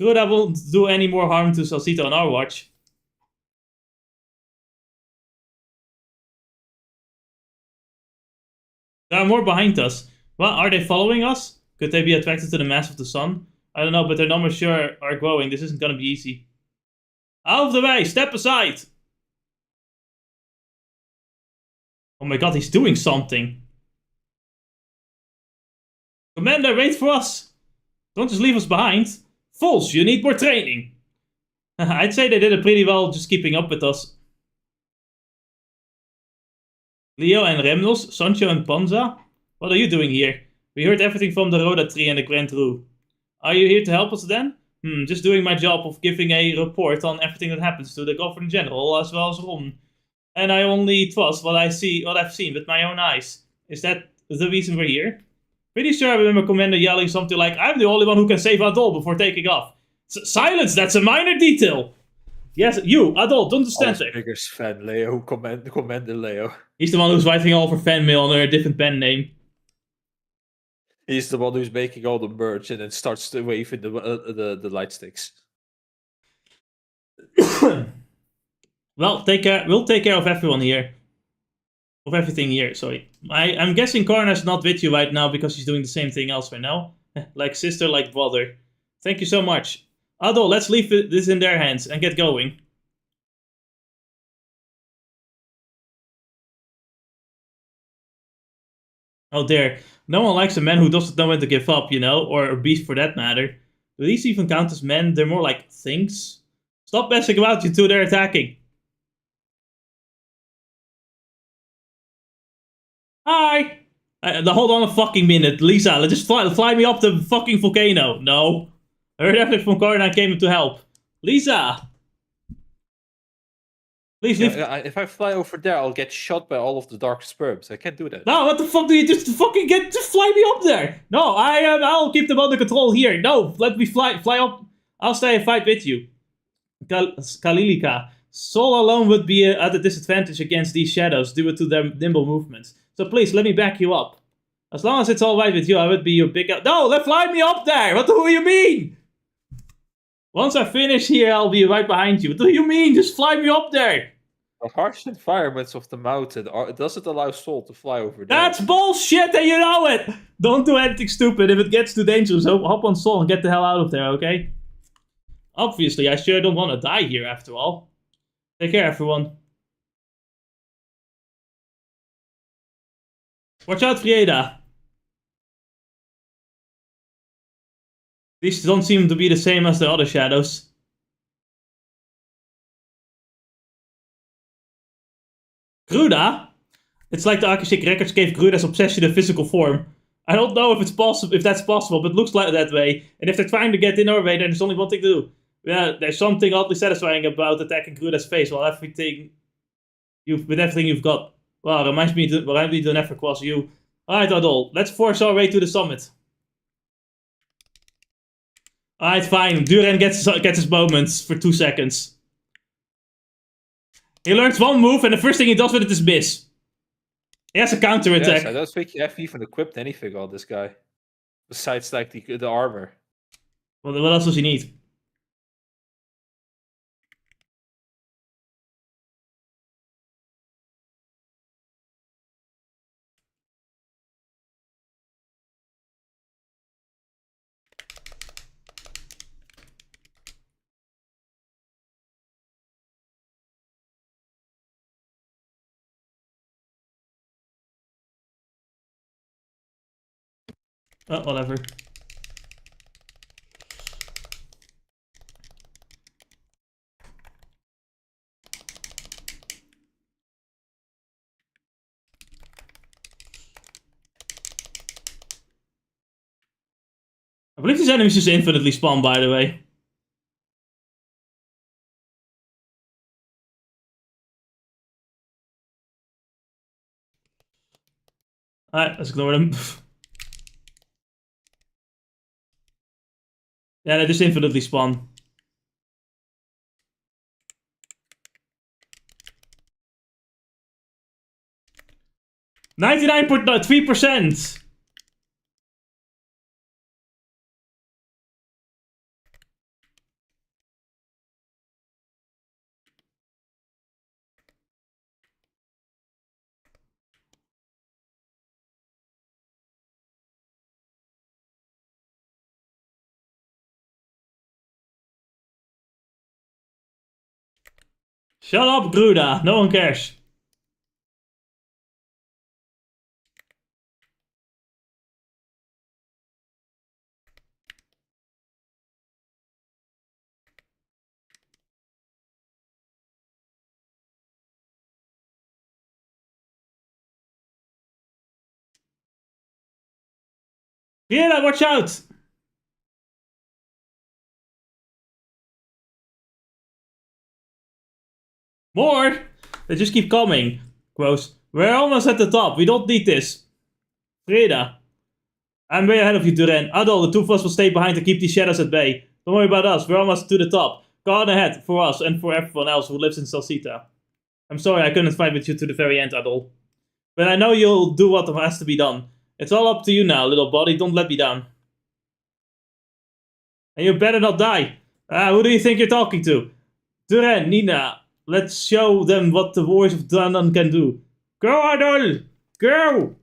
Gruda won't do any more harm to Celceta on our watch. There are more behind us. Well, are they following us? Could they be attracted to the mass of the sun? I don't know, but their numbers sure are growing. This isn't gonna be easy. Out of the way! Step aside! Oh my god, he's doing something. Commander, wait for us! Don't just leave us behind. Fools, you need more training. I'd say they did it pretty well just keeping up with us. Leo and Remnas, Sancho and Panza? What are you doing here? We heard everything from the Roda Tree and the Grand Roo. Are you here to help us then? Just doing my job of giving a report on everything that happens to the Governor General as well as Ron. And I only trust what I've seen with my own eyes. Is that the reason we're here? Pretty sure I remember Commander yelling something like, I'm the only one who can save Eldeel before taking off. Silence, that's a minor detail! Yes, you, Eldeel, don't stand there. Biggest fan, Leo, Commander Leo. He's the one who's writing all of her fan mail under a different pen name. He's the one who's making all the merch and then starts to wave in the light sticks. Well, we'll take care of everyone here. Of everything here, sorry. I'm guessing Karna's not with you right now because she's doing the same thing elsewhere, no? Like sister, like brother. Thank you so much. Eldeel, let's leave this in their hands and get going. Oh dear. No one likes a man who doesn't know when to give up, you know? Or a beast for that matter. Do these even count as men? They're more like things. Stop messing about, you two, they're attacking. Hi! Hold on a fucking minute. Leeza, let's just fly me up the fucking volcano. No. I heard everything from Karna and came to help. Leeza! Please leave. If I fly over there, I'll get shot by all of the dark sperms. I can't do that. No, what the fuck do you just fucking get? Just fly me up there! No, I'll keep them under control here. No, let me fly up. I'll stay and fight with you. Kalilika. Sol alone would be at a disadvantage against these shadows due to their nimble movements. So please, let me back you up. As long as it's alright with you, I would be your big... No, fly me up there! What do you mean? Once I finish here, I'll be right behind you. What do you mean? Just fly me up there! The harsh environments of the mountain doesn't allow Soul to fly over there. That's bullshit and you know it! Don't do anything stupid. If it gets too dangerous, hop on Soul and get the hell out of there, okay? Obviously, I sure don't want to die here after all. Take care, everyone. Watch out, Frieda. These don't seem to be the same as the other shadows. Gruda? It's like the Akashic records gave Gruda's obsession a physical form. I don't know if it's possible, if that's possible, but it looks like that way. And if they're trying to get in our way, then there's only one thing to do. Yeah, there's something oddly satisfying about attacking Gruda's face while with everything you've got. Well, reminds me what I need to never cross you. Alright, Eldeel, let's force our way to the summit. Alright, fine. Duran gets his moments for 2 seconds. He learns one move, and the first thing he does with it is miss. He has a counter attack. Yes, I don't think you have even equipped anything on this guy. Besides, like, the armor. What else does he need? Oh, whatever. I believe these enemies just infinitely spawn, by the way. Alright, let's ignore them. Yeah, they just infinitely spawn. $99.3%! Shut up, Gruda. No one cares. Yeah, watch out! More? They just keep coming. Gross. We're almost at the top. We don't need this. Freda. I'm way ahead of you, Duran. Eldeel, the two of us will stay behind to keep these shadows at bay. Don't worry about us. We're almost to the top. Go on ahead for us and for everyone else who lives in Celceta. I'm sorry I couldn't fight with you to the very end, Eldeel. But I know you'll do what has to be done. It's all up to you now, little buddy. Don't let me down. And you better not die. Who do you think you're talking to? Duran, Nina. Let's show them what the voice of Danan can do. Go, Eldeel! Go!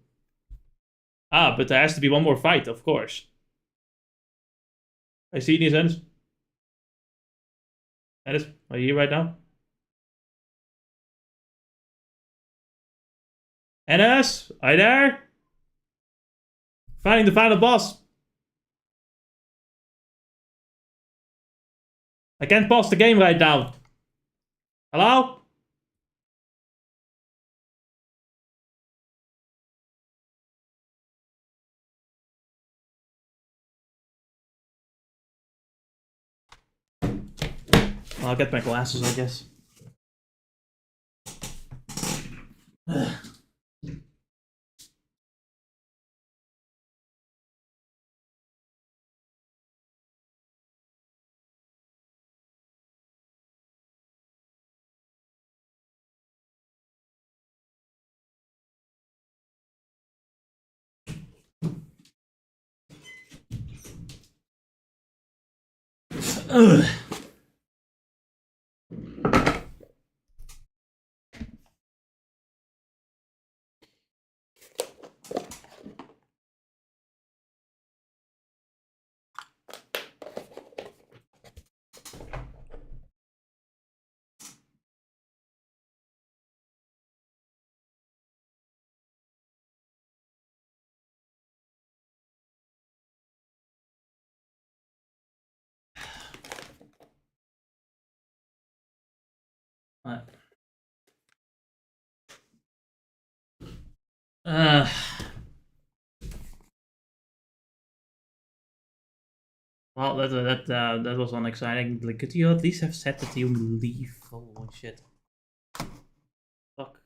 Ah, but there has to be one more fight, of course. I see these ends. Ennis, are you here right now? Ennis, are you there? Finding the final boss. I can't pause the game right now. Hello? I'll get my glasses, I guess. Ugh. Well, that was unexciting. Like, could you at least have said that you leave? Oh shit! Fuck.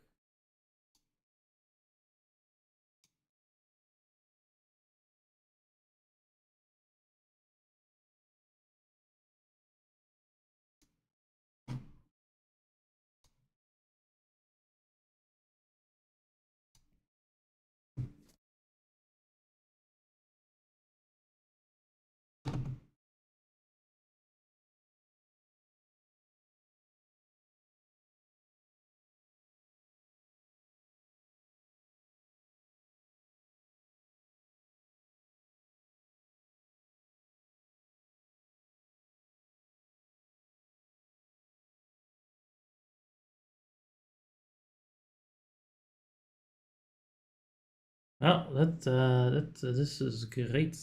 Oh, this is great.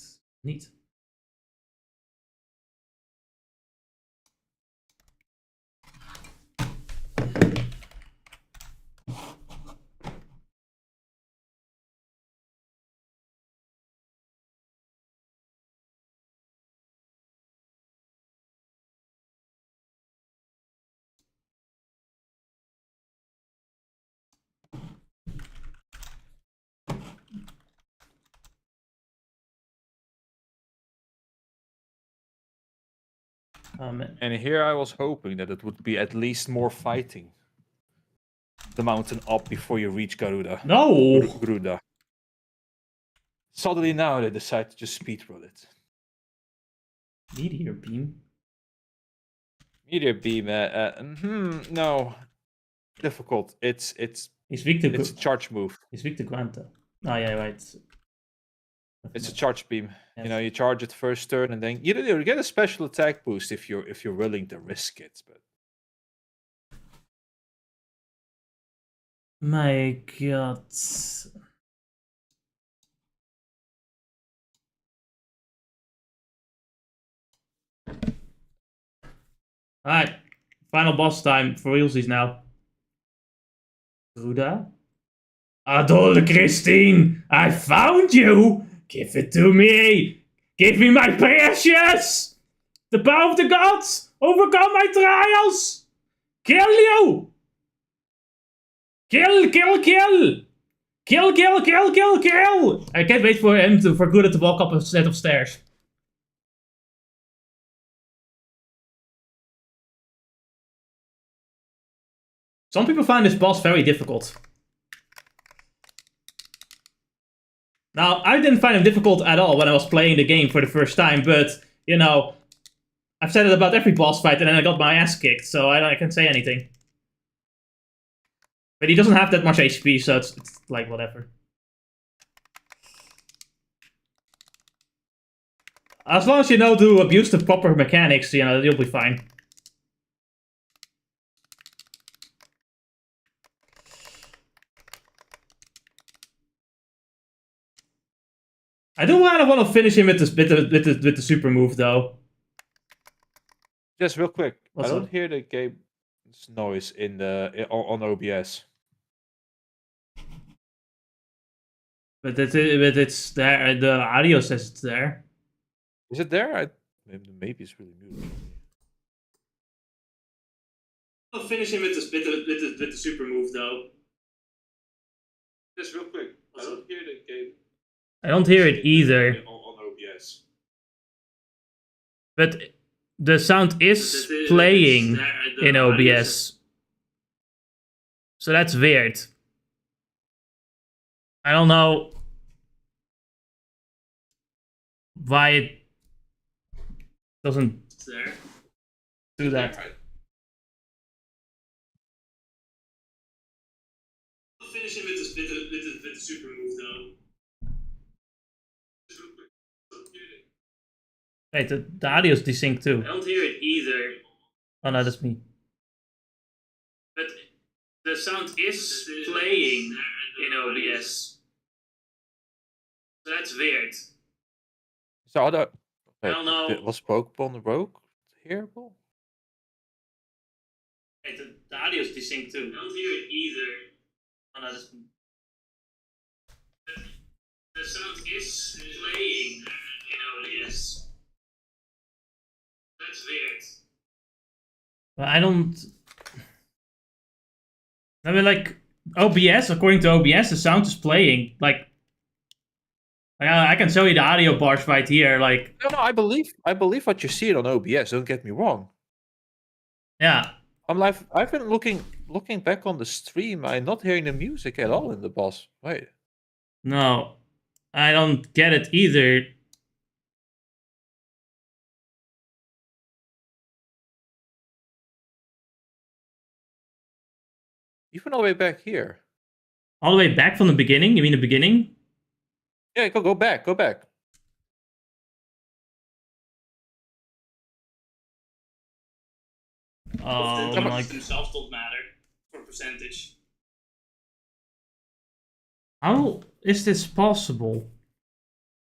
Neat. And here I was hoping that it would be at least more fighting. The mountain up before you reach Garuda. No! Gruda. Suddenly now they decide to just speedrun it. Meteor beam. Meteor beam. No. Difficult. It's He's weak to a charge move. He's weak to Granta. Oh yeah, right. It's a charge beam. Yes. You know, you charge it first turn, and then you get a special attack boost if you're willing to risk it. But my god. Alright. Final boss time for realsies now. Gruda? Adol Christine! I found you! Give it to me! Give me my precious! The power of the gods! Overcome my trials! Kill you! Kill! Kill! Kill! Kill! Kill! Kill! Kill! Kill! I can't wait for him for Gruda to walk up a set of stairs. Some people find this boss very difficult. Now, I didn't find him difficult at all when I was playing the game for the first time, but, you know, I've said it about every boss fight and then I got my ass kicked, so I can't say anything. But he doesn't have that much HP, so it's like, whatever. As long as you know to abuse the proper mechanics, you know, you'll be fine. I do want to finish him with the super move though. just real quick, What's I don't up? hear the game's noise on OBS. But it's there. The audio says it's there. Is it there? Maybe it's really muted. I'll finish him with the super move though. Just real quick, I don't hear the game. I don't hear it either. On OBS. But the sound is playing in OBS. So that's weird. I don't know why it doesn't do that. I'll finish him with the super move though. Wait, the audio is desynced too. I don't hear it either. Oh no, that's me. But the sound is playing in OBS. So that's weird. So other. I don't know. Was Pokemon Rogue hearable? Wait, The audio's desynced too. I don't hear it either. Oh, no, that's... The sound is playing in OBS. That's weird. But I don't... I mean, like, OBS, according to OBS, the sound is playing. Like, I can show you the audio bars right here. Like, No, I believe what you see it on OBS. Don't get me wrong. Yeah. I've been looking back on the stream. I'm not hearing the music at all in the boss. Wait. No, I don't get it either. Even all the way back here. All the way back from the beginning? You mean the beginning? Yeah, go back. Go back. Oh, like themselves don't matter for percentage. How is this possible?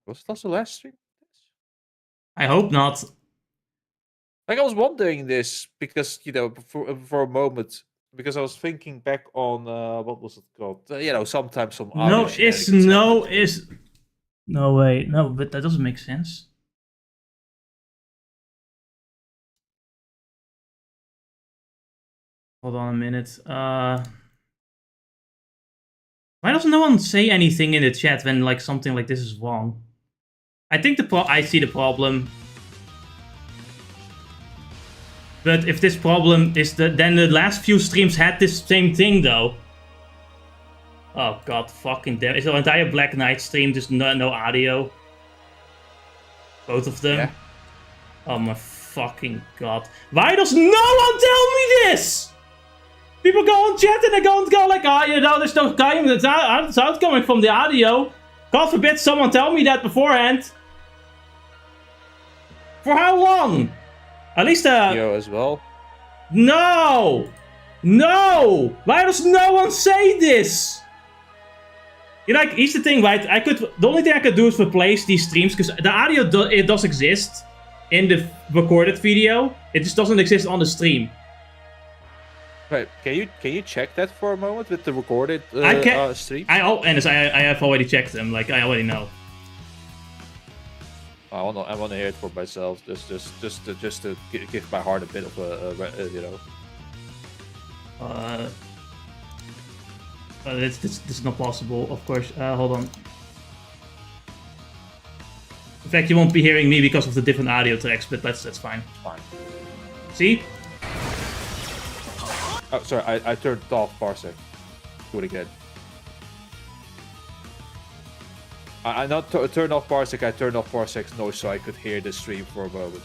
Was it also last stream? I hope not. Like I was wondering this because for a moment because I was thinking back on what was it called? Sometimes some audio shenanigans happen. No way. No, but that doesn't make sense. Hold on a minute. Why doesn't no one say anything in the chat when like something like this is wrong? I think I see the problem. But if this problem is then the last few streams had this same thing though. Oh god, fucking damn! It's an entire Black Knight stream, just no audio. Both of them. Yeah. Oh my fucking god! Why does no one tell me this? People go on chat and they go like, there's no sound coming from the audio. God forbid someone tell me that beforehand. For how long? At least as well. No! No! Why does no one say this? Here's the thing, right? The only thing I could do is replace these streams because the audio it does exist in the recorded video. It just doesn't exist on the stream. Right? Can you check that for a moment with the recorded stream? I have already checked them. Like I already know. I want to hear it for myself, just to give my heart a bit of It's not possible, of course. Hold on. In fact, you won't be hearing me because of the different audio tracks, but that's fine. Fine. See? Oh, sorry, I turned off Parsec. Do it again. I not turned off Parsec, I turned off Parsec's noise so I could hear the stream for a moment.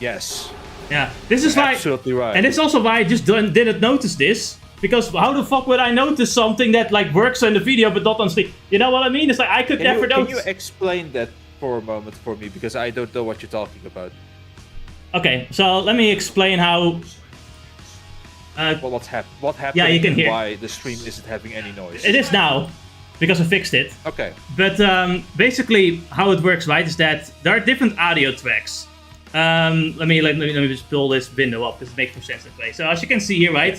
Yes. Yeah, this is why... Absolutely right. And it's also why I just didn't notice this. Because how the fuck would I notice something that like works in the video but not on stream? You know what I mean? It's like I could never notice. Can you explain that for a moment for me? Because I don't know what you're talking about. Okay, so let me explain how... What happened? Yeah, you can hear. Why the stream isn't having any noise? It is now, because I fixed it. Okay. But basically, how it works, right, is that there are different audio tracks. Let me just pull this window up. This makes more sense that way. So as you can see here, right,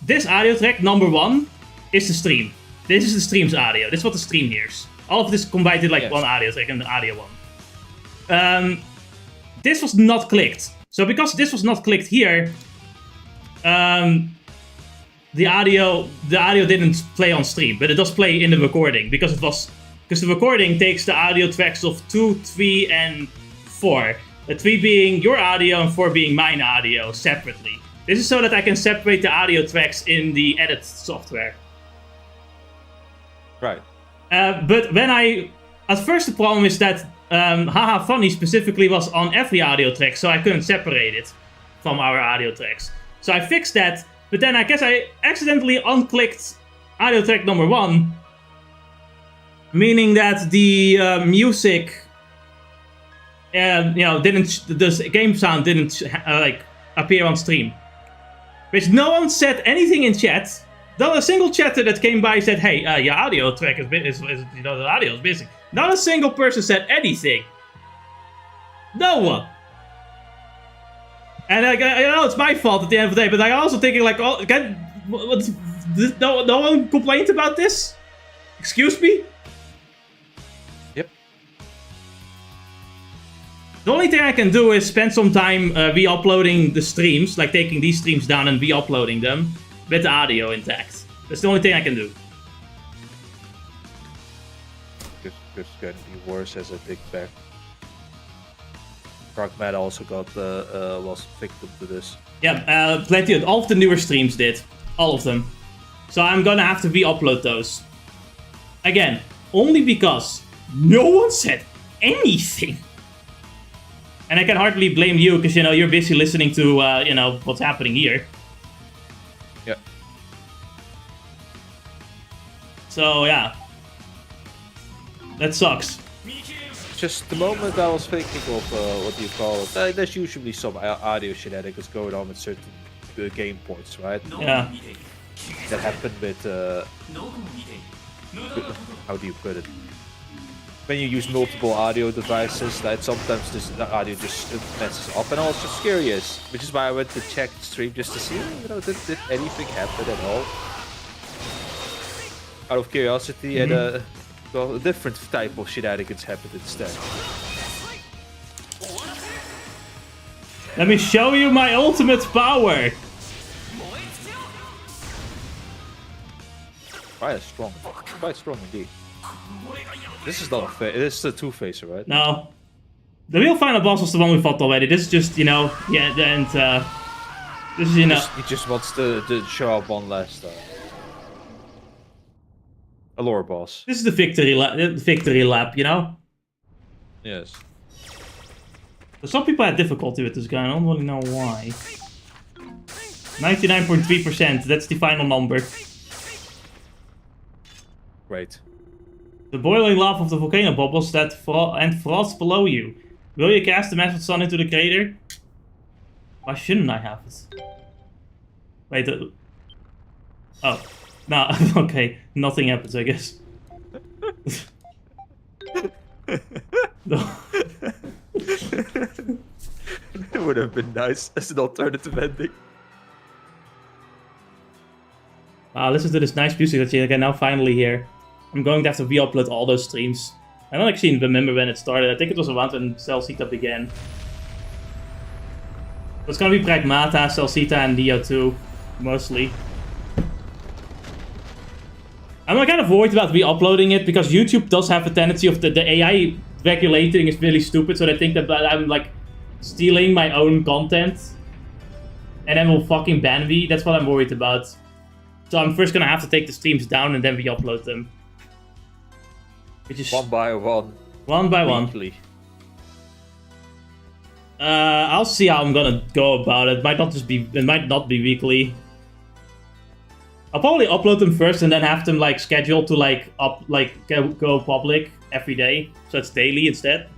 this audio track number 1 is the stream. This is the stream's audio. This is what the stream hears. All of this combined in like one audio track and the audio one. This was not clicked. So because this was not clicked here. The audio didn't play on stream, but it does play in the recording because the recording takes the audio tracks of 2, 3, and 4. The 3 being your audio and 4 being mine audio separately. This is so that I can separate the audio tracks in the edit software. Right. But at first the problem is that Haha Funny specifically was on every audio track, so I couldn't separate it from our audio tracks. So I fixed that, but then I guess I accidentally unclicked audio track number 1, meaning that the music, the game sound didn't appear on stream. Which no one said anything in chat. Not a single chatter that came by said, "Hey, your audio track the audio is missing." Not a single person said anything. No one. And I know it's my fault at the end of the day, but I'm also thinking like, oh, no one complained about this? Excuse me? Yep. The only thing I can do is spend some time re-uploading the streams, like taking these streams down and re-uploading them with the audio intact. That's the only thing I can do. It's going to be worse as I think back. Darkmat also got was victim to this. Yeah, plenty of all of the newer streams did. All of them. So I'm gonna have to re-upload those. Again, only because no one said anything. And I can hardly blame you, because, you know, you're busy listening to, you know, what's happening here. Yeah. So, yeah. That sucks. Just the moment I was thinking of, what do you call it? There's usually some audio shenanigans going on with certain game points, right? Yeah. That happened with, how do you put it? When you use multiple audio devices, that sometimes this audio just messes up, and I was just curious, which is why I went to check the stream just to see, you know, did anything happen at all? Out of curiosity, and well, a different type of shenanigans happened instead. Let me show you my ultimate power! Quite strong. Quite strong indeed. This is not a face. This is a two-facer, right? No. The real final boss was the one we fought already. This is just, you know, yeah, and this is, you know. He just wants to show up one last time. A lore boss. This is the victory lap, you know? Yes. So some people had difficulty with this guy, I don't really know why. 99.3%, that's the final number. Great. The boiling lava of the volcano bubbles that and frost below you. Will you cast the massive sun into the crater? Why shouldn't I have it? Wait, oh. No, okay. Nothing happens, I guess. No. It would have been nice as an alternative ending. Listen to this nice music that you can now finally hear. I'm going to have to re-upload all those streams. I don't actually remember when it started. I think it was around when Celceta began. It's gonna be Pragmata, Celceta, and Neo too, mostly. I'm kind of worried about re-uploading it, because YouTube does have a tendency of the AI regulating is really stupid, so they think that I'm like stealing my own content and then will fucking ban me. That's what I'm worried about. So I'm first gonna have to take the streams down and then re-upload them. Which is one by one. One by weekly. one. I'll see how I'm gonna go about it. It might not be weekly. I'll probably upload them first and then have them like scheduled to go public every day, so it's daily instead.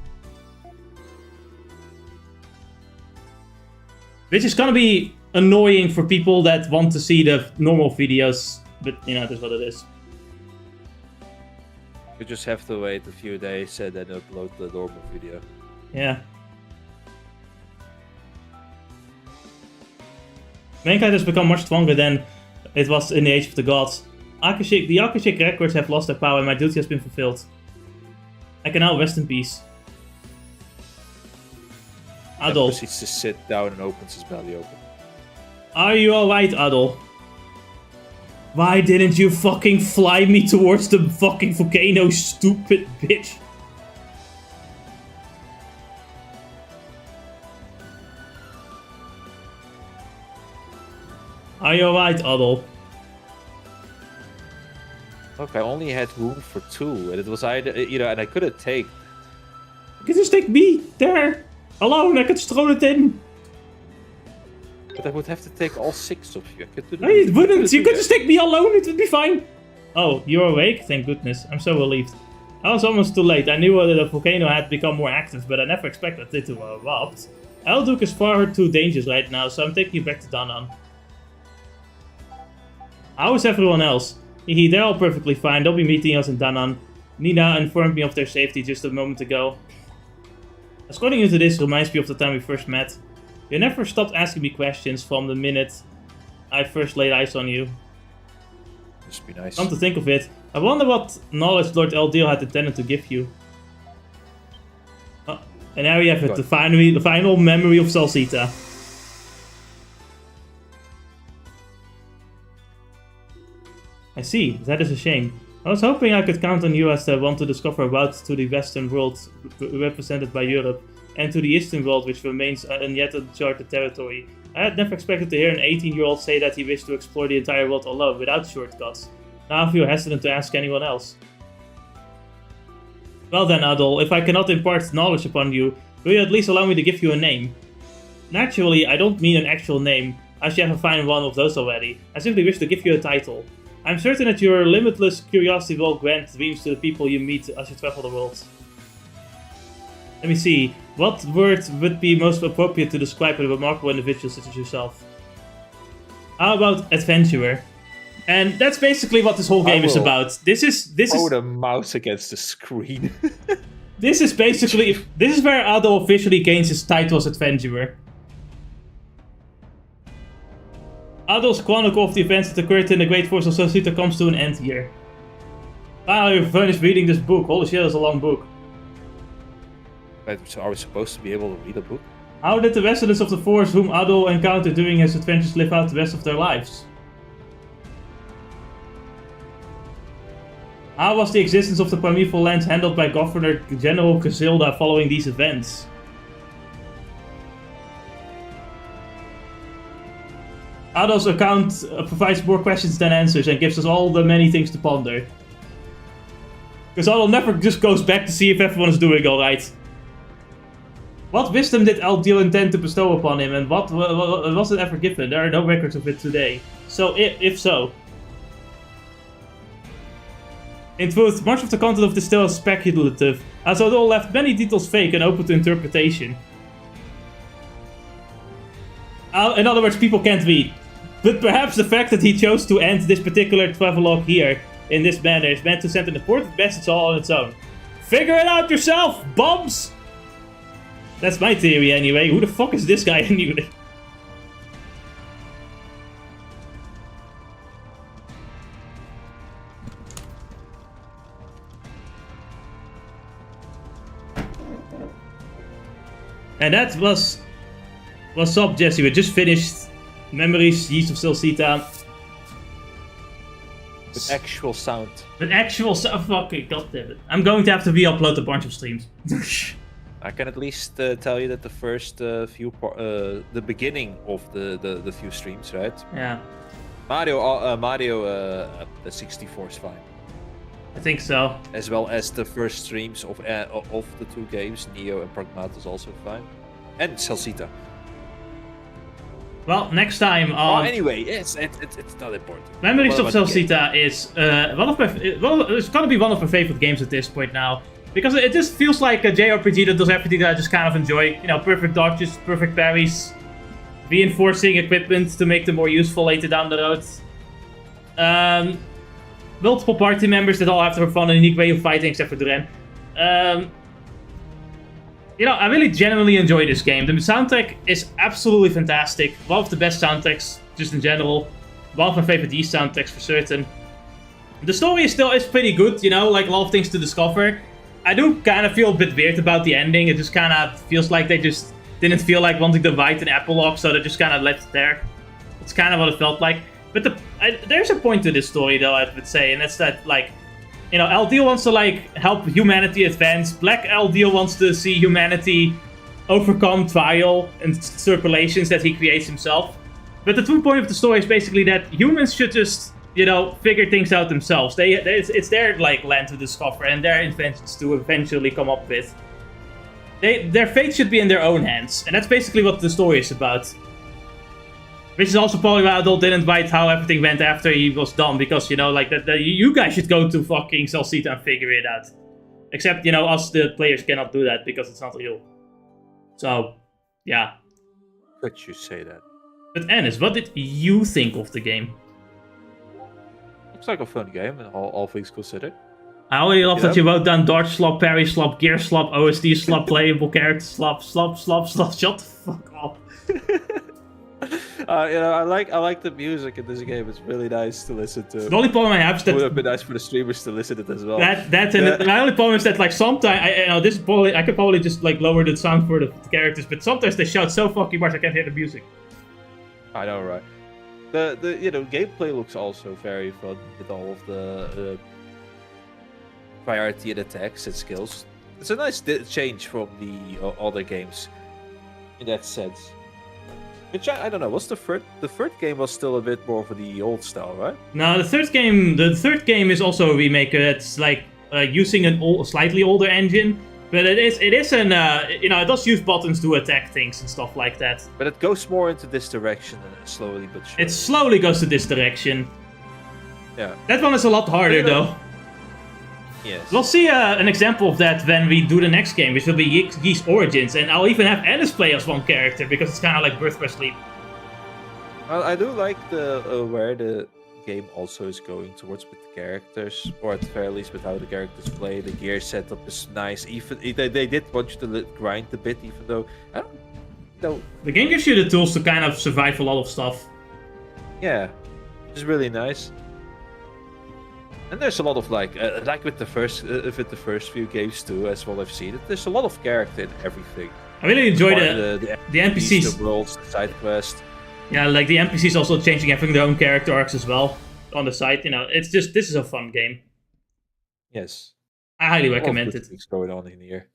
Which is gonna be annoying for people that want to see the normal videos, but you know, that's what it is. You just have to wait a few days and then upload the normal video. Yeah. Mankind has become much stronger than it was in the Age of the Gods. The Akashic records have lost their power and my duty has been fulfilled. I can now rest in peace. Adol. He proceeds to sit down and opens his belly open. Are you alright, Adol? Why didn't you fucking fly me towards the fucking volcano, stupid bitch? Are you alright, Adol? Look, I only had room for two, and it was either, you know, and I couldn't take. You can just take me there alone. I could throw it in. But I would have to take all six of you. No, you wouldn't. You could just take me alone. It would be fine. Oh, you're awake? Thank goodness. I'm so relieved. I was almost too late. I knew that the volcano had become more active, but I never expected it to erupt. Eldeel is far too dangerous right now, so I'm taking you back to Danann. How is everyone else? They're all perfectly fine. They'll be meeting us in Danann. Nina informed me of their safety just a moment ago. Escorting you to this reminds me of the time we first met. You never stopped asking me questions from the minute I first laid eyes on you. Must be nice. Come to think of it, I wonder what knowledge Lord Eldeel had intended to give you. Oh, and now we have it, the final memory of Celceta. I see, that is a shame. I was hoping I could count on you as the one to discover a route to the Western world represented by Europe, and to the Eastern world which remains yet uncharted territory. I had never expected to hear an 18-year-old say that he wished to explore the entire world alone, without shortcuts. Now I feel hesitant to ask anyone else. Well then, Adol, if I cannot impart knowledge upon you, will you at least allow me to give you a name? Naturally, I don't mean an actual name, as you have a fine one of those already. I simply wish to give you a title. I'm certain that your limitless curiosity will grant dreams to the people you meet as you travel the world. Let me see, what word would be most appropriate to describe a remarkable individual such as yourself? How about adventurer? And that's basically what this whole game is about. This is the mouse against the screen. This is where Ado officially gains his title as adventurer. Ado's chronicle of the events that occurred in the Great Force of Celceta comes to an end here. Wow, you've finished reading this book. Holy shit, that's a long book. So are we supposed to be able to read a book? How did the residents of the Force whom Ado encountered during his adventures live out the rest of their lives? How was the existence of the primeval lands handled by Governor General Casilda following these events? Ado's account provides more questions than answers and gives us all the many things to ponder. Because Ado never just goes back to see if everyone is doing alright. What wisdom did Eldeel intend to bestow upon him, and what was it ever given? There are no records of it today. So, if so... In truth, much of the content of this tale is speculative, as Eldeel left many details vague and open to interpretation. In other words, people can't read. But perhaps the fact that he chose to end this particular travelogue here, in this manner, is meant to send an important message all on its own. Figure it out yourself, bums! That's my theory anyway. Who the fuck is this guy anyway? And that was... What's up, Jesse? We just finished Memories, Yeast of Celceta. With actual sound. With actual sound. Fucking goddammit. I'm going to have to re-upload a bunch of streams. I can at least tell you that the first the beginning of the few streams, right? Yeah. Mario, the 64 is fine. I think so. As well as the first streams of the two games, Neo and Pragmata is also fine, and Celceta. Well, next time on... anyway, it's not important. Memories of Celceta is it's gonna be one of my favorite games at this point now. Because it just feels like a JRPG that does everything that I just kind of enjoy. You know, perfect dodges, perfect parries, reinforcing equipment to make them more useful later down the road. Multiple party members that all have their fun and unique way of fighting, except for Duran. You know, I really genuinely enjoy this game. The soundtrack is absolutely fantastic. One of the best soundtracks, just in general. One of my favorite Ys soundtracks for certain. The story is pretty good, you know, like a lot of things to discover. I do kind of feel a bit weird about the ending. It just kind of feels like they just didn't feel like wanting to write an epilogue, so they just kind of left it there. It's kind of what it felt like. But there's a point to this story, though, I would say, and that's that, like, you know, Eldeel wants to, like, help humanity advance. Black Eldeel wants to see humanity overcome trial and circulations that he creates himself. But the true point of the story is basically that humans should just, you know, figure things out themselves. It's their, like, land to discover and their inventions to eventually come up with. Their fate should be in their own hands, and that's basically what the story is about. Which is also probably why Adol didn't write how everything went after he was done, because, you know, like, you guys should go to fucking Celceta and figure it out. Except, you know, us, the players, cannot do that because it's not real. So, yeah. Could you say that? But Ennis, what did you think of the game? Looks like a fun game, all things considered. I already love that you wrote down dodge slop, parry slop, gear slop, OSD slop, playable character slop, slop, slop, slop. Shut the fuck up. I like the music in this game. It's really nice to listen to. The only problem I have is It would have that been nice for the streamers to listen to it as well. my only problem is that like sometimes this is probably I could probably just like lower the sound for the characters, but sometimes they shout so fucking much I can't hear the music. I know, right? The gameplay looks also very fun with all of the variety in attacks and skills. It's a nice change from the other games in that sense. Which I don't know. What's the third? The third game was still a bit more for the old style, right? No, the third game is also a remake. It's like using a slightly older engine, but it is an it does use buttons to attack things and stuff like that. But it goes more into this direction and slowly but surely. It slowly goes to this direction. Yeah. That one is a lot harder though. Yes. We'll see an example of that when we do the next game, which will be Yee's Origins, and I'll even have Alice play as one character because it's kind of like Birth by Sleep. Well, I do like the where the game also is going towards with the characters, or at the very least with how the characters play. The gear setup is nice. Even they did want you to grind a bit, even though I don't know. The game gives you the tools to kind of survive a lot of stuff. Yeah, it's really nice. And there's a lot of like with the first few games too, as well. I've seen it. There's a lot of character in everything. I really enjoy the NPCs, the worlds, the side quest. Yeah, like the NPCs also changing, having their own character arcs as well on the side. It's just this is a fun game. Yes, I highly recommend it. Things going on in here.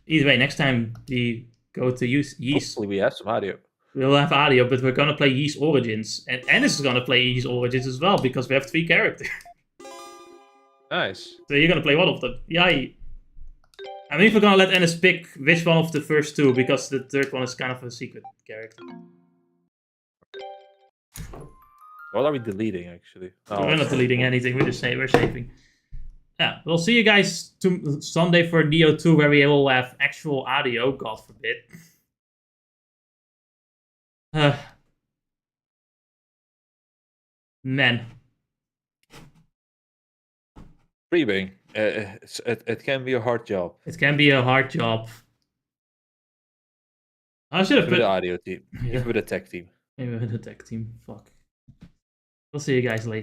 Either way, next time we go to use Yee's. Hopefully, we have some audio. We'll have audio, but we're gonna play Yee's Origins, and Ennis is gonna play Yee's Origins as well because we have 3 characters. Nice. So you're gonna play one of them. Yeah. I mean, if we're gonna let Ennis pick which one of the first 2, because the third one is kind of a secret character. What are we deleting, actually? Oh, we're not deleting anything. We're saving. Yeah, we'll see you guys Sunday for Neo 2, where we will have actual audio. God forbid. Man. Streaming. It can be a hard job. It can be a hard job. I should have put the audio team. Yeah. With a tech team. Maybe with a tech team. Fuck. We'll see you guys later.